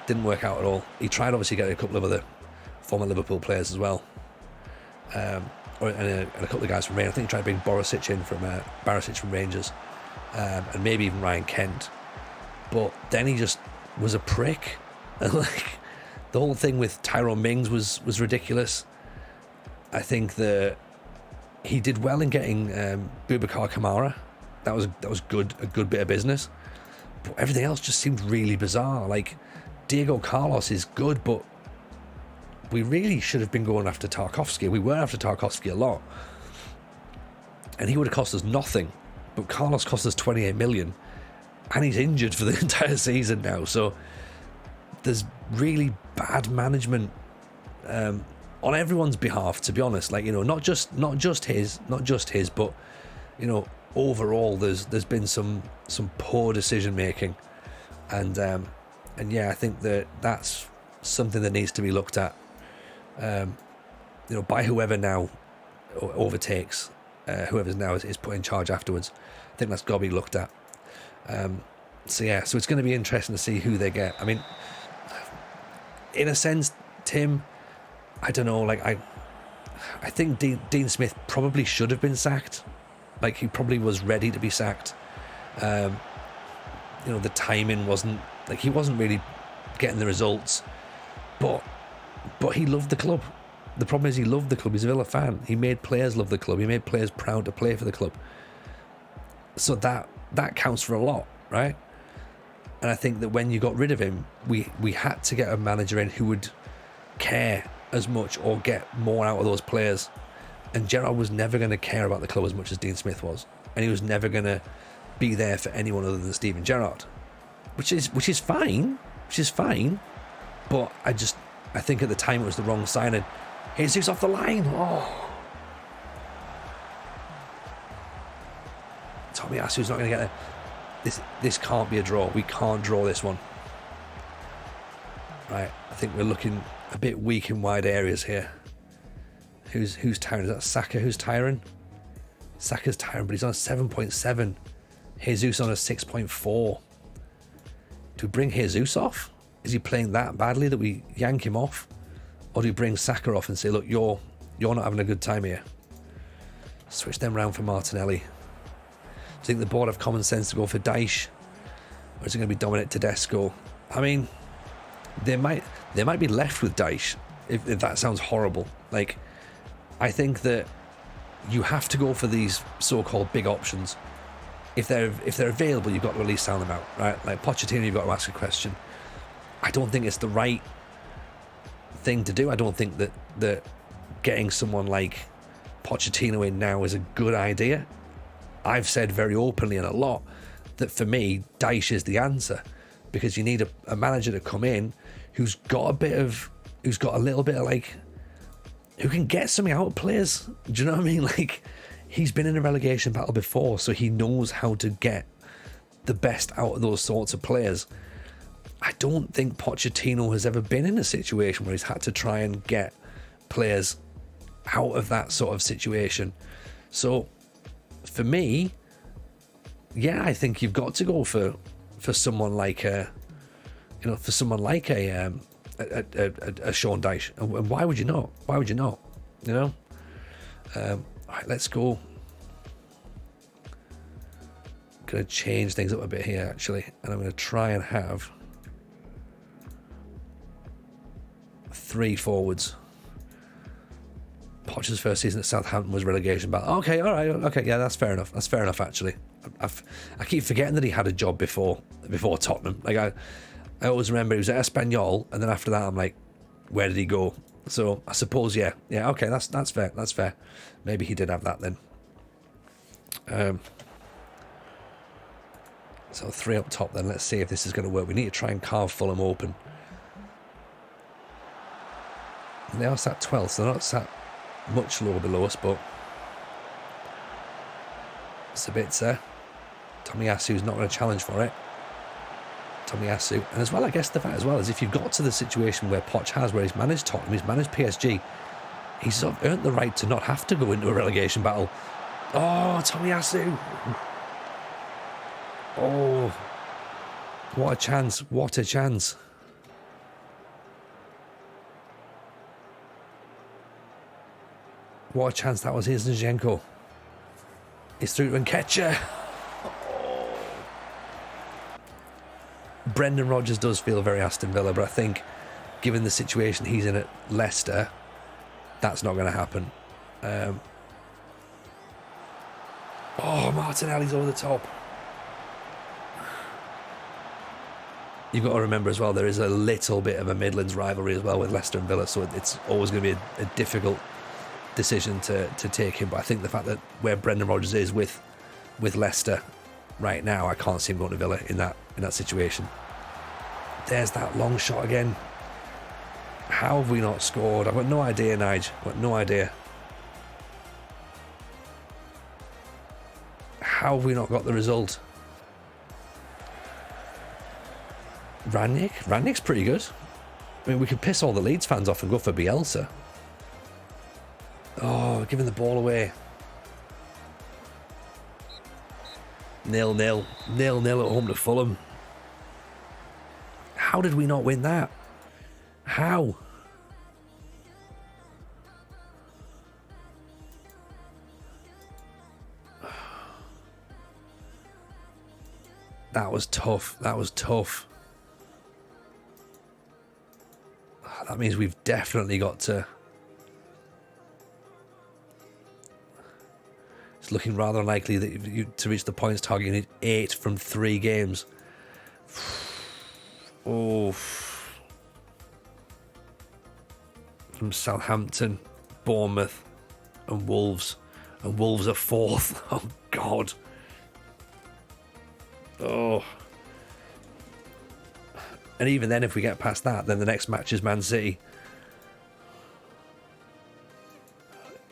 Didn't work out at all. He tried obviously to get a couple of other former Liverpool players as well, and a couple of guys from Rangers. I think he tried to bring Barisic from Rangers, and maybe even Ryan Kent. But then he just was a prick, and like the whole thing with Tyrone Mings was ridiculous. I think that he did well in getting Boubacar Kamara. That was good, a good bit of business. But everything else just seemed really bizarre. Like, Diego Carlos is good, but we really should have been going after Tarkowski. We were after Tarkowski a lot, and he would have cost us nothing. But Carlos cost us 28 million, and he's injured for the entire season now. So there's really bad management on everyone's behalf, to be honest. Like, you know, not just his, but you know, overall there's been some poor decision making, and yeah, I think that's something that needs to be looked at, you know, by whoever now overtakes, whoever's now is put in charge afterwards. I think that's got to be looked at. So it's going to be interesting to see who they get. I mean, in a sense, Tim, I don't know, like I think Dean Smith probably should have been sacked. Like, he probably was ready to be sacked. You know, the timing wasn't, like, he wasn't really getting the results, but he loved the club. The problem is he loved the club. He's a Villa fan. He made players love the club. He made players proud to play for the club. So that counts for a lot, right? And I think that when you got rid of him, we had to get a manager in who would care as much or get more out of those players. And Gerrard was never going to care about the club as much as Dean Smith was, and he was never going to be there for anyone other than Steven Gerrard, which is fine. But I think at the time it was the wrong signing. Jesus off the line. Oh, Tommy Asu's not going to get there. This can't be a draw. We can't draw this one. Right, I think we're looking a bit weak in wide areas here. Who's tiring? Is that Saka who's tiring? Saka's tiring, but he's on a 7.7. Jesus on a 6.4. Do we bring Jesus off? Is he playing that badly that we yank him off? Or do we bring Saka off and say, look, you're not having a good time here? Switch them round for Martinelli. Do you think the board have common sense to go for Dyche? Or is it going to be Dominic Tedesco? I mean, they might be left with Dyche, if that sounds horrible. Like, I think that you have to go for these so-called big options. If they're available, you've got to at least sound them out, right? Like Pochettino, you've got to ask a question. I don't think it's the right thing to do. I don't think that getting someone like Pochettino in now is a good idea. I've said very openly and a lot that for me, Dyche is the answer, because you need a manager to come in who's got a little bit of like, who can get something out of players. Do you know what I mean? Like, he's been in a relegation battle before, so he knows how to get the best out of those sorts of players. I don't think Pochettino has ever been in a situation where he's had to try and get players out of that sort of situation. So for me, yeah, I think you've got to go for someone like a Sean Dyche. And why would you not? Why would you not? You know? All right, let's go. I'm going to change things up a bit here, actually. And I'm going to try and have 3 forwards. Poch's first season at Southampton was relegation battle. Okay, all right, okay, yeah, that's fair enough. That's fair enough, actually. I keep forgetting that he had a job before Tottenham. Like I always remember he was at Espanyol, and then after that, I'm like, where did he go? So I suppose, yeah, okay, that's fair. That's fair. Maybe he did have that then. So 3 up top then. Let's see if this is going to work. We need to try and carve Fulham open. And they are sat 12th, so they're not sat much lower below us, but it's a bit Tomiyasu's not going to challenge for it. Tomiyasu, and as well, I guess the fact as well is if you've got to the situation where Poch has, where he's managed Tottenham, he's managed PSG, he's sort of earned the right to not have to go into a relegation battle. Oh, Tomiyasu! Oh, what a chance! What a chance! What a chance that was. Here's Zinchenko. It's through to Nketiah. Brendan Rodgers does feel very Aston Villa, but I think given the situation he's in at Leicester, that's not going to happen. Martinelli's over the top. You've got to remember as well, there is a little bit of a Midlands rivalry as well with Leicester and Villa, so it's always going to be a difficult decision to take him. But I think the fact that where Brendan Rodgers is with Leicester right now, I can't see him going to Villa in that situation. There's that long shot again. How have we not scored? I've got no idea, Nige. I've got no idea. How have we not got the result? Rangnick's pretty good. I mean, we could piss all the Leeds fans off and go for Bielsa. Oh, giving the ball away. 0-0. 0-0 at home to Fulham. How did we not win that? How? That was tough. That was tough. That means we've definitely got to... It's looking rather unlikely that to reach the points target, you need 8 from 3 games. Oh. From Southampton, Bournemouth, and Wolves. And Wolves are 4th. Oh, God. Oh. And even then, if we get past that, then the next match is Man City.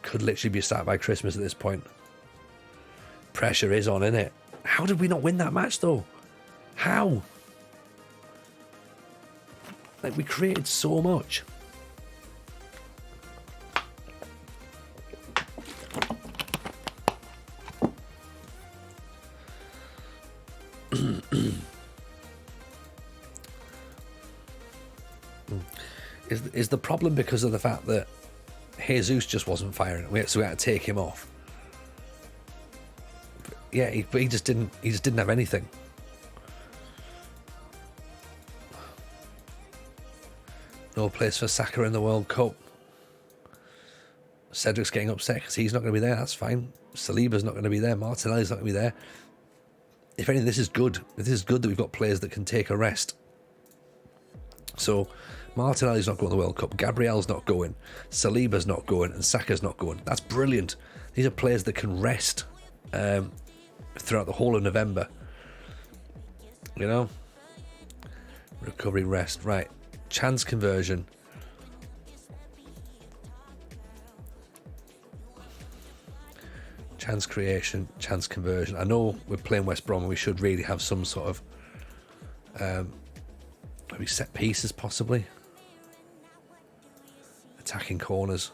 Could literally be start by Christmas at this point. Pressure is on, isn't it? How did we not win that match, though? How? Like, we created so much. Is the problem because of the fact that Jesus just wasn't firing? So we had to take him off. Yeah, but he just didn't have anything. No place for Saka in the World Cup. Cedric's getting upset because he's not going to be there. That's fine. Saliba's not going to be there. Martinelli's not going to be there. If anything, this is good. This is good that we've got players that can take a rest. So Martinelli's not going to the World Cup. Gabriel's not going. Saliba's not going. And Saka's not going. That's brilliant. These are players that can rest throughout the whole of November. You know? Recovery, rest. Right. Chance conversion. Chance creation, chance conversion. I know we're playing West Brom and we should really have some sort of maybe set pieces, possibly. Attacking corners.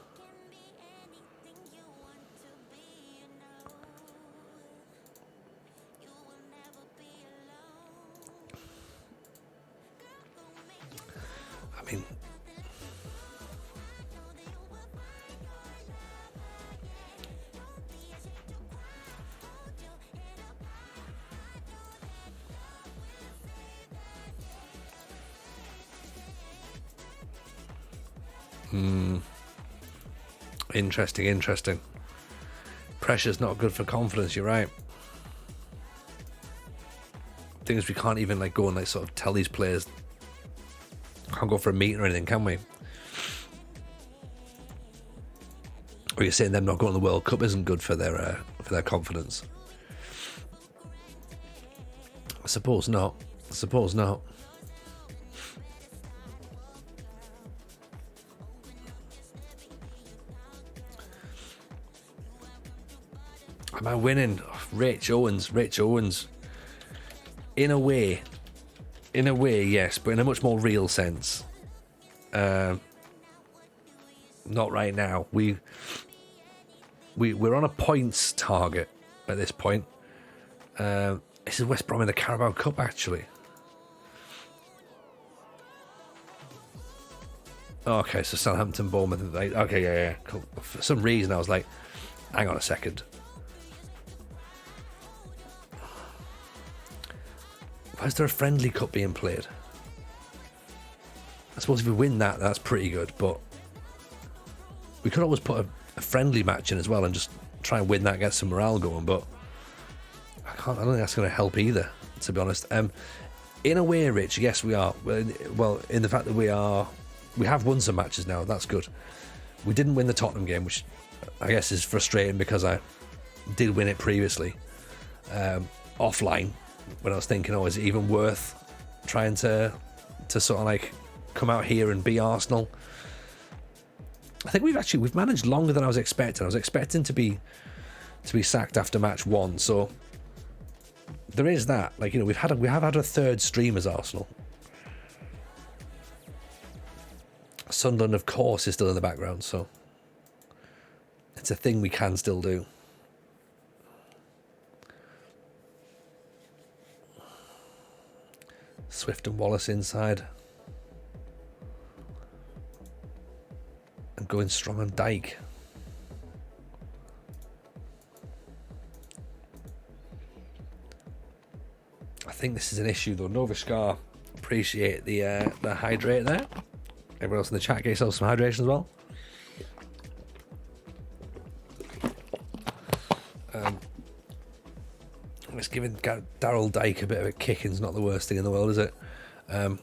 I mean, Interesting. Pressure's not good for confidence, you're right. Thing is, we can't even like go and like sort of tell these players, can't go for a meeting or anything, can we? Or you're saying them not going to the World Cup isn't good for their confidence? I suppose not. Am I winning? Oh, Rich Owens. In a way, yes, but in a much more real sense. Not right now. We're on a points target at this point. This is West Brom in the Carabao Cup, actually. Okay, so Southampton, Bournemouth. Okay, yeah. Cool. For some reason, I was like, hang on a second. Why is there a friendly cup being played? I suppose if we win that, that's pretty good, but we could always put a friendly match in as well and just try and win that, get some morale going, but I don't think that's going to help either, to be honest. In a way, Rich, yes, we are. Well, in the fact that we have won some matches now, that's good. We didn't win the Tottenham game, which I guess is frustrating because I did win it previously, offline, when I was thinking, is it even worth trying to sort of like come out here and be Arsenal? I think we've managed longer than I was expecting. I was expecting to be sacked after match 1, so there is that. Like, we have had a third stream as Arsenal. Sunderland, of course, is still in the background, so it's a thing we can still do. Swift and Wallace inside. And going strong on Dyke. I think this is an issue though. Novishkar, appreciate the hydrate there. Everyone else in the chat, get yourself some hydration as well. It's giving Daryl Dyke a bit of a kicking's not the worst thing in the world, is it? I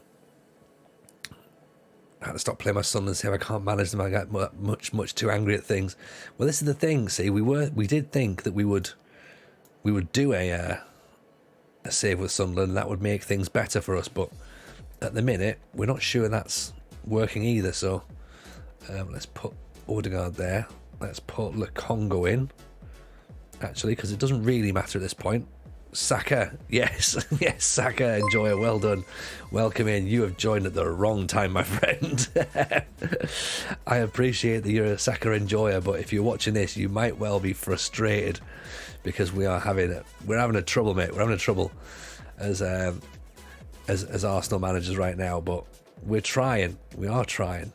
had to stop playing my son and say if I can't manage them, I get much too angry at things. Well, this is the thing. See, we did think that we would do a save with Sunderland, and that would make things better for us. But at the minute, we're not sure that's working either. So let's put Odegaard there. Let's put Lukongo in. Actually, because it doesn't really matter at this point. Saka, yes, Saka, enjoyer, well done. Welcome in. You have joined at the wrong time, my friend. I appreciate that you're a Saka enjoyer, but if you're watching this, you might well be frustrated because we're having a trouble, mate. We're having a trouble as Arsenal managers right now, but we're trying. We are trying.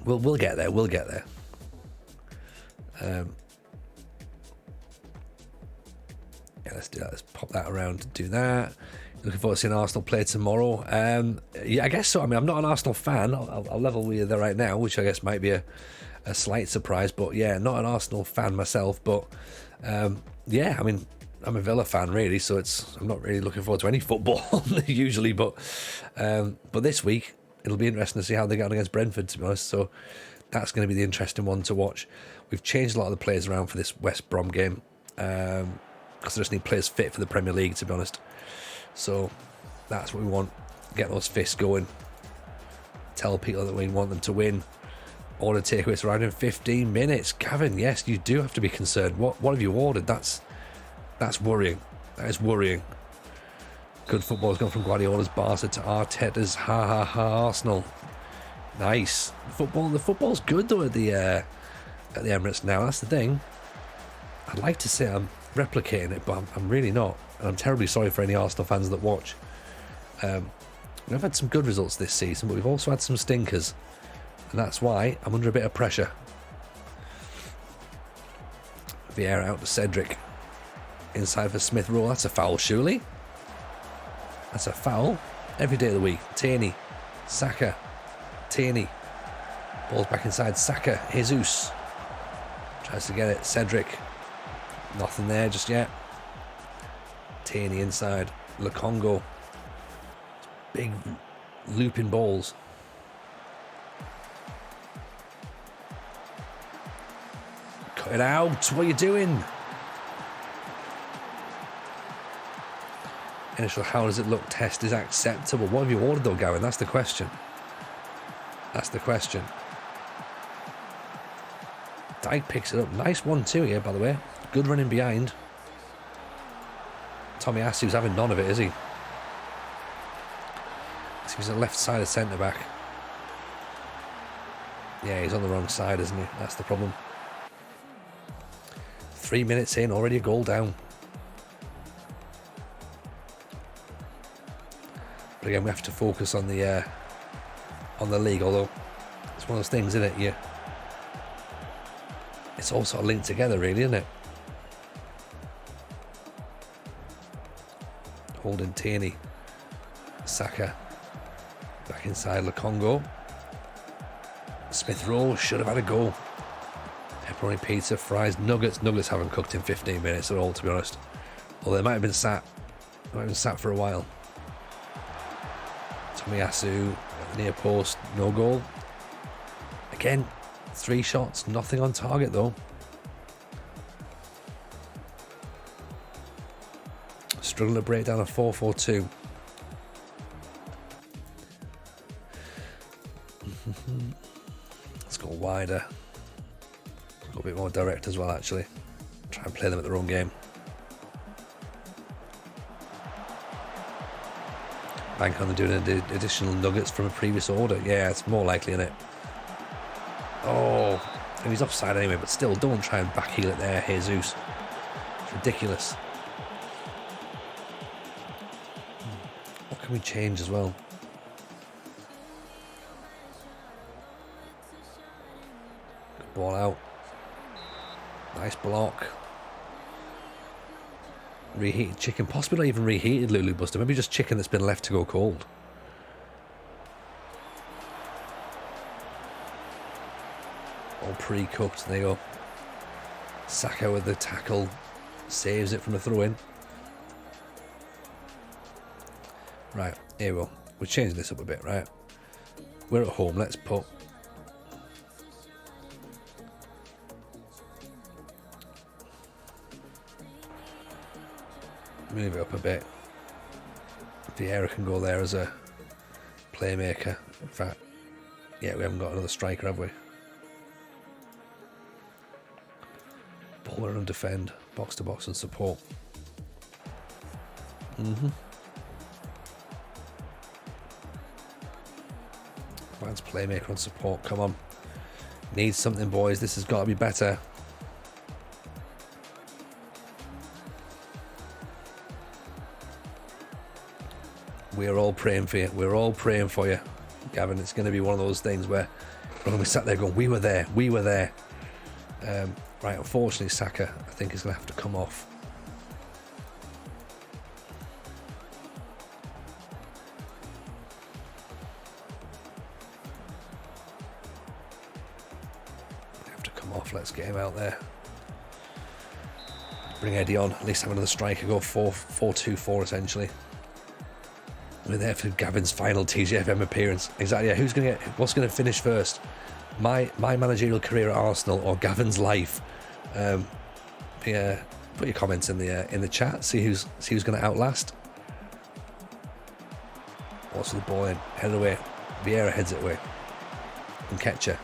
We'll get there. We'll get there. Yeah, let's do that. Let's pop that around and do that. Looking forward to seeing Arsenal play tomorrow. Yeah, I guess so. I mean, I'm not an Arsenal fan. I'll level with you there right now, which I guess might be a slight surprise. But yeah, not an Arsenal fan myself. But yeah, I mean, I'm a Villa fan really, so I'm not really looking forward to any football usually. But this week it'll be interesting to see how they get on against Brentford, to be honest. So that's going to be the interesting one to watch. We've changed a lot of the players around for this West Brom game because I just need players fit for the Premier League, to be honest. So that's what we want. Get those fists going. Tell people that we want them to win. Order takeaways around in 15 minutes. Gavin, yes, you do have to be concerned. What have you ordered? That's worrying. That is worrying. Good football has gone from Guardiola's Barca to Arteta's Arsenal. Nice. The football's good though at the Emirates now. That's the thing. I'd like to say I'm replicating it, but I'm really not. And I'm terribly sorry for any Arsenal fans that watch. We've had some good results this season, but we've also had some stinkers. And that's why I'm under a bit of pressure. Vieira out to Cedric. Inside for Smith Rowe. That's a foul, surely. That's a foul every day of the week. Tierney. Saka. Tierney. Ball's back inside. Saka. Jesus. Tries to get it. Cedric. Nothing there just yet. Tierney inside. Lukongo. Big looping balls. Cut it out. What are you doing? Initial, how does it look? Test is acceptable. What have you ordered though, Gavin? That's the question. That's the question. Dyke picks it up. Nice 1-2 here, by the way. Good running behind. Tomiyasu's having none of it, is he? He's on the left side of centre back. Yeah, he's on the wrong side, isn't he? That's the problem. 3 minutes in, already a goal down. But again, we have to focus on the league. Although it's one of those things, isn't it? Yeah, it's all sort of linked together, really, isn't it? Holding Tierney, Saka, back inside Lukongo. Smith Rowe should have had a goal. Pepperoni pizza, fries, nuggets. Nuggets haven't cooked in 15 minutes at all, to be honest. Although they might have been sat. They might have been sat for a while. Tomiyasu, near post, no goal. Again, 3 shots, nothing on target though. Struggling to break down a 4-4-2. Let's go wider. Go a bit more direct as well, actually. Try and play them at their own game. Bank on doing additional nuggets from a previous order. Yeah, it's more likely, isn't it? Oh, and he's offside anyway, but still, don't try and backheel it there, Jesus. It's ridiculous. What can we change as well? Good ball out. Nice block. Reheated chicken, possibly not even reheated, Lulu Buster. Maybe just chicken that's been left to go cold. All pre-cooked. There you go. Saka with the tackle, saves it from a throw-in. Right, here we go. We're changing this up a bit, right? We're at home. Let's put move it up a bit. Vieira can go there as a playmaker. In fact, yeah, we haven't got another striker, have we? Bowler and defend, box to box and support. Man's playmaker and support. Come on, needs something, boys. This has got to be better. We're all praying for you. We're all praying for you, Gavin. It's going to be one of those things where we're going to be sat there going, we were there, we were there. Right, unfortunately, Saka, I think, is going to have to come off. Have to come off. Let's get him out there. Bring Eddie on. At least have another striker. Go 4-2-4 essentially. We're there for Gavin's final TGFM appearance. Exactly. Yeah, what's going to finish first? My managerial career at Arsenal or Gavin's life? Yeah, put your comments in the chat. See who's going to outlast. What's the ball in? Head away. Vieira heads it away. And Ketcher.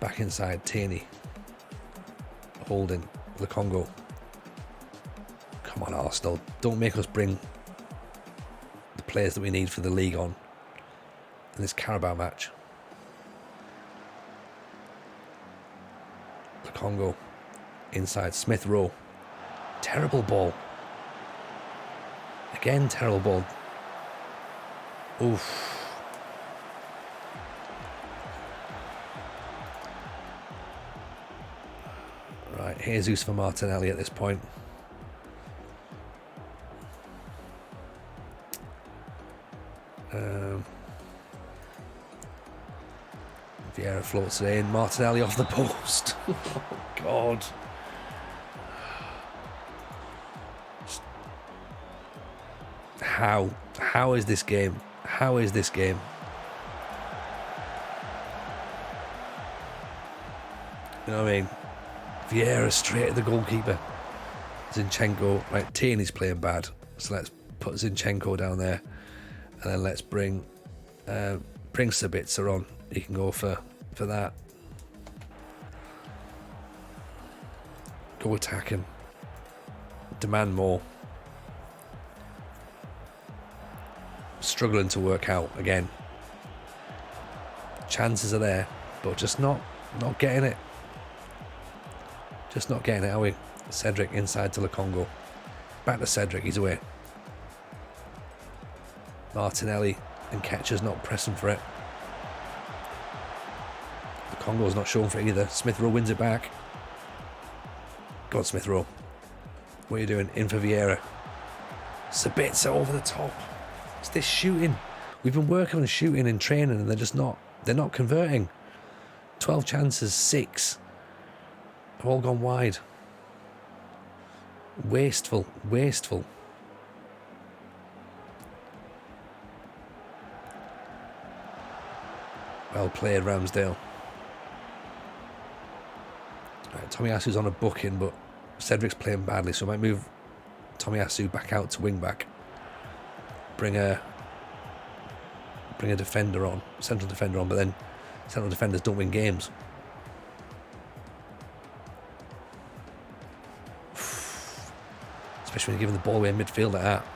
Back inside. Tierney. Holding. Lukongo. Come on, Arsenal. Don't make us bring the players that we need for the league on in this Carabao match. Lukongo. Inside. Smith Rowe. Terrible ball. Again, terrible ball. Oof. Right, Jesus for Martinelli at this point. floats it in. Martinelli off the post. Oh, God. How is this game? How is this game? You know what I mean? Vieira straight at the goalkeeper. Zinchenko. Right, Tierney's playing bad. So let's put Zinchenko down there. And then let's bring Sabitzer on. He can go for that. Go attacking. Demand more. Struggling to work out again. Chances are there, but just not getting it. Just not getting it, are we? Cedric inside to Lukongo. Back to Cedric, he's away. Martinelli and Ketcher's not pressing for it. Lukongo's not showing for it either. Smith Rowe wins it back. Go on, Smith Rowe. What are you doing? In for Vieira. Sabitzer over the top. It's this shooting. We've been working on shooting in training and they're not converting. 12 chances, 6 have all gone wide. Wasteful. Well played, Ramsdale. Right, Tomiyasu's on a booking, but Cedric's playing badly, so I might move Tomiyasu back out to wing back. Bring a defender on, central defender on, but then central defenders don't win games. Especially when you're giving the ball away in midfield like that.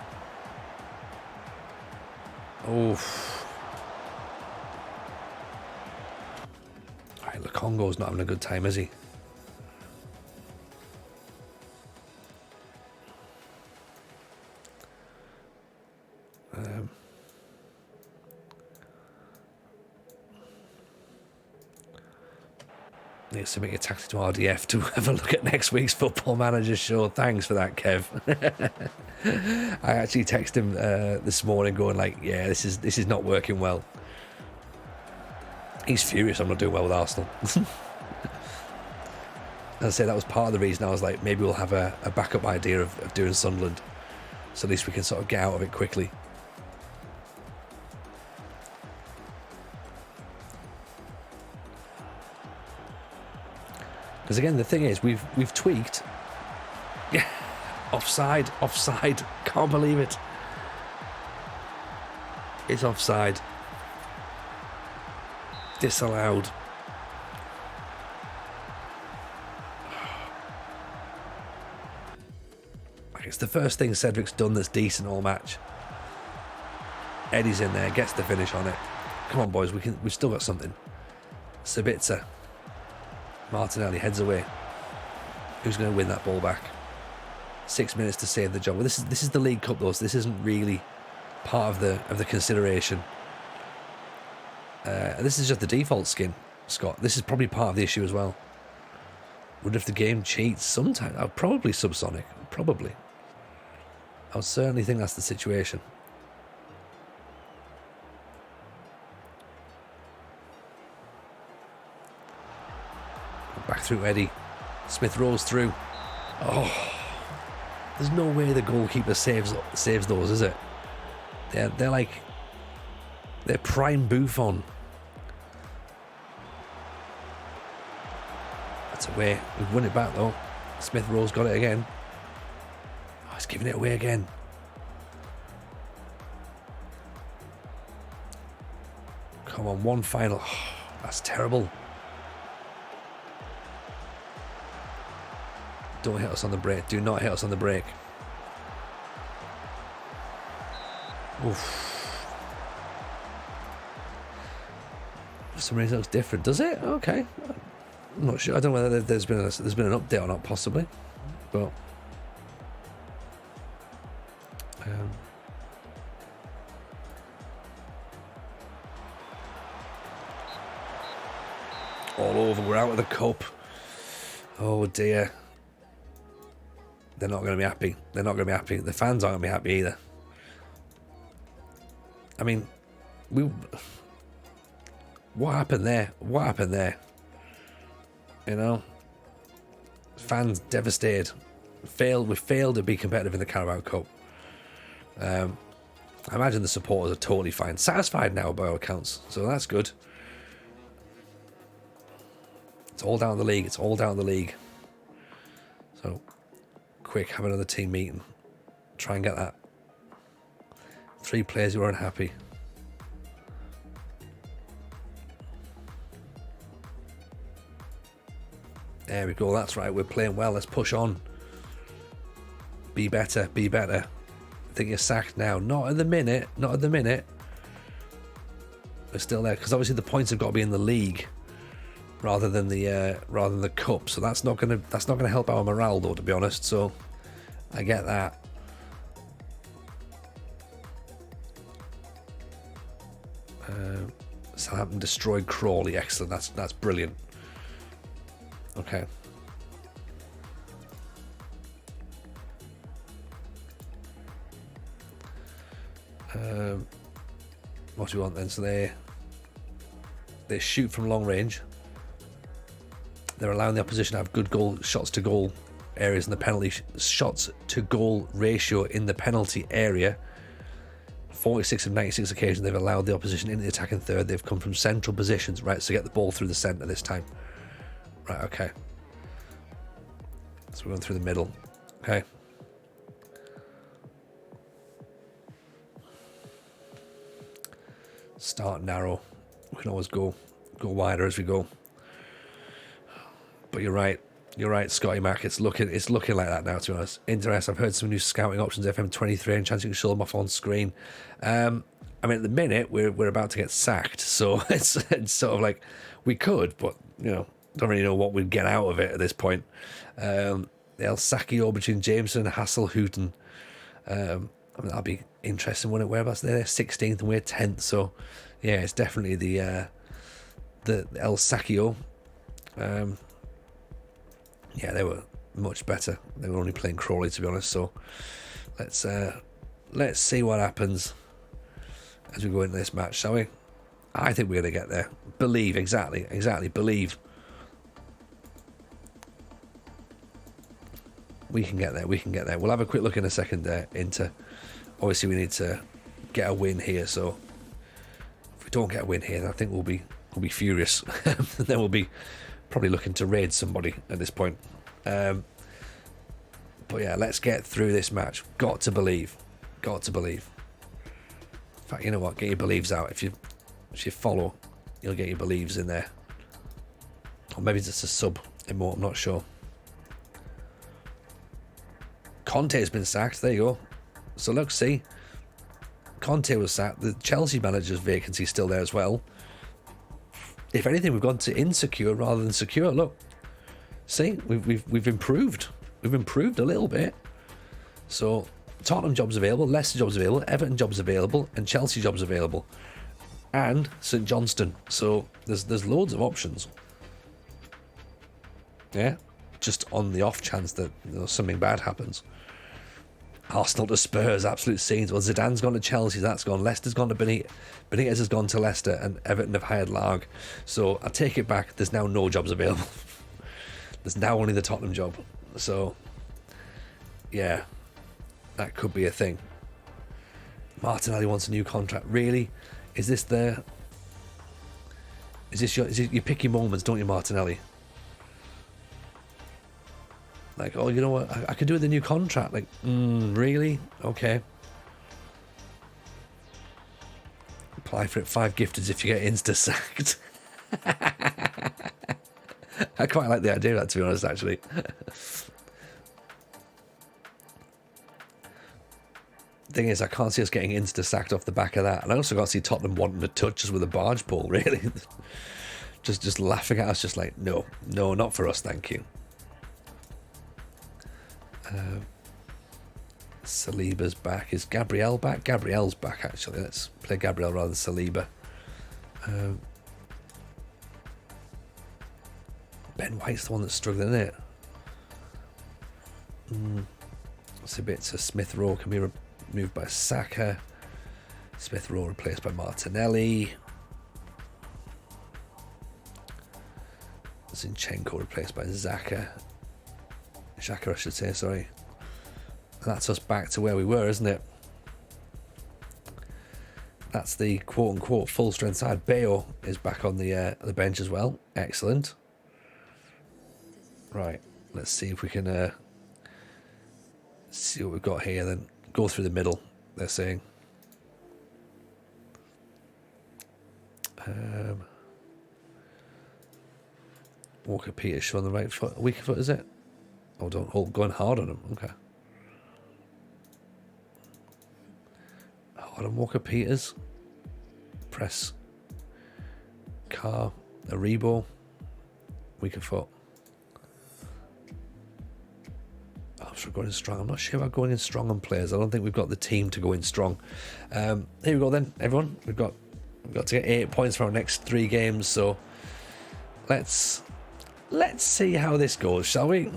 Oh. Alright, Lukongo's not having a good time, is he? Need to submit your taxi to RDF to have a look at next week's Football Manager show. Thanks for that, Kev. I actually texted him this morning going like, yeah, this is not working well. He's furious I'm not doing well with Arsenal. As I say, that was part of the reason I was like, maybe we'll have a backup idea of doing Sunderland. So at least we can sort of get out of it quickly. Because again, the thing is, we've tweaked. Yeah, offside. Can't believe it. It's offside. Disallowed. It's the first thing Cedric's done that's decent all match. Eddie's in there, gets the finish on it. Come on, boys, we've still got something. Sabitzer. Martinelli heads away. Who's going to win that ball back? 6 minutes to save the job. Well, this is the League Cup, though, so this isn't really part of the consideration. This is just the default skin, Scott. This is probably part of the issue as well. Wonder if the game cheats sometimes. Probably subsonic. Probably. I would certainly think that's the situation. Back through Eddie. Smith rolls through. Oh, there's no way the goalkeeper saves those, is it? They're prime Buffon. That's away. We've won it back though. Smith Rowe's got it again. Oh, he's giving it away again. Come on, one final. Oh, that's terrible. Don't hit us on the break. Do not hit us on the break. Oof. For some reason it looks different. Does it? Okay. I'm not sure. I don't know whether there's been an update or not, possibly. But all over. We're out of the cup. Oh dear. They're not going to be happy. They're not going to be happy. The fans aren't going to be happy either. I mean, What happened there? What happened there? You know? Fans devastated. We failed to be competitive in the Carabao Cup. I imagine the supporters are totally fine. Satisfied now by all accounts. So that's good. It's all down to the league. It's all down to the league. So, quick, have another team meeting. Try and get that. 3 players who are unhappy. There we go. That's right. We're playing well. Let's push on. Be better. Be better. I think you're sacked now. Not at the minute. Not at the minute. We're still there because obviously the points have got to be in the league rather than the cup. So that's not gonna help our morale though, to be honest. So I get that. Southampton destroyed Crawley. Excellent. That's brilliant. Okay. What do we want then? So they shoot from long range. They're allowing the opposition to have good shots to goal areas in the penalty shots to goal ratio in the penalty area. 46 of 96 occasions they've allowed the opposition into the attacking third. They've come from central positions, right? So get the ball through the centre this time. Right, okay. So we're going through the middle. Okay. Start narrow. We can always go wider as we go. But you're right. You're right, Scotty Mac. It's looking like that now, to be honest. Interest. I've heard some new scouting options, FM23, and chance you can show them off on screen. I mean, at the minute we're about to get sacked, so it's sort of like we could, but you know, don't really know what we'd get out of it at this point. El Sakio between Jameson and Hasselhouten. I mean, that'll be interesting, wouldn't it? Whereabouts they're 16th and we're 10th, so yeah, it's definitely the El Sakio. Yeah, they were much better. They were only playing Crawley, to be honest. So let's see what happens as we go into this match, shall we? I think we're going to get there. Believe, exactly. Believe. We can get there. We'll have a quick look in a second there into. Obviously, we need to get a win here. So if we don't get a win here, then I think we'll be furious. Then we'll be probably looking to raid somebody at this point. But yeah, let's get through this match. Got to believe. In fact, you know what? Get your believes out. If you follow, you'll get your believes in there. Or maybe it's a sub emote, I'm not sure. Conte's been sacked. There you go. So look, see, Conte was sacked. The Chelsea manager's vacancy is still there as well. If anything, we've gone to insecure rather than secure. Look, see, we've improved. We've improved a little bit. So Tottenham jobs available, Leicester jobs available, Everton jobs available, and Chelsea jobs available, and St Johnstone. So there's loads of options. Yeah, just on the off chance that something bad happens. Arsenal to Spurs, absolute scenes. Well, Zidane's gone to Chelsea, that's gone. Leicester's gone to Benitez has gone to Leicester, and Everton have hired Larg. So I take it back. There's now no jobs available. There's now only the Tottenham job. So yeah, that could be a thing. Martinelli wants a new contract. Really? Is this you pick your moments, don't you, Martinelli? Like, oh, you know what? I could do with a new contract. Like, really? Okay. Apply for it. 5 gifteds if you get insta-sacked. I quite like the idea of that, to be honest, actually. Thing is, I can't see us getting insta-sacked off the back of that. And I also can't see Tottenham wanting to touch us with a barge pole, really. just laughing at us, just like, no, not for us, thank you. Saliba's back. Is Gabriel back? Gabriel's back, actually. Let's play Gabriel rather than Saliba. Ben White's the one that's struggling, isn't it? It's a bit. So Smith Rowe can be removed by Saka. Smith Rowe replaced by Martinelli. Zinchenko replaced by Xhaka, I should say, sorry. That's us back to where we were, isn't it? That's the quote-unquote full-strength side. Bayo is back on the bench as well. Excellent. Right, let's see if we can see what we've got here then. Go through the middle, they're saying. Walker Peters on the right foot. Weaker foot, is it? Oh, don't hold, going hard on him. Okay. Hard on Walker Peters. Press. Aribo. Weaker foot. I'm sure going in strong. I'm not sure about going in strong on players. I don't think we've got the team to go in strong. Here we go then, everyone. We've got to get 8 points for our next 3 games. So let's see how this goes, shall we?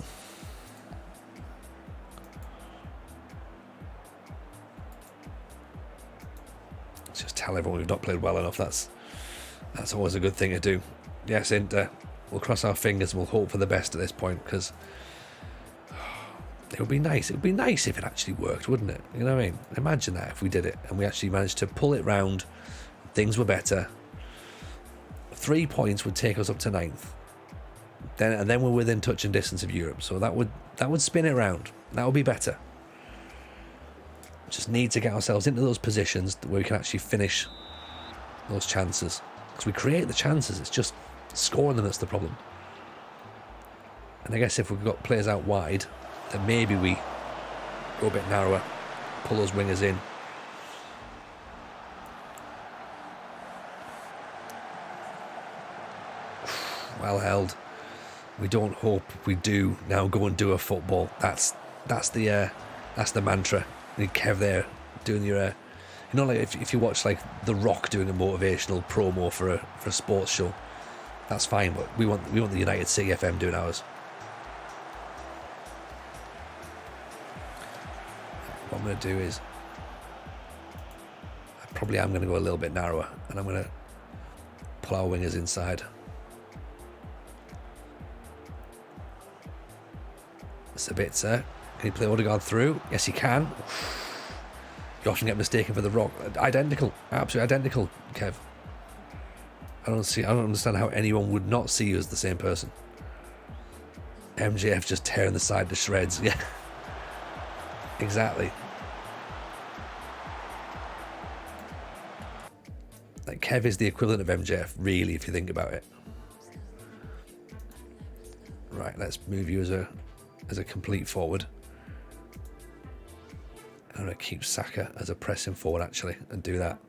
Just tell everyone we've not played well enough. That's always a good thing to do. Yes, Inter. We'll cross our fingers and we'll hope for the best at this point, because it would be nice. It would be nice if it actually worked, wouldn't it? You know what I mean? Imagine that if we did it and we actually managed to pull it round. Things were better. 3 points would take us up to 9th. Then we're within touch and distance of Europe. So that would spin it around. That would be better. Just need to get ourselves into those positions where we can actually finish those chances. Because we create the chances, it's just scoring them that's the problem. And I guess if we've got players out wide, then maybe we go a bit narrower, pull those wingers in. Well held. We don't hope, we do. Now go and do a football. That's the mantra. You need Kev there doing your, you know, like if you watch like The Rock doing a motivational promo for a sports show, that's fine. But we want the United City FM doing ours. What I'm going to do is, I probably am going to go a little bit narrower, and I'm going to pull our wingers inside. Sabitzer, can he play Odegaard through? Yes, he can. You often get mistaken for The Rock. Identical, absolutely identical, Kev. I don't understand how anyone would not see you as the same person. MJF just tearing the side to shreds. Yeah, exactly. Like Kev is the equivalent of MJF, really, if you think about it. Right, let's move you as a complete forward. I'm going to keep Saka as a pressing forward, actually, and do that.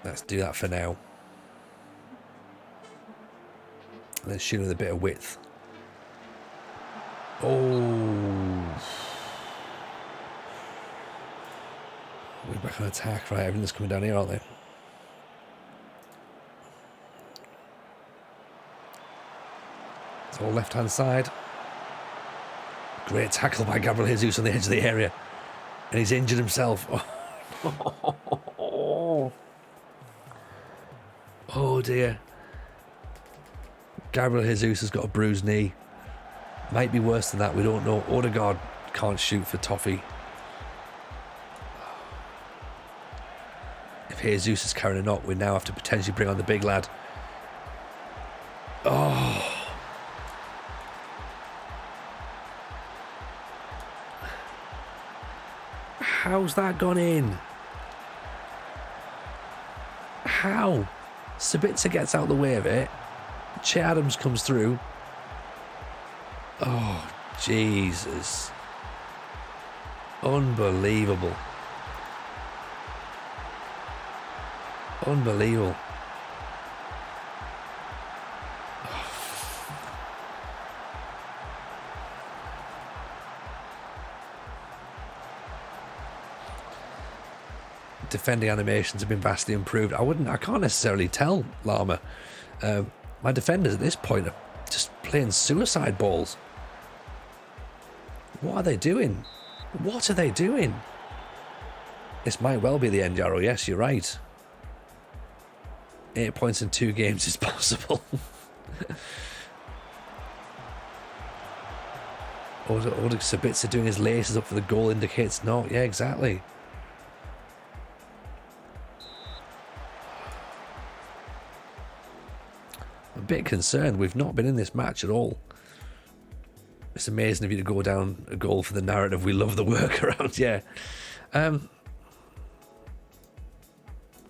Let's do that for now. And then shoot with a bit of width. Oh. We're back on attack. Right, everything's coming down here, aren't they? It's all left-hand side. Great tackle by Gabriel Jesus on the edge of the area. And he's injured himself. Oh dear. Gabriel Jesus has got a bruised knee. Might be worse than that, we don't know. Odegaard can't shoot for toffee. If Jesus is carrying a knock, we now have to potentially bring on the big lad. Oh. How's that gone in? How? Sabitzer gets out the way of it. Che Adams comes through. Oh, Jesus. Unbelievable. Unbelievable. Defending animations have been vastly improved. I can't necessarily tell, Llama. My defenders at this point are just playing suicide balls. What are they doing? What are they doing? This might well be the end, Yarrow. Yes, you're right. 8 points in 2 games is possible. Oda Sabitzer doing his laces up for the goal indicates not. Yeah, exactly. I'm a bit concerned. We've not been in this match at all. It's amazing of you to go down a goal for the narrative. We love the workaround. Yeah.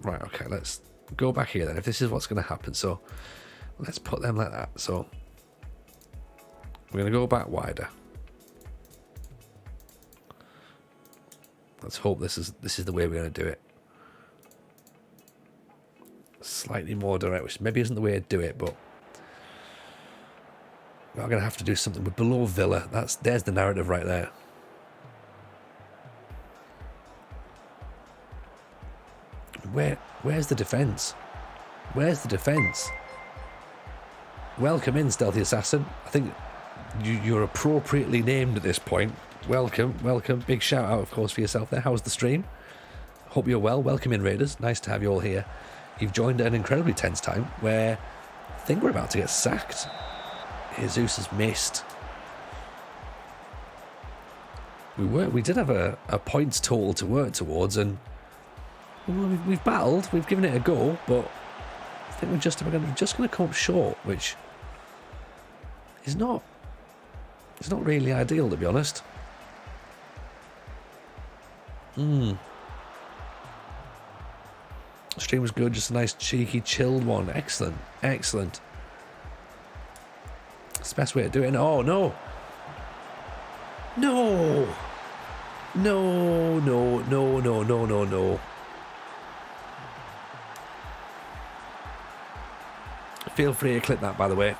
Right, okay, let's go back here then. If this is what's going to happen, so let's put them like that. So we're going to go back wider. Let's hope this is the way we're going to do it. Slightly more direct, which maybe isn't the way to do it, but we're going to have to do something. We're below Villa. There's the narrative right there. Where's the defence? Where's the defence? Welcome in, Stealthy Assassin. I think you're appropriately named at this point. Welcome. Big shout out, of course, for yourself there. How's the stream? Hope you're well. Welcome in, Raiders. Nice to have you all here. You've joined an incredibly tense time where I think we're about to get sacked. Jesus has missed. We did have a points total to work towards, and we've battled, we've given it a go, but I think we're just going to come up short, which is not really ideal, to be honest. Stream was good, just a nice cheeky chilled one. Excellent. It's the best way to do it. Oh no. No. Feel free to clip that, by the way.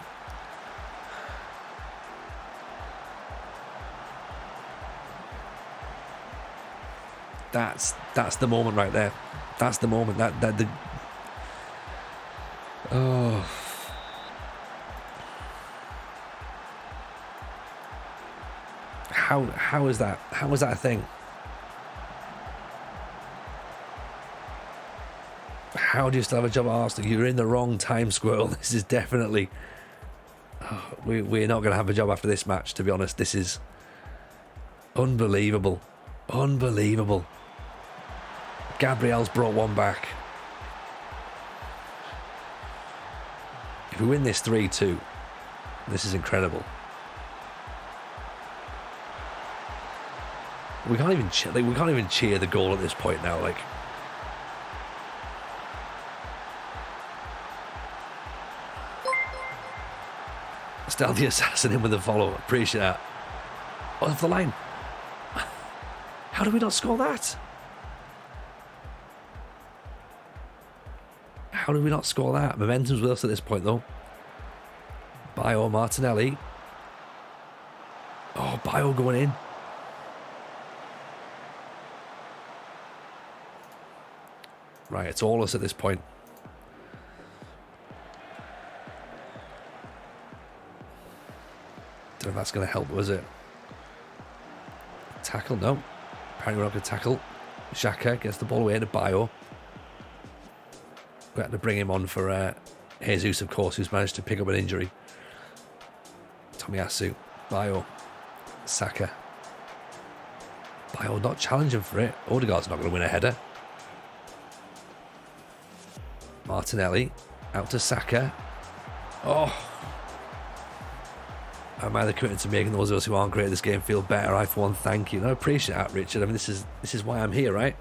That's the moment right there. That's the moment. Oh. How is that? How was that a thing? How do you still have a job at Arsenal? You're in the wrong time, Squirrel. This is definitely... we're not going to have a job after this match, to be honest. This is unbelievable. Gabriel's brought one back. If we win this 3-2, this is incredible. We can't even cheer the goal at this point now. Like, Stealthy Assassin in with the follow. Appreciate that. Off the line. How did we not score that? How did we not score that? Momentum's with us at this point, though. Bio Martinelli. Oh, Bio going in. Right, it's all us at this point. Don't know if that's going to help, was it? Tackle, no. Apparently we're not going to tackle. Xhaka gets the ball away to Bio. We had to bring him on for Jesus, of course, who's managed to pick up an injury. Tomiyasu, Bio, Saka. Bio not challenging for it. Odegaard's not going to win a header. Martinelli out to Saka. Oh. I'm either committed to making those of us who aren't great at this game feel better. I, for one, thank you. And I appreciate that, Richard. I mean, this is why I'm here, right?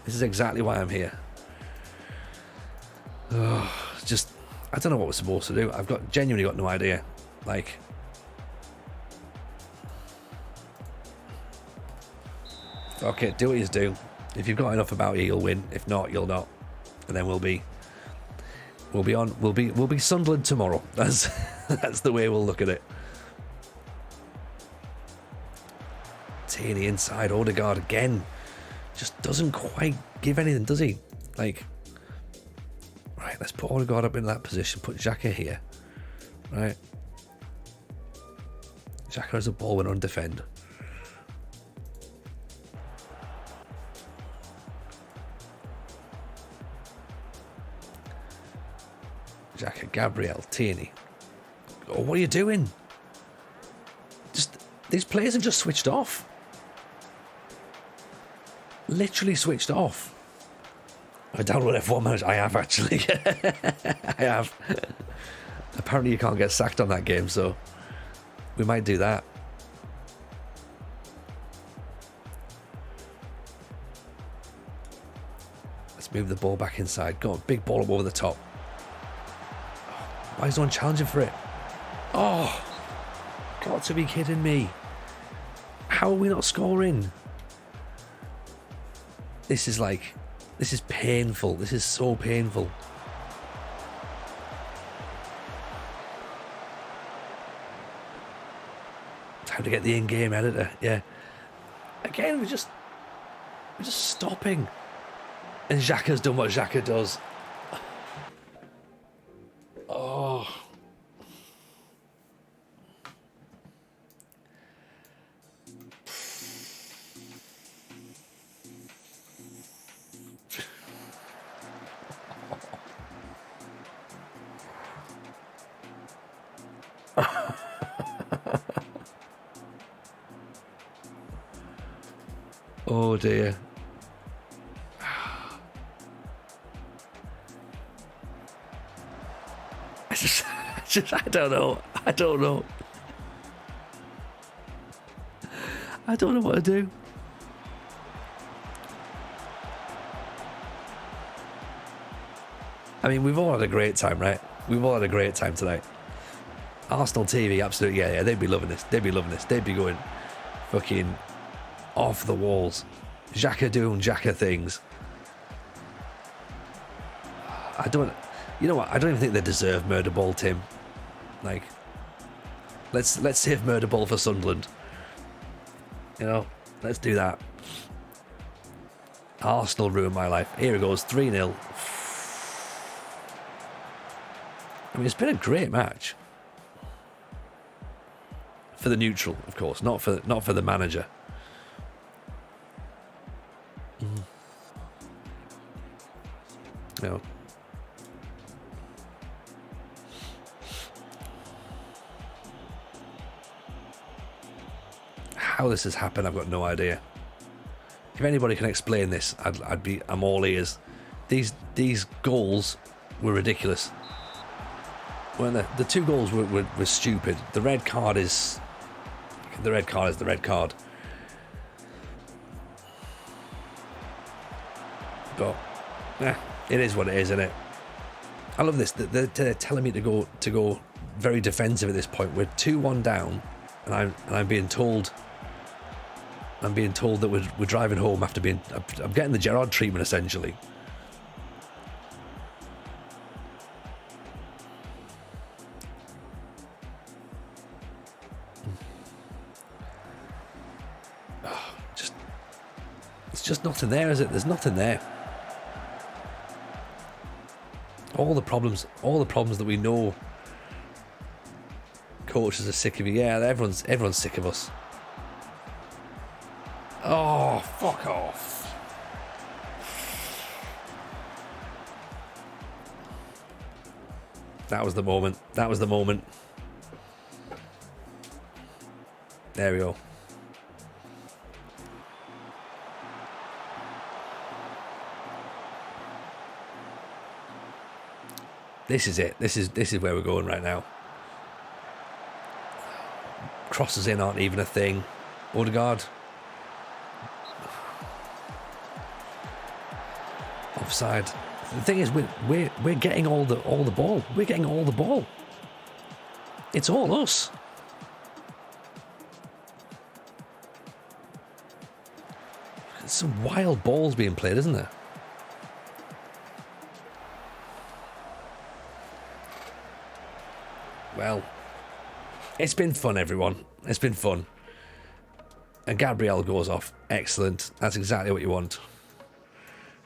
This is exactly why I'm here. Oh, just, I don't know what we're supposed to do. I've genuinely got no idea. Like, okay, do what you do. If you've got enough about you, you'll win. If not, you'll not. And then we'll be Sunderland tomorrow. That's the way we'll look at it. Tierney inside, Odegaard again. Just doesn't quite give anything, does he? Like, right, let's put Odegaard up in that position. Put Xhaka here. Right. Xhaka has a ball when on defend. Xhaka, Gabriel, Tierney. Oh, what are you doing? These players have just switched off. Literally switched off. I downloaded F1 Manager. I have, actually. I have. Apparently you can't get sacked on that game, so we might do that. Let's move the ball back inside. Go on, big ball up over the top. Why is no one challenging for it? Oh, got to be kidding me. How are we not scoring? This is painful. This is so painful. Time to get the in-game editor. Yeah. Again, we're just stopping. And Xhaka's done what Xhaka does. Oh. Oh dear. I don't know. I don't know what to do. I mean, we've all had a great time, right? We've all had a great time tonight. Arsenal TV, absolutely, yeah, they'd be loving this. They'd be loving this. They'd be going fucking off the walls. Xhaka doing Xhaka things. You know what? I don't even think they deserve Murder Ball, Tim. Like, let's save Murder Ball for Sunderland. You know, let's do that. Arsenal ruined my life. Here it goes, 3-0. I mean, it's been a great match. For the neutral, of course, not for the manager. No. How this has happened, I've got no idea. If anybody can explain this, I'm all ears. These goals were ridiculous. When the two goals were stupid. The red card is the red card. But it is what it is, isn't it? I love this. They're telling me to go very defensive at this point. We're 2-1 down, and I'm being told that we're driving home after being. I'm getting the Gerrard treatment essentially. It's just nothing there, is it? There's nothing there. All the problems that we know. Coaches are sick of you. Yeah, everyone's sick of us. Oh, fuck off. That was the moment. There we go. This is it. This is where we're going right now. Crosses in aren't even a thing. Odegaard. Offside. The thing is, we're getting all the ball. We're getting all the ball. It's all us. There's some wild balls being played, isn't there? Well, it's been fun, everyone. It's been fun. And Gabriel goes off. Excellent. That's exactly what you want.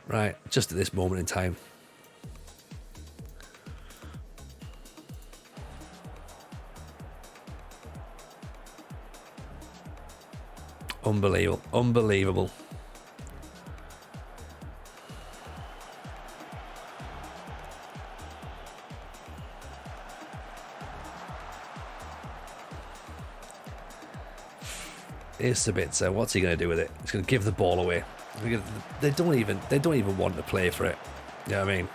Right, just at this moment in time. Unbelievable. Here's Sabitzer. What's he going to do with it? He's going to give the ball away. They don't even want to play for it. You know what I mean?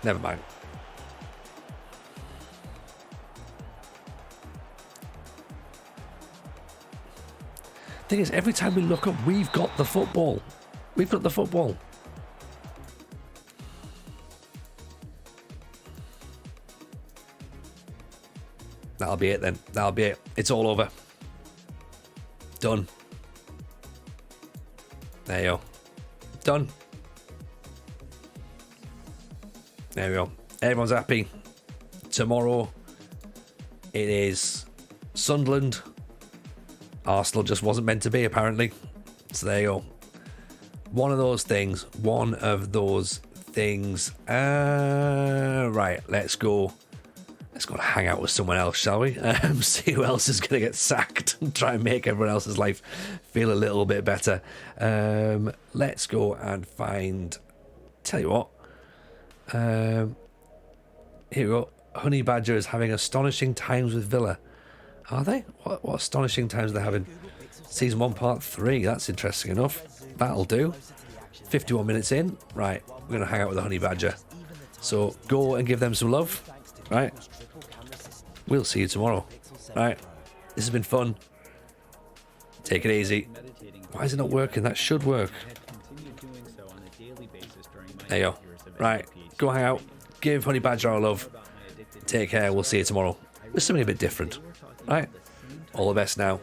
Never mind. Thing is, every time we look up, we've got the football. We've got the football. That'll be it then. That'll be it. It's all over. Done. There you go. Done. There we go. Everyone's happy. Tomorrow it is Sunderland. Arsenal just wasn't meant to be, apparently. So there you go. One of those things. Right, let's go. Let's go hang out with someone else, shall we? See who else is going to get sacked and try and make everyone else's life feel a little bit better. Let's go and find... Tell you what. Here we go. Honey Badger is having astonishing times with Villa. Are they? What astonishing times are they having? Season 1, Part 3. That's interesting enough. That'll do. 51 minutes in. Right, we're going to hang out with the Honey Badger. So go and give them some love. Right. We'll see you tomorrow. Right. This has been fun. Take it easy. Why is it not working? That should work. There you go. Right. Go hang out. Give Honey Badger our love. Take care. We'll see you tomorrow. With something a bit different. Right. All the best now.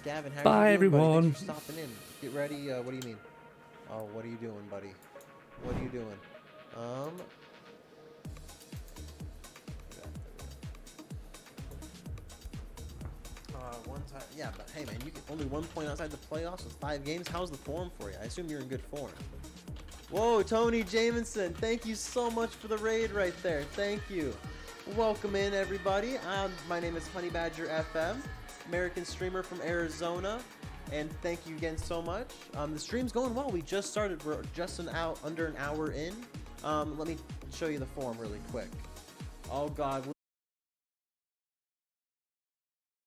Gavin, how bye, you doing, everyone. Thanks for stopping in. Get ready. What do you mean? Oh, what are you doing, buddy? What are you doing? One time. Yeah, but hey, man, you get only 1 point outside the playoffs with 5 games. How's the form for you? I assume you're in good form. Whoa, Tony Jamison, thank you so much for the raid right there. Thank you. Welcome in, everybody. My name is Honey Badger FM, American streamer from Arizona, and thank you again so much. The stream's going well. We just started. We're just under an hour in. Let me show you the form really quick. Oh God.